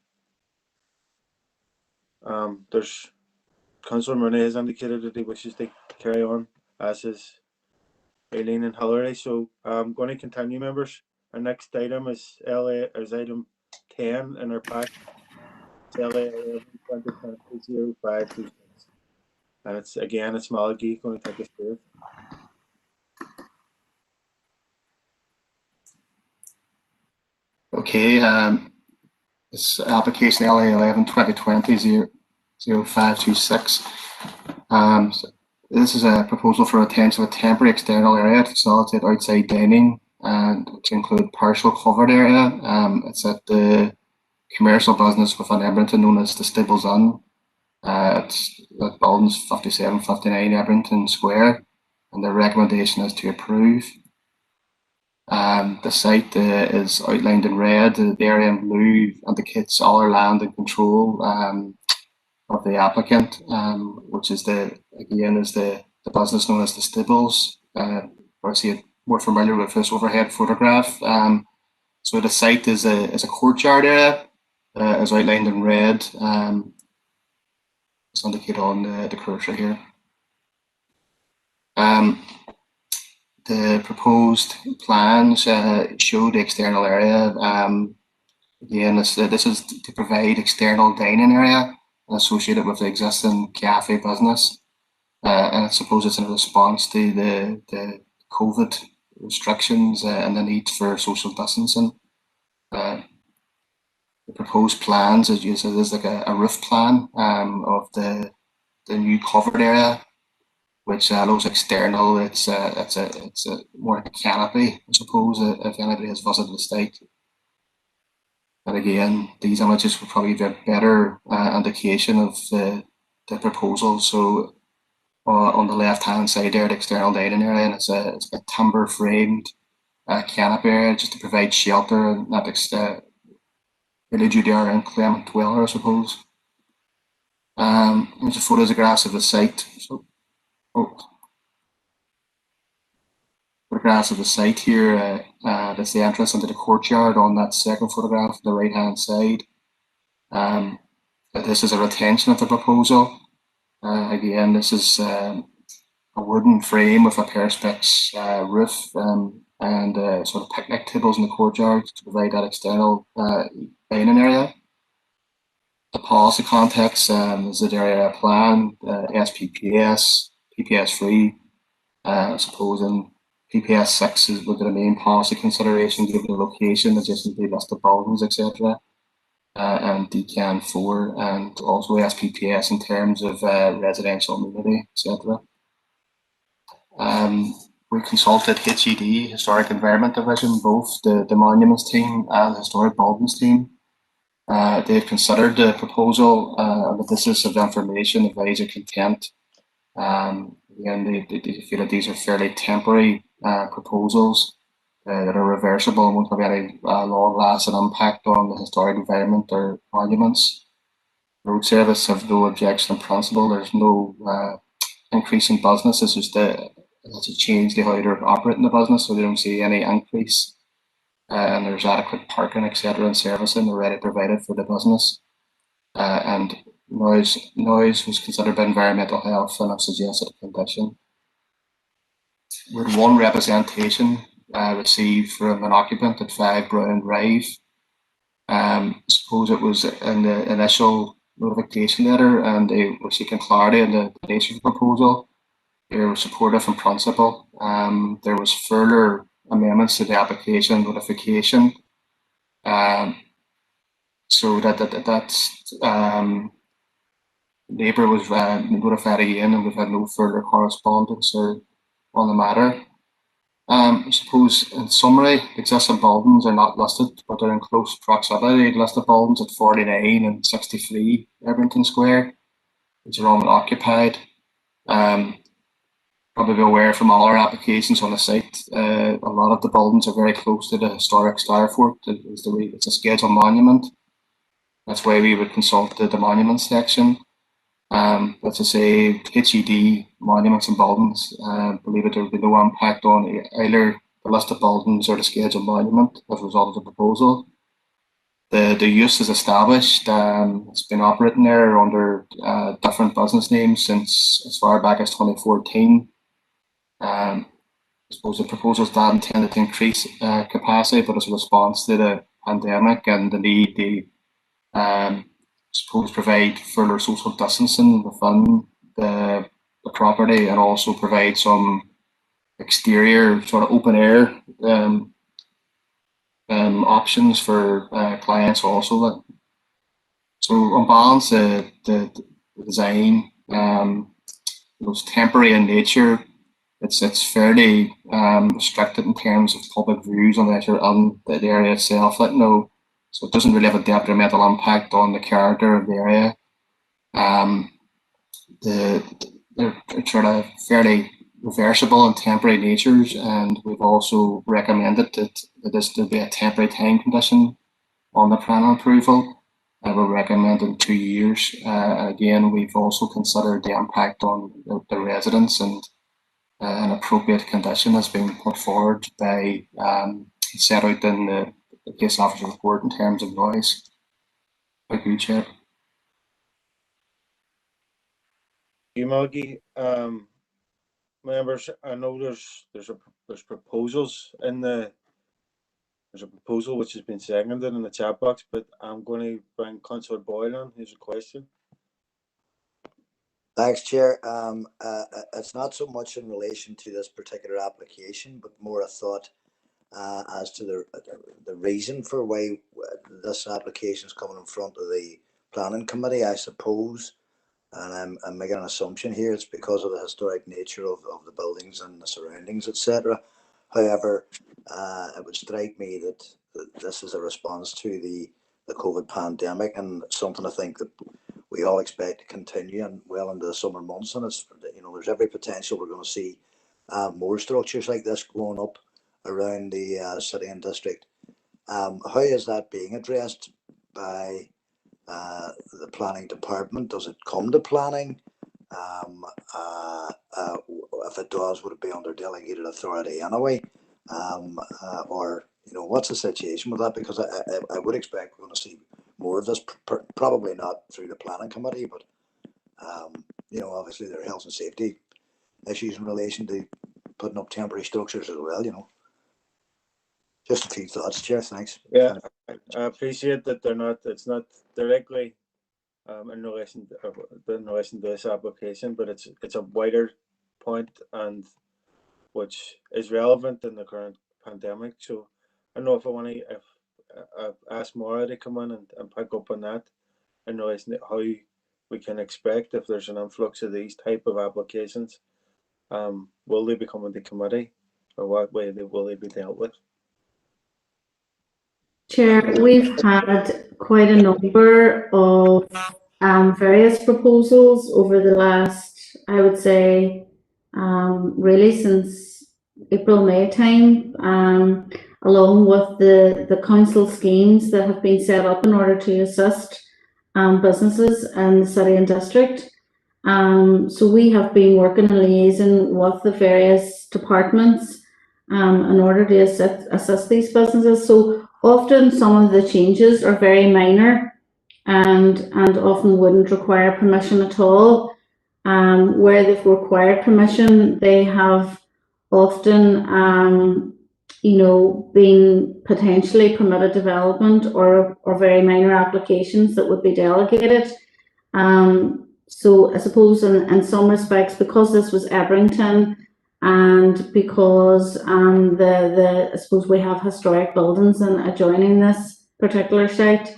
There's Councillor Murnay has indicated that he wishes to carry on, as is Aileen and Hillary. So I'm going to continue, members. Our next item is item 10 in our pack. It's LA 11-2020-0526. And it's again, it's Malagi going to take us through it. Okay, it's application LA 11-2020-0526. So this is a proposal for retention of a temporary external area to facilitate outside dining and to include partial covered area. It's at the commercial business within Edmonton known as the Stables Inn. It's at buildings 57-59 Edmonton Square, and the recommendation is to approve. The site is outlined in red, the area in blue indicates all our land and control of the applicant, which is the business known as the Stables. Perhaps you're more familiar with this overhead photograph. So the site is a courtyard area, as outlined in red. It's indicated on the cursor here. The proposed plans show the external area. Again, this is to provide external dining area associated with the existing cafe business. And I suppose it's in response to the COVID restrictions and the need for social distancing. The proposed plans, as you said, is like a roof plan of the new covered area, which looks external. It's a more like a canopy, I suppose, if anybody has visited the site. But again, these images would probably be a better indication of the proposal. So on the left-hand side there, the external dining area, and it's a timber framed canopy area just to provide shelter and that really due to our inclement dweller, I suppose. Here's the photographs of the site. So, photographs of the site here. That's the entrance into the courtyard on that second photograph on the right-hand side. This is a retention of the proposal. Again, this is a wooden frame with a perspex roof and sort of picnic tables in the courtyard to provide that external dining area. The policy context is the area plan, SPPS, PPS 3, I suppose in PPS 6 is would be the main policy consideration given the location, adjacent to listed buildings, etc. And DCAN 4 and also SPPS in terms of residential amenity, etc. We consulted HED, Historic Environment Division, both the Monuments team and the Historic Buildings team. They've considered the proposal on the basis of information, advisor content. Again, they feel that these are fairly temporary proposals that are reversible and won't have any long-lasting impact on the historic environment or monuments. Road Service have no objection in principle. There's no increase in business. It's just to change how they're operating the business, so they don't see any increase. And there's adequate parking, etc., and servicing already provided for the business. And noise was considered by environmental health and I've suggested a condition. With one representation received from an occupant at 5 Brown Drive. I suppose it was in the initial notification letter and they were seeking clarity on the nature of the proposal. They were supportive in principle. There was further amendments to the application notification. So that neighbour was notified again and we've had no further correspondence on the matter. I suppose in summary, existing buildings are not listed, but they're in close proximity. Listed buildings at 49 and 63 Edmonton Square, which are all occupied. Probably be aware from all our applications on the site, a lot of the buildings are very close to the historic Starfort. It's a scheduled monument. That's why we would consult the monument section. But to say HED, monuments and buildings, believe it, there will be no impact on either the listed buildings or the scheduled monument as a result of the proposal. The use is established. It's been operating there under different business names since as far back as 2014. I suppose the proposal is not intended to increase capacity, but as a response to the pandemic and the need to suppose provide further social distancing within the property, and also provide some exterior sort of open air options for clients also. So on balance, the design was temporary in nature. It's fairly restricted in terms of public views unless you're on the area itself. So it doesn't really have a detrimental impact on the character of the area. They're sort of fairly reversible and temporary natures, and we've also recommended that this to be a temporary time condition on the planning approval. We're recommending 2 years. Again, we've also considered the impact on the residents, and an appropriate condition has been put forward by set out in the case officer report in terms of noise. Thank you, Chair. You, Maggie. Members, I know there's proposals in there's a proposal which has been seconded in the chat box, but I'm going to bring Councillor Boyle on. Here's a question. Thanks, Chair. It's not so much in relation to this particular application, but more a thought as to the reason for why this application is coming in front of the planning committee. I suppose, and I'm making an assumption here, it's because of the historic nature of the buildings and the surroundings, etc. However, it would strike me that this is a response to the COVID pandemic, and something I think that we all expect to continue and well into the summer months. And it's, there's every potential we're going to see more structures like this going up around the city and district. How is that being addressed by the planning department? Does it come to planning? If it does, would it be under delegated authority anyway? Or what's the situation with that? Because I would expect we're going to see more of this, probably not through the planning committee, but obviously there are health and safety issues in relation to putting up temporary structures as well. Just a few thoughts, Chair. Thanks. Yeah, I appreciate that it's not directly in relation to this application, but it's a wider point, and which is relevant in the current pandemic. So I don't know if I've asked Maura to come in and pick up on that in relation to how we can expect, if there's an influx of these type of applications, will they be coming to committee, or what way will they be dealt with? Chair, we've had quite a number of various proposals over the last, I would say, really since April, May time, along with the council schemes that have been set up in order to assist businesses in the city and district. So we have been working and liaising with the various departments in order to assist these businesses. So often some of the changes are very minor and often wouldn't require permission at all. Where they've required permission, they have often been potentially permitted development or very minor applications that would be delegated. So I suppose in some respects, because this was Ebrington, and because I suppose we have historic buildings and adjoining this particular site,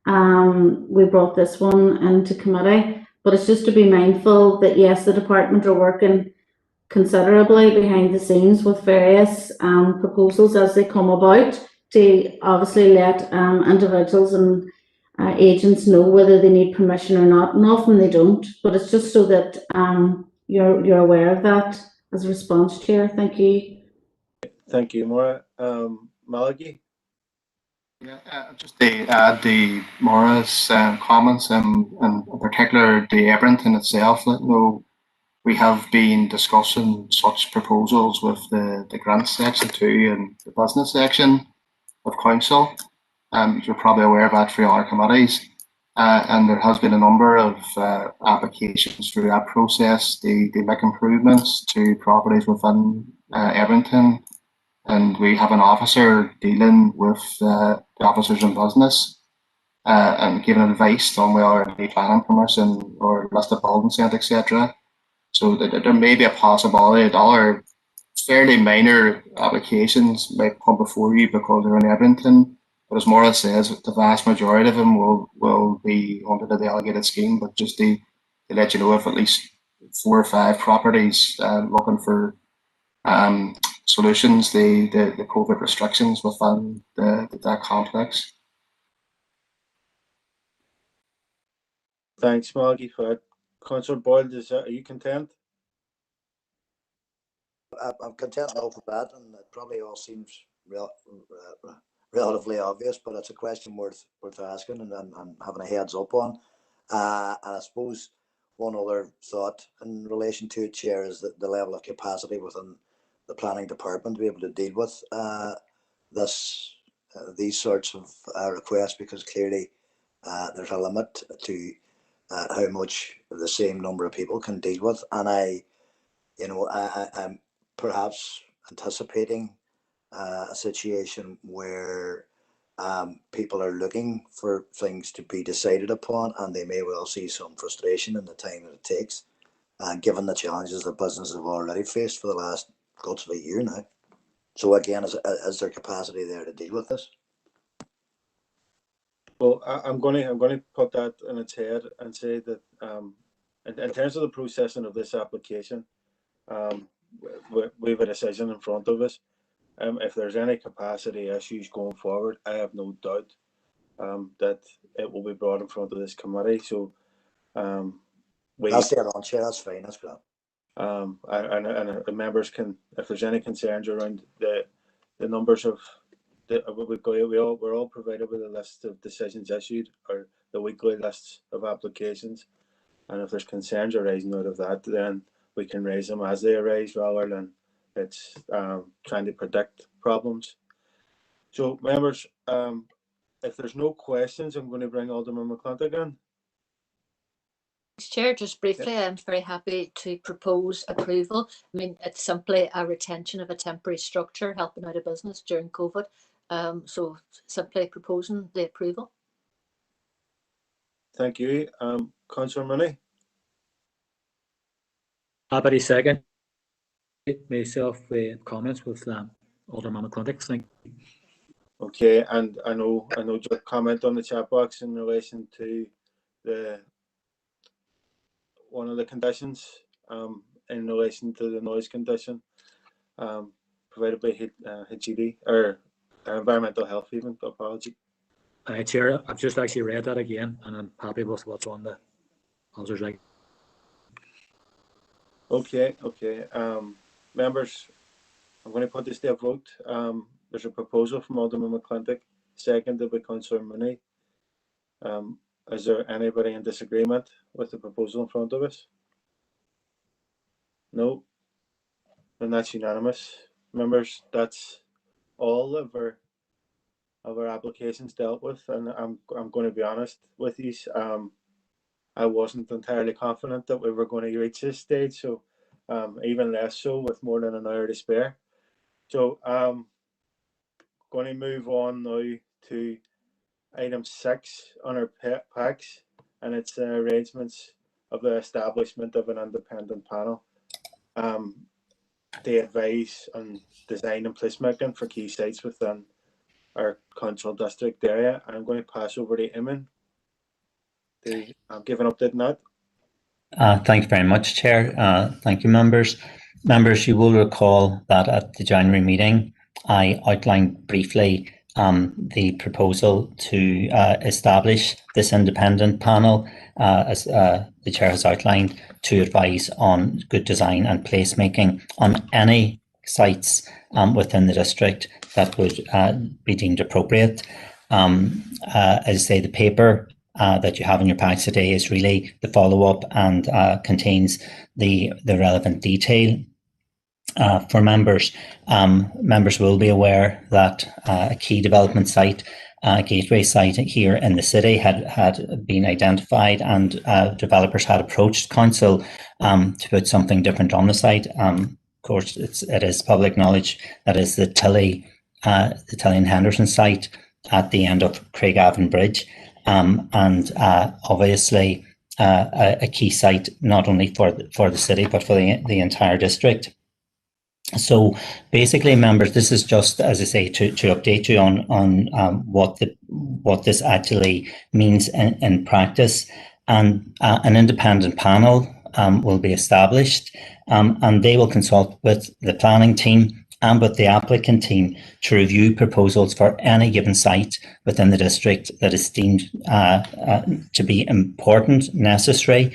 we brought this one into committee. But it's just to be mindful that yes, the department are working considerably behind the scenes with various proposals as they come about, to obviously let individuals and agents know whether they need permission or not, and often they don't, but it's just so that you're aware of that as a response, Chair. Thank you. Thank you, Maura. Malachy? Yeah, just to add the Maura's comments, and in particular the Ebrington itself, we have been discussing such proposals with the grants section too, and the business section of council. You're probably aware of that through our committees, and there has been a number of applications through that process. They make improvements to properties within Ebrington, and we have an officer dealing with the officers in business and giving advice on whether already planning permission or list of building sent, etc. So there may be a possibility that other fairly minor applications might come before you because they're in Edmonton. But as Maura says, the vast majority of them will be under the delegated scheme. But just to let you know, if at least 4 or 5 properties looking for solutions, the COVID restrictions within that complex. Thanks, Maggie, for that. Councillor Boyle, are you content? I'm content enough with that, and it probably all seems relatively obvious, but it's a question worth asking and having a heads up on. And I suppose one other thought in relation to it, Chair, is that the level of capacity within the planning department to be able to deal with these sorts of requests, because clearly there's a limit to how much the same number of people can deal with. And I'm perhaps anticipating a situation where people are looking for things to be decided upon, and they may well see some frustration in the time that it takes, given the challenges that businesses have already faced for the last guts of a year now. So again, is there capacity there to deal with this? Well, I'm going to put that in its head and say that in terms of the processing of this application, we have a decision in front of us. If there's any capacity issues going forward, I have no doubt that it will be brought in front of this committee. So That's dead on, Chair. That's fine. That's good. And members can, if there's any concerns around the numbers of we're all provided with a list of decisions issued, or the weekly lists of applications, and if there's concerns arising out of that, then we can raise them as they arise rather than it's trying to predict problems. So members, if there's no questions, I'm going to bring Alderman McClintock in. Chair, just briefly, I'm very happy to propose approval. I mean, it's simply a retention of a temporary structure helping out a business during COVID. So simply proposing the approval. Thank you. Councillor Mooney. Happy to second myself with comments with Alderman McClintock. Thank you. Okay, and I know just comment on the chat box in relation to one of the conditions in relation to the noise condition provided by HGD or environmental health even. Apology. Chair, I've just actually read that again, and I'm happy with what's on the answers. Like. Okay. Members, I'm going to put this to a vote. There's a proposal from Alderman McClintock, seconded by Councillor Mooney. Is there anybody in disagreement with the proposal in front of us? No. Then that's unanimous. Members, that's all of our applications dealt with, and I'm going to be honest with you. I wasn't entirely confident that we were going to reach this stage, so even less so with more than an hour to spare. So going to move on now to item 6 on our packs, and it's arrangements of the establishment of an independent panel to advise on design and placemaking for key sites within our council district area. I'm going to pass over to Eamon to give an update on that. Thank you very much, Chair. Thank you, members. Members, you will recall that at the January meeting, I outlined briefly the proposal to establish this independent panel, as the Chair has outlined, to advise on good design and placemaking on any sites within the district that would be deemed appropriate. As I say, the paper that you have in your packs today is really the follow-up and contains the relevant detail. For members, members will be aware that a key development site, gateway site here in the city had been identified, and developers had approached council to put something different on the site. course, it is public knowledge that is the Tilly and Henderson site at the end of Craigavon Bridge, and obviously a key site not only for the city but for the entire district. So basically, members, this is just, as I say, to update you on what this actually means in practice. And an independent panel will be established, and they will consult with the planning team and with the applicant team to review proposals for any given site within the district that is deemed to be important, necessary,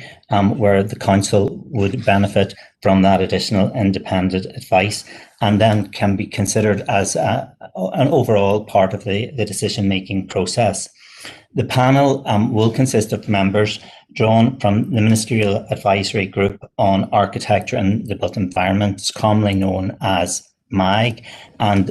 where the council would benefit from that additional independent advice, and then can be considered as an overall part of the decision-making process. The panel will consist of members drawn from the Ministerial Advisory Group on Architecture and the Built Environment, commonly known as MAG, and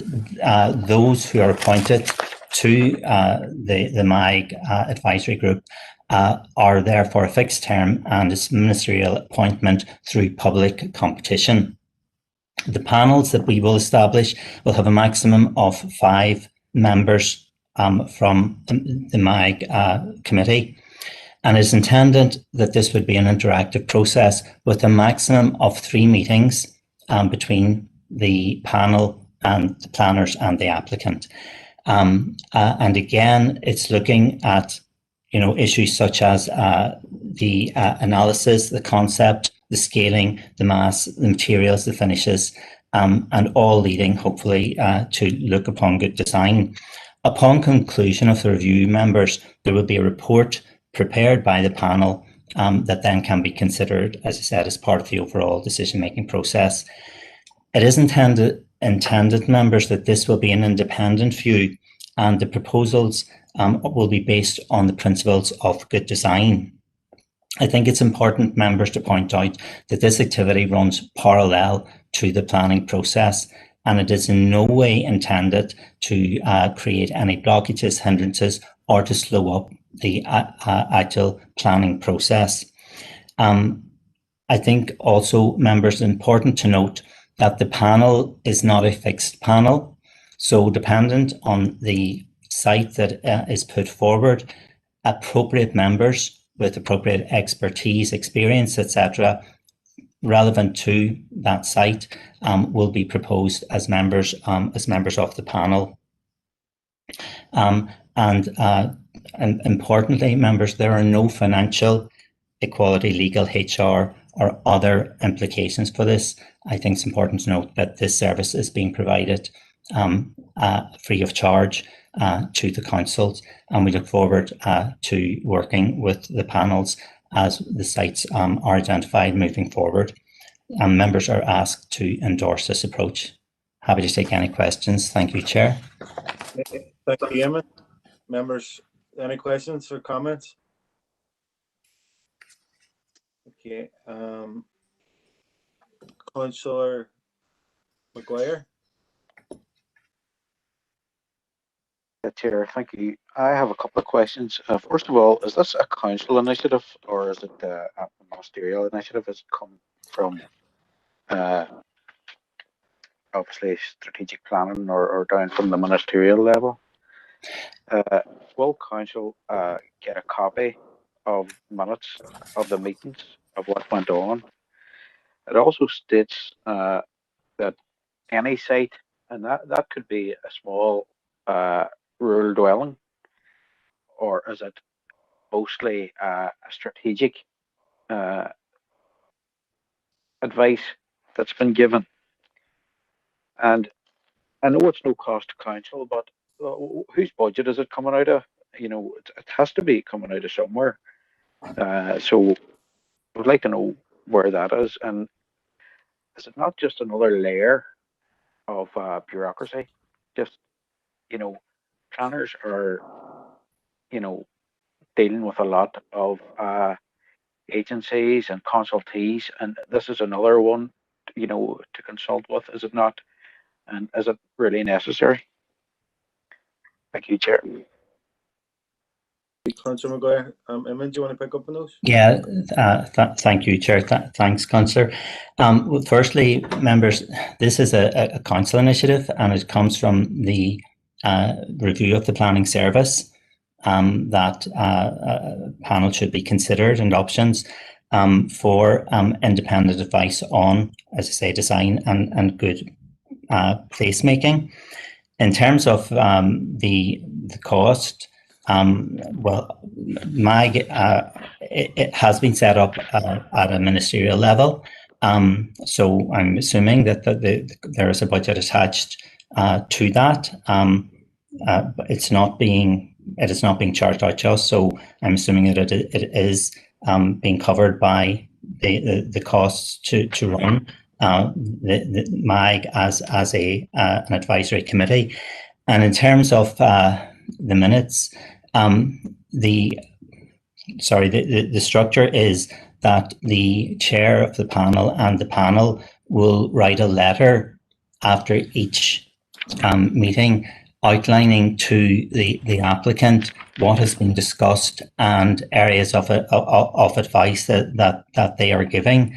those who are appointed to the MAG advisory group are there for a fixed term and is ministerial appointment through public competition. The panels that we will establish will have a maximum of 5 members from the MAG committee, and it's intended that this would be an interactive process with a maximum of 3 meetings between the panel and the planners and the applicant. And again, it's looking at issues such as the analysis, the concept, the scaling, the mass, the materials, the finishes, and all leading hopefully to look upon good design. Upon conclusion of the review, members, there will be a report prepared by the panel that then can be considered, as I said, as part of the overall decision-making process. It is intended, members, that this will be an independent view, and the proposals will be based on the principles of good design. I think it's important, members, to point out that this activity runs parallel to the planning process, and it is in no way intended to create any blockages, hindrances, or to slow up the actual planning process. I think also, members, important to note that the panel is not a fixed panel. So dependent on the site that is put forward, appropriate members with appropriate expertise, experience, etc., relevant to that site will be proposed as members of the panel. And importantly, members, there are no financial, equality, legal, HR, or other implications for this. I think it's important to note that this service is being provided free of charge to the councils, and we look forward to working with the panels as the sites are identified moving forward. Members are asked to endorse this approach. Happy to take any questions. Thank you, Chair. Thank you, Eamon. Members, any questions or comments? Okay. Councillor Maguire. Chair, thank you. I have a couple of questions. First of all, is this a council initiative or is it a ministerial initiative? Has it come from obviously strategic planning or down from the ministerial level? Will council get a copy of minutes of the meetings of what went on? It also states that any site, and that could be a small rural dwelling, or is it mostly a strategic advice that's been given? And I know it's no cost to council, but whose budget is it coming out of? It has to be coming out of somewhere. So I would like to know where that is, and is it not just another layer of bureaucracy? Just planners are dealing with a lot of agencies and consultees, and this is another one to consult with, is it not? And is it really necessary? Thank you, Chair. Councillor Maguire. Eamon, do you want to pick up on those? Yeah, thank you, Chair. Thanks, Councillor. Well, firstly, members, this is a council initiative, and it comes from the review of the planning service that a panel should be considered and options for independent advice on, as I say, design and good placemaking. In terms of the cost, well, it has been set up at a ministerial level, so I'm assuming that there is a budget attached to that. But it is not being charged out to us, so I'm assuming that it is being covered by the costs to run the MAG as an advisory committee. And in terms of the minutes, the structure is that the chair of the panel and the panel will write a letter after each meeting outlining to the applicant what has been discussed and areas of advice that they are giving.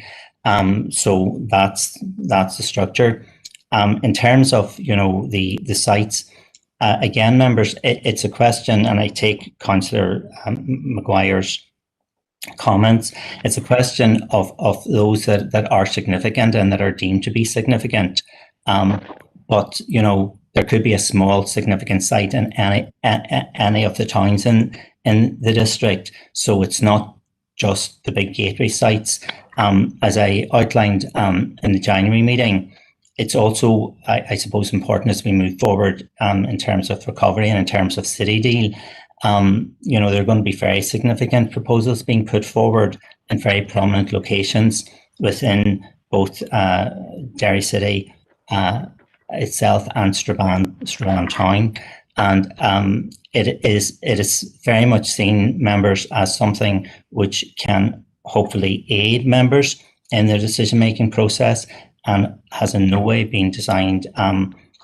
So that's the structure. In terms of the sites, again, members, it's a question, and I take Councillor Maguire's comments. It's a question of those that are significant and that are deemed to be significant. But there could be a small significant site in any of the towns in the district, so it's not just the big gateway sites. As I outlined in the January meeting, it's also, I suppose, important as we move forward in terms of recovery and in terms of City Deal. There are going to be very significant proposals being put forward in very prominent locations within both Derry City itself and Strabane town, and it is very much seen, members, as something which can hopefully aid members in their decision-making process, and has in no way been designed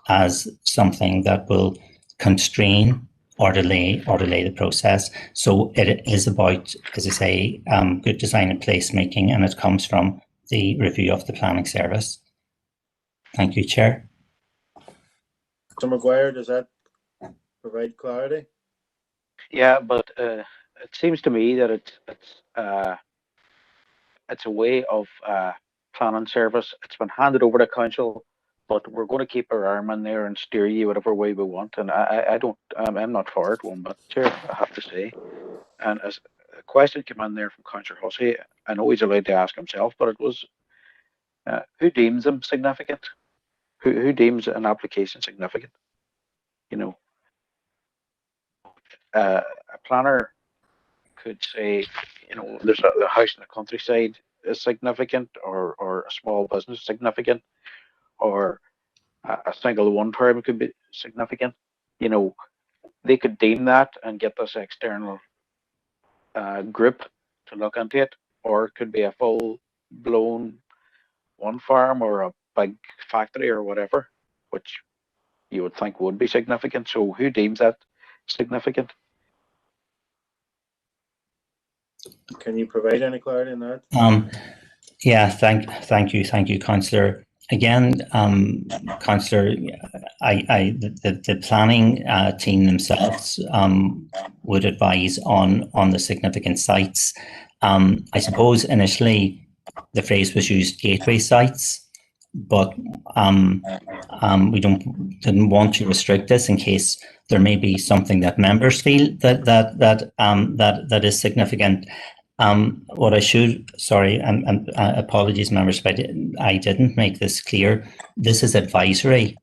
as something that will constrain or delay the process. So it is about, as I say, good design and placemaking, and it comes from the review of the planning service. Thank you, Chair. Mr. Maguire, does that provide clarity? Yeah, but it seems to me that it's a way of planning service. It's been handed over to council, but we're going to keep our arm in there and steer you whatever way we want. And I'm not for it one bit, Chair, I have to say. And as a question came in there from Councillor Hussey, I know he's allowed to ask himself, but it was who deems them significant? Who deems an application significant? A planner could say, there's a house in the countryside is significant, or a small business significant, or a single one term could be significant. They could deem that and get this external group to look into it, or it could be a full-blown one farm or a big factory or whatever, which you would think would be significant. So who deems that significant? Can you provide any clarity on that? Yeah, thank you, Councillor. Again, Councillor, the planning team themselves would advise on the significant sites. I suppose initially the phrase was used, gateway sites, but we didn't want to restrict this in case there may be something that members feel that is significant. What I should, sorry, and apologies, members, but I didn't make this clear. This is advisory,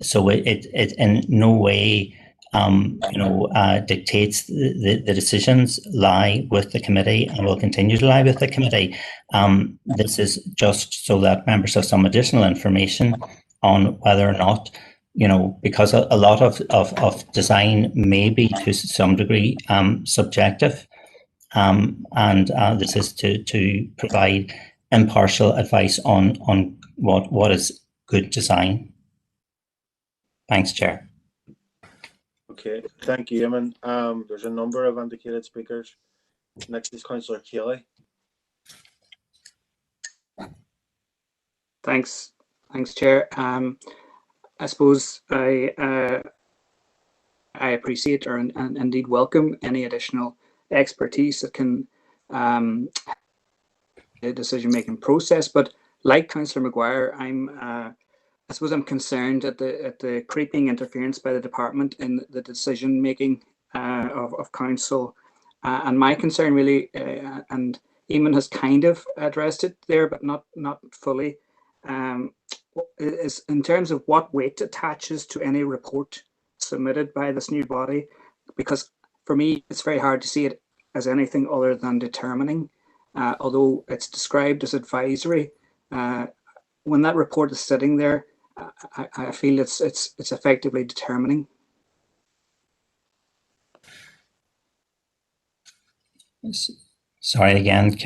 so it in no way dictates the decisions lie with the committee and will continue to lie with the committee. This is just so that members have some additional information on whether or not, because a lot of design may be to some degree subjective, and this is to provide impartial advice on what is good design. Thanks, Chair. Okay, thank you, Eamon. There's a number of indicated speakers. Next is Councillor Kelly. Thanks, Chair. I suppose I appreciate and indeed welcome any additional expertise that can the decision-making process. But like Councillor Maguire, I suppose I'm concerned at the creeping interference by the department in the decision-making of council. And my concern really, and Eamon has kind of addressed it there, but not fully, is in terms of what weight attaches to any report submitted by this new body, because for me it's very hard to see it as anything other than determining, although it's described as advisory. When that report is sitting there, I feel it's effectively determining. Sorry again,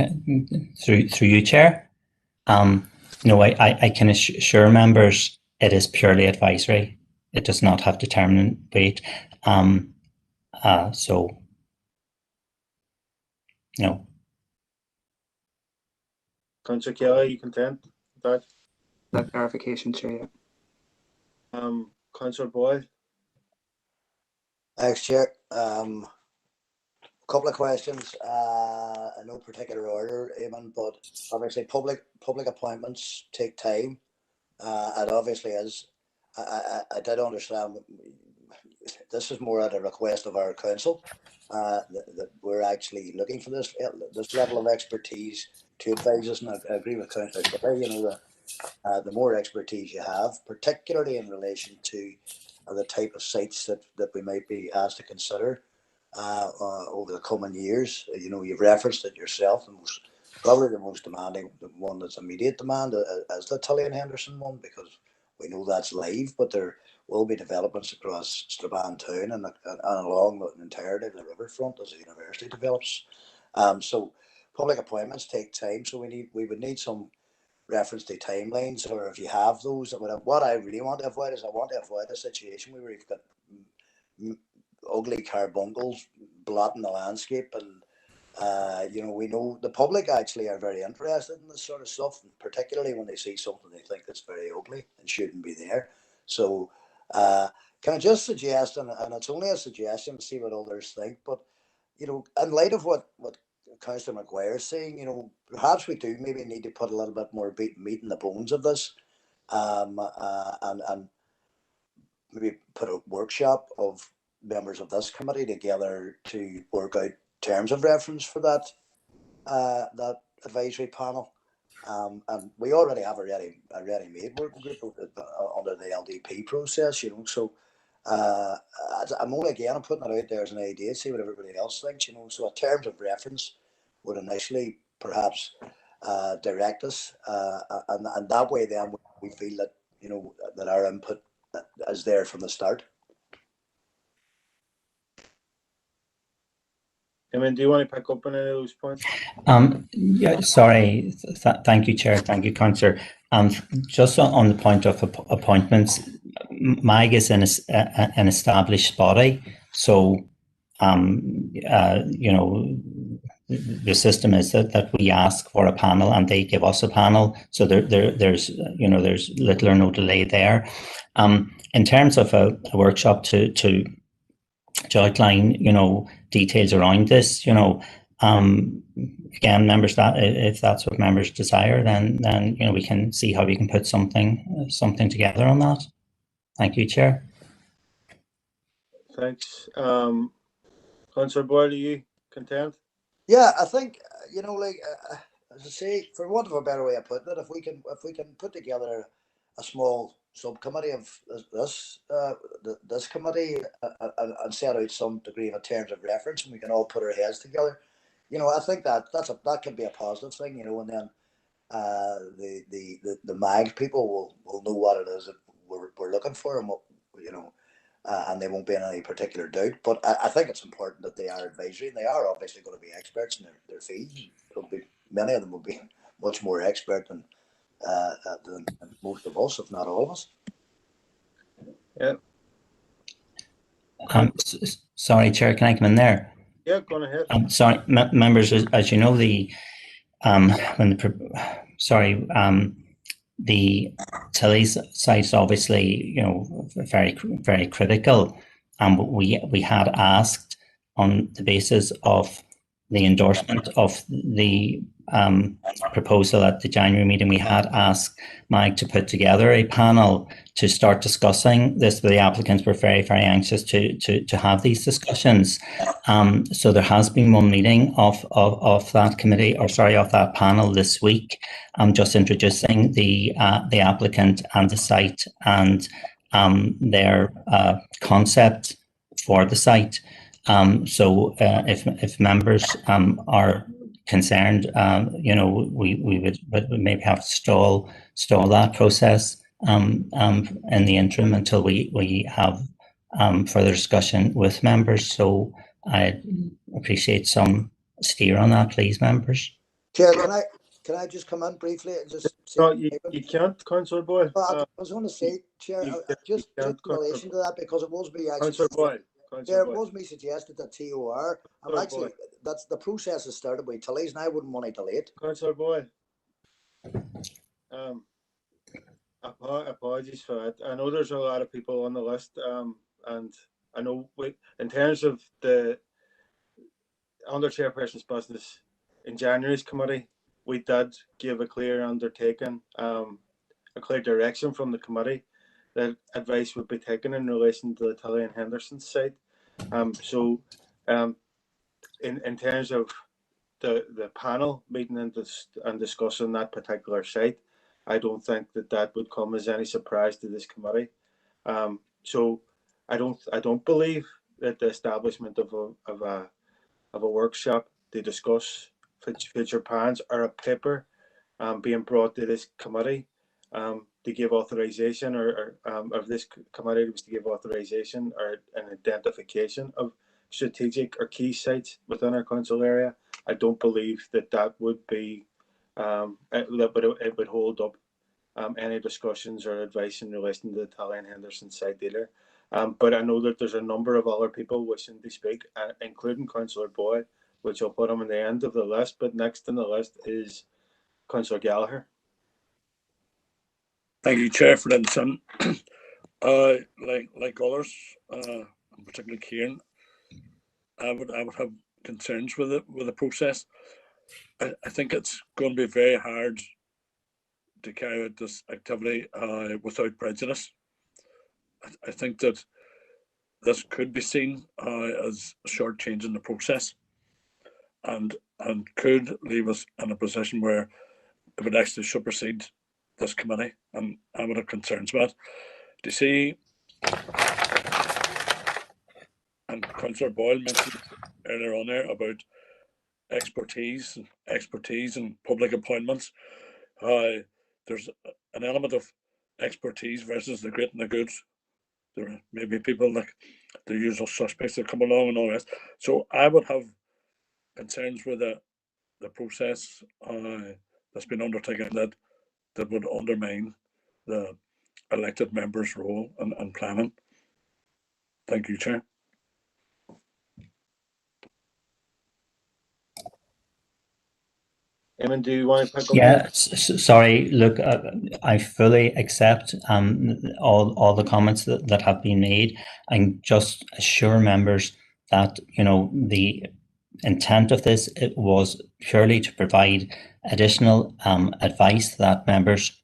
through you, Chair. No, I can assure members it is purely advisory. It does not have determinant weight. So, no. Councillor Kelly, you content with that clarification, Chair? Councillor Boyle. Thanks, Chair. Couple of questions, in no particular order, Eamon, but obviously public appointments take time. And obviously, as I did understand, this is more at a request of our council, that we're actually looking for this level of expertise to advise us. And I agree with Councillor Kelly, the more expertise you have, particularly in relation to the type of sites that we might be asked to consider over the coming years. You've referenced it yourself. Probably the most demanding, the one that's immediate demand, is the Tully and Henderson one, because we know that's live, but there will be developments across Strabane town and along the entirety of the riverfront as the university develops. So public appointments take time, so we would need some reference to timelines, or if you have those. What I really want to avoid is a situation where we've got ugly carbuncles blotting the landscape, and we know the public actually are very interested in this sort of stuff, and particularly when they see something they think that's very ugly and shouldn't be there. So can I just suggest, and it's only a suggestion, to see what others think, but in light of what Councillor Maguire is saying, perhaps we do maybe need to put a little bit more meat in the bones of this, and maybe put a workshop of members of this committee together to work out terms of reference for that advisory panel. And we already have a ready-made working group under the LDP process, so I'm only I'm putting it out there as an idea, see what everybody else thinks, so a terms of reference would initially perhaps direct us, and that way then we feel that that our input is there from the start. Do you want to pick up on any of those points? Yeah, sorry. Thank you, Chair. Thank you, Councillor. Just on the point of appointments, MAG is an established body, so the system is that we ask for a panel and they give us a panel. So there's little or no delay there. In terms of a workshop to outline, details around this, again, members, that if that's what members desire, then we can see how we can put something together on that. Thank you, Chair. Thanks. Councillor Boyle, are you content? Yeah, I think as I say, for want of a better way of putting it, if we can put together a small subcommittee of this committee and set out some degree of a terms of reference, and we can all put our heads together, I think that can be a positive thing, and then the MAG people will know what it is that we're looking for, and what and they won't be in any particular doubt. But I think it's important that they are advisory, and they are obviously going to be experts in their field. Many of them will be much more expert than most of us, if not all of us. Yeah. Sorry, Chair, can I come in there? Yeah, go on ahead. Sorry, members, as you know, the the Tilly's site is obviously, you know, very critical, and we had asked on the basis of the endorsement of the proposal at the January meeting, we had asked Mike to put together a panel to start discussing this. The applicants were very anxious to have these discussions. So there has been one meeting of that committee, or sorry, of that panel this week. I'm just introducing the applicant and the site and their concept for the site. So if members are concerned, you know, we would maybe have to stall that process in the interim until we have further discussion with members. So I appreciate some steer on that, please, members. Chair, can I just come in briefly and just say? No, you can't, Councillor Boyle. I was going to say, Chair, just in relation to that, because it was me actually. There was me suggested that TOR. I'm actually, that's the process has started with Tilly's, and I wouldn't want to delay it. Councillor Boyle. Apologies for that. I know there's a lot of people on the list, and I know in terms of the under chairperson's business in January's committee, we did give a clear undertaking, a clear direction from the committee that advice would be taken in relation to the Tilly and Henderson site. So in terms of the panel meeting and discussing that particular site, I don't think that would come as any surprise to this committee. So I don't believe that the establishment of a workshop to discuss future plans or a paper being brought to this committee to give authorization, or of this committee was to give authorization or an identification of strategic or key sites within our council area. I don't believe that would be it would hold up any discussions or advice in relation to the Tilly and Henderson site either. But I know that there's a number of other people wishing to speak, including Councillor Boyd, which I'll put him on the end of the list. But next on the list is Councillor Gallagher. Thank you, Chair, for letting us in. Like others, and particularly Kieran, I would have concerns with the process. I think it's going to be very hard to carry out this activity without prejudice. I think that this could be seen as short-changing the process, and could leave us in a position where it would actually supersede this committee, and I would have concerns about it. Do you see, and Councillor Boyle mentioned earlier on there about expertise and public appointments. There's an element of expertise versus the great and the good. There may be people like the usual suspects that come along and all the rest. So I would have concerns with the process that's been undertaken that would undermine the elected members' role and planning. Thank you, Chair. Eamon, do you want to pick up? Yeah, sorry. Look, I fully accept all the comments that have been made, and just assure members that, you know, the intent of this, it was purely to provide additional advice that members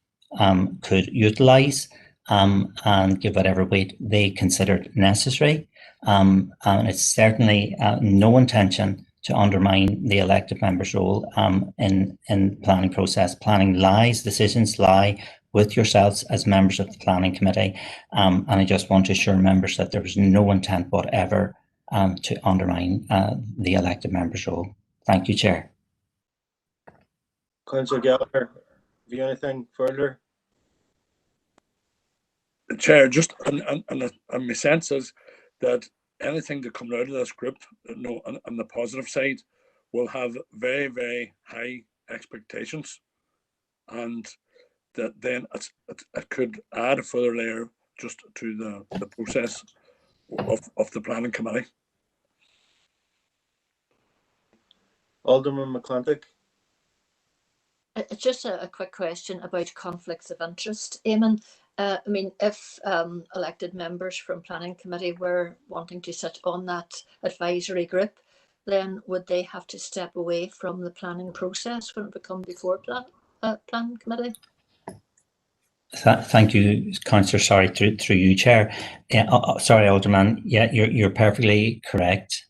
could utilise and give whatever weight they considered necessary. And it's certainly no intention to undermine the elected members' role in the planning process. Planning lies, decisions lie with yourselves as members of the planning committee. And I just want to assure members that there was no intent whatever to undermine the elected members' role. Thank you, Chair. Councillor Gallagher, have you anything further? Chair, just and my sense is that anything that comes out of this group, on the positive side, will have very, very high expectations, and that then it could add a further layer just to the process of the planning committee. Alderman McClintock. It's just a quick question about conflicts of interest, Eamon. I mean, if elected members from planning committee were wanting to sit on that advisory group, then would they have to step away from the planning process when it would come before planning committee? Thank you, Councillor. Sorry, through you, Chair. Sorry, Alderman. Yeah, you're perfectly correct.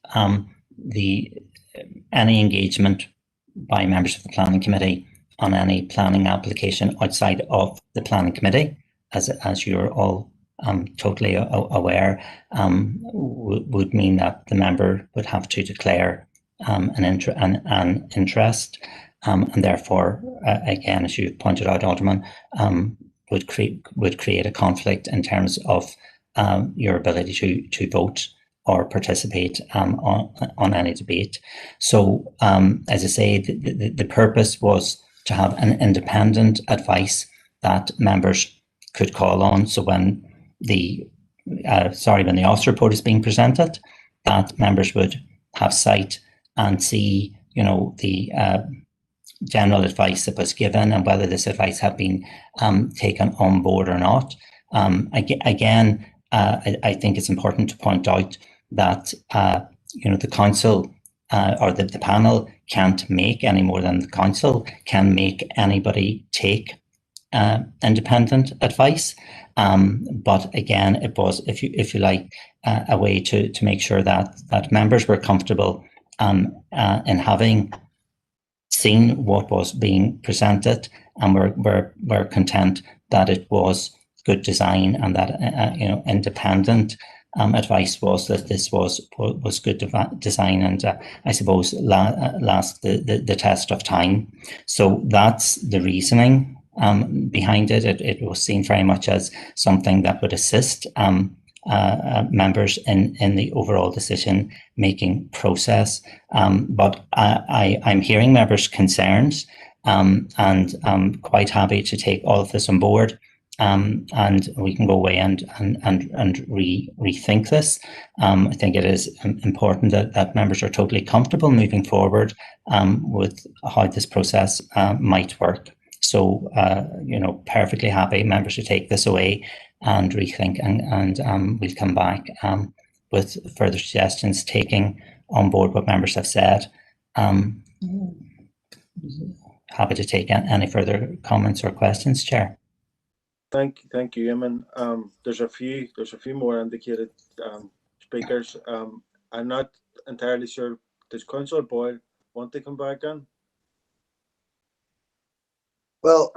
Any engagement by members of the planning committee on any planning application outside of the planning committee, as you're all totally aware, would mean that the member would have to declare an interest, and therefore, again, as you pointed out, Alderman, would create a conflict in terms of your ability to vote or participate on any debate. So, as I say, the purpose was to have an independent advice that members could call on. So when the officer report is being presented, that members would have sight and see, the general advice that was given and whether this advice had been taken on board or not. Again, I think it's important to point out that the council or the panel can't make any more than the council can make anybody take independent advice. But again, it was, if you like, a way to make sure that members were comfortable in having seen what was being presented, and we're content that it was good design and that independent advice was that this was good design and I suppose last the test of time. So that's the reasoning behind it. It was seen very much as something that would assist members in the overall decision making process. But I'm hearing members' concerns, and I'm quite happy to take all of this on board. And we can go away and rethink this. I think it is important that members are totally comfortable moving forward with how this process might work. So, perfectly happy members to take this away and rethink, and we'll come back with further suggestions, taking on board what members have said. Happy to take any further comments or questions, Chair. Thank you, Eamon. There's a few more indicated speakers. I'm not entirely sure. Does Councillor Boyle want to come back in? Well,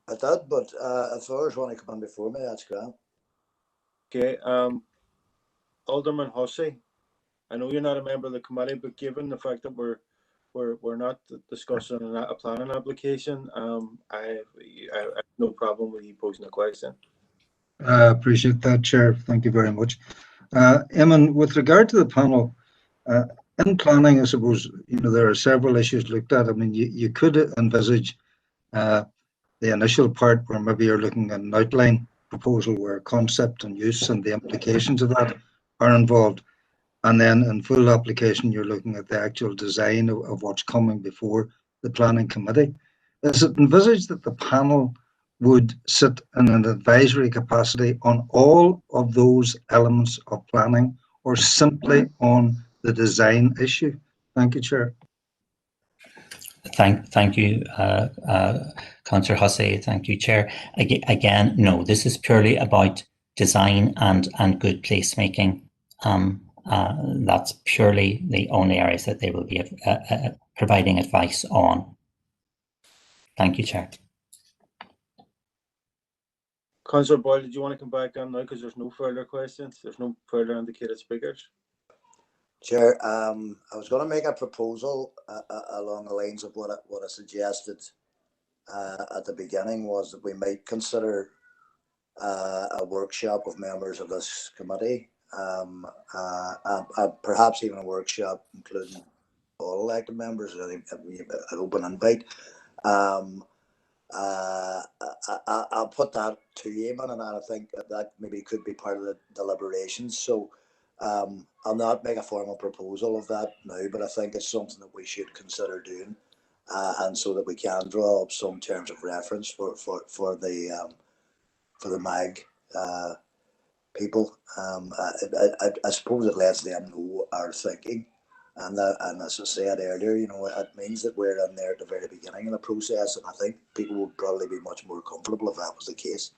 I did, but if others want to come in before me, that's grand. Okay. Alderman Hussey, I know you're not a member of the committee, but given the fact that we're not discussing a planning application, I have no problem with you posing a question. Appreciate that, Chair. Thank you very much. Eamon, with regard to the panel, in planning, I suppose, there are several issues looked at. I mean, you could envisage the initial part where maybe you're looking at an outline proposal where concept and use and the implications of that are involved. And then in full application, you're looking at the actual design of what's coming before the planning committee. Is it envisaged that the panel would sit in an advisory capacity on all of those elements of planning, or simply on the design issue? Thank you, Chair. Thank you, Councillor Hussey. Thank you, Chair. Again, no, this is purely about design and good placemaking. That's purely the only areas that they will be providing advice on. Thank you, Chair. Councillor Boyle, did you want to come back on now because there's no further questions? There's no further indicated speakers. Chair, I was going to make a proposal along the lines of what I suggested at the beginning, was that we might consider a workshop of members of this committee, perhaps even a workshop including all elected members, an open invite. I'll put that to Eamon, and I think that maybe could be part of the deliberations. So I'll not make a formal proposal of that now, but I think it's something that we should consider doing, and so that we can draw up some terms of reference for the MAG people. I suppose it lets them know our thinking, and as I said earlier, you know, it means that we're in there at the very beginning of the process, and I think people would probably be much more comfortable if that was the case.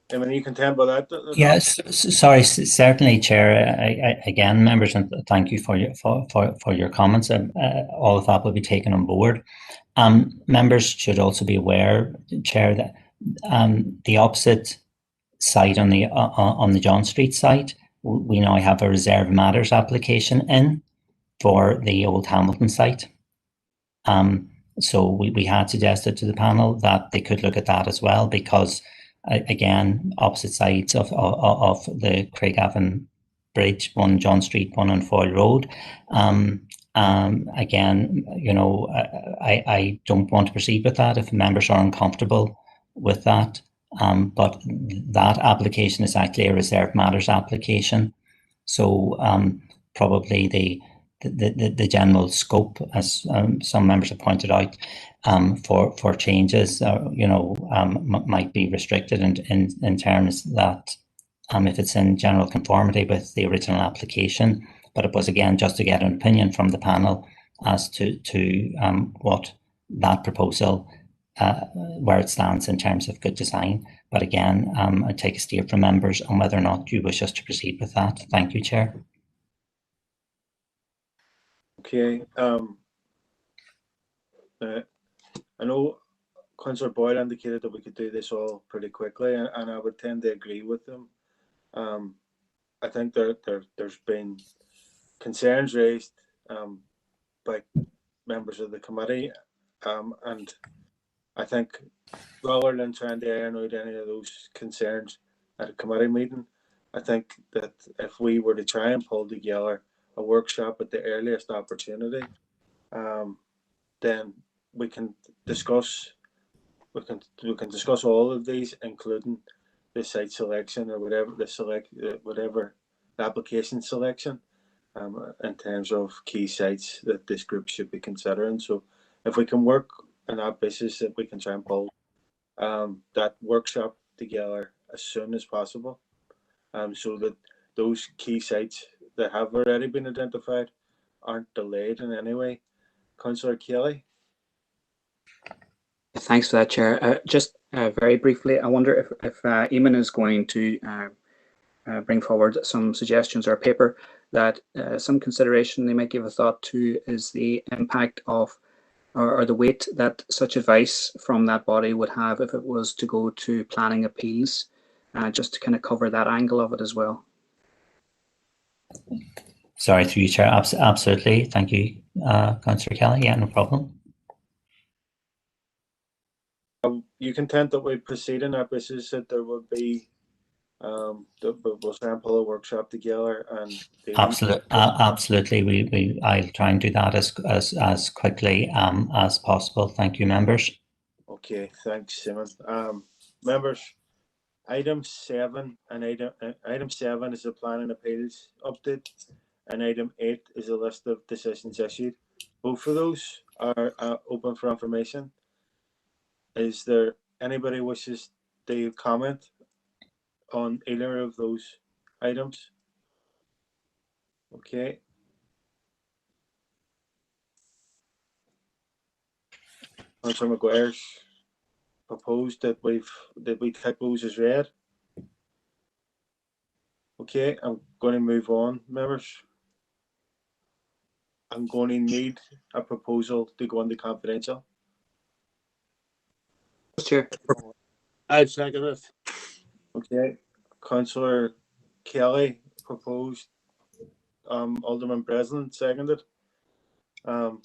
I mean, you content with that? Yes, sorry, certainly, Chair. Again, members, and thank you for your comments. All of that will be taken on board. Members should also be aware, Chair, that the opposite site on the John Street site, we now have a reserve matters application in for the old Hamilton site. So we had suggested to the panel that they could look at that as well, because again, opposite sides of the Craigavon Bridge, one on John Street, one on Foyle Road. Again, you know, I don't want to proceed with that if members are uncomfortable with that. But that application is actually a reserve matters application. So probably the general scope, as some members have pointed out, for changes, you know, might be restricted in terms that if it's in general conformity with the original application. But it was again just to get an opinion from the panel as to what that proposal, where it stands in terms of good design. But again, I take a steer from members on whether or not you wish us to proceed with that. Thank you, Chair. Okay. I know Councillor Boyle indicated that we could do this all pretty quickly, and I would tend to agree with them. I think there's been concerns raised by members of the committee, and I think rather than trying to iron out any of those concerns at a committee meeting, I think that if we were to try and pull together a workshop at the earliest opportunity, then we can discuss all of these, including the site selection or whatever the application selection, in terms of key sites that this group should be considering. So if we can work on that basis, that we can try and pull that workshop together as soon as possible, so that those key sites that have already been identified aren't delayed in any way. Councillor Kelly. Thanks for that, Chair. Just very briefly, I wonder if Eamon is going to bring forward some suggestions or a paper that some consideration they might give a thought to is the impact of or the weight that such advice from that body would have if it was to go to planning appeals, just to kind of cover that angle of it as well. Sorry, through you, Chair. Absolutely. Thank you, Councillor Kelly. Yeah, no problem. You content that we proceed on that basis, that there will be we'll sample a workshop together and absolutely. I'll try and do that as quickly as possible. Thank you, members. Okay, thanks, Simon. Members, item 7 and item 7 is the planning appeals update, and item 8 is a list of decisions issued. Both of those are open for information. Is there anybody wishes to comment on either of those items? Okay. Councillor McGuire's proposed that we take those as read. Okay, I'm going to move on, members. I'm going to need a proposal to go into confidential. Chair. I'd second it. Okay, Councillor Kelly proposed, Alderman Breslin seconded.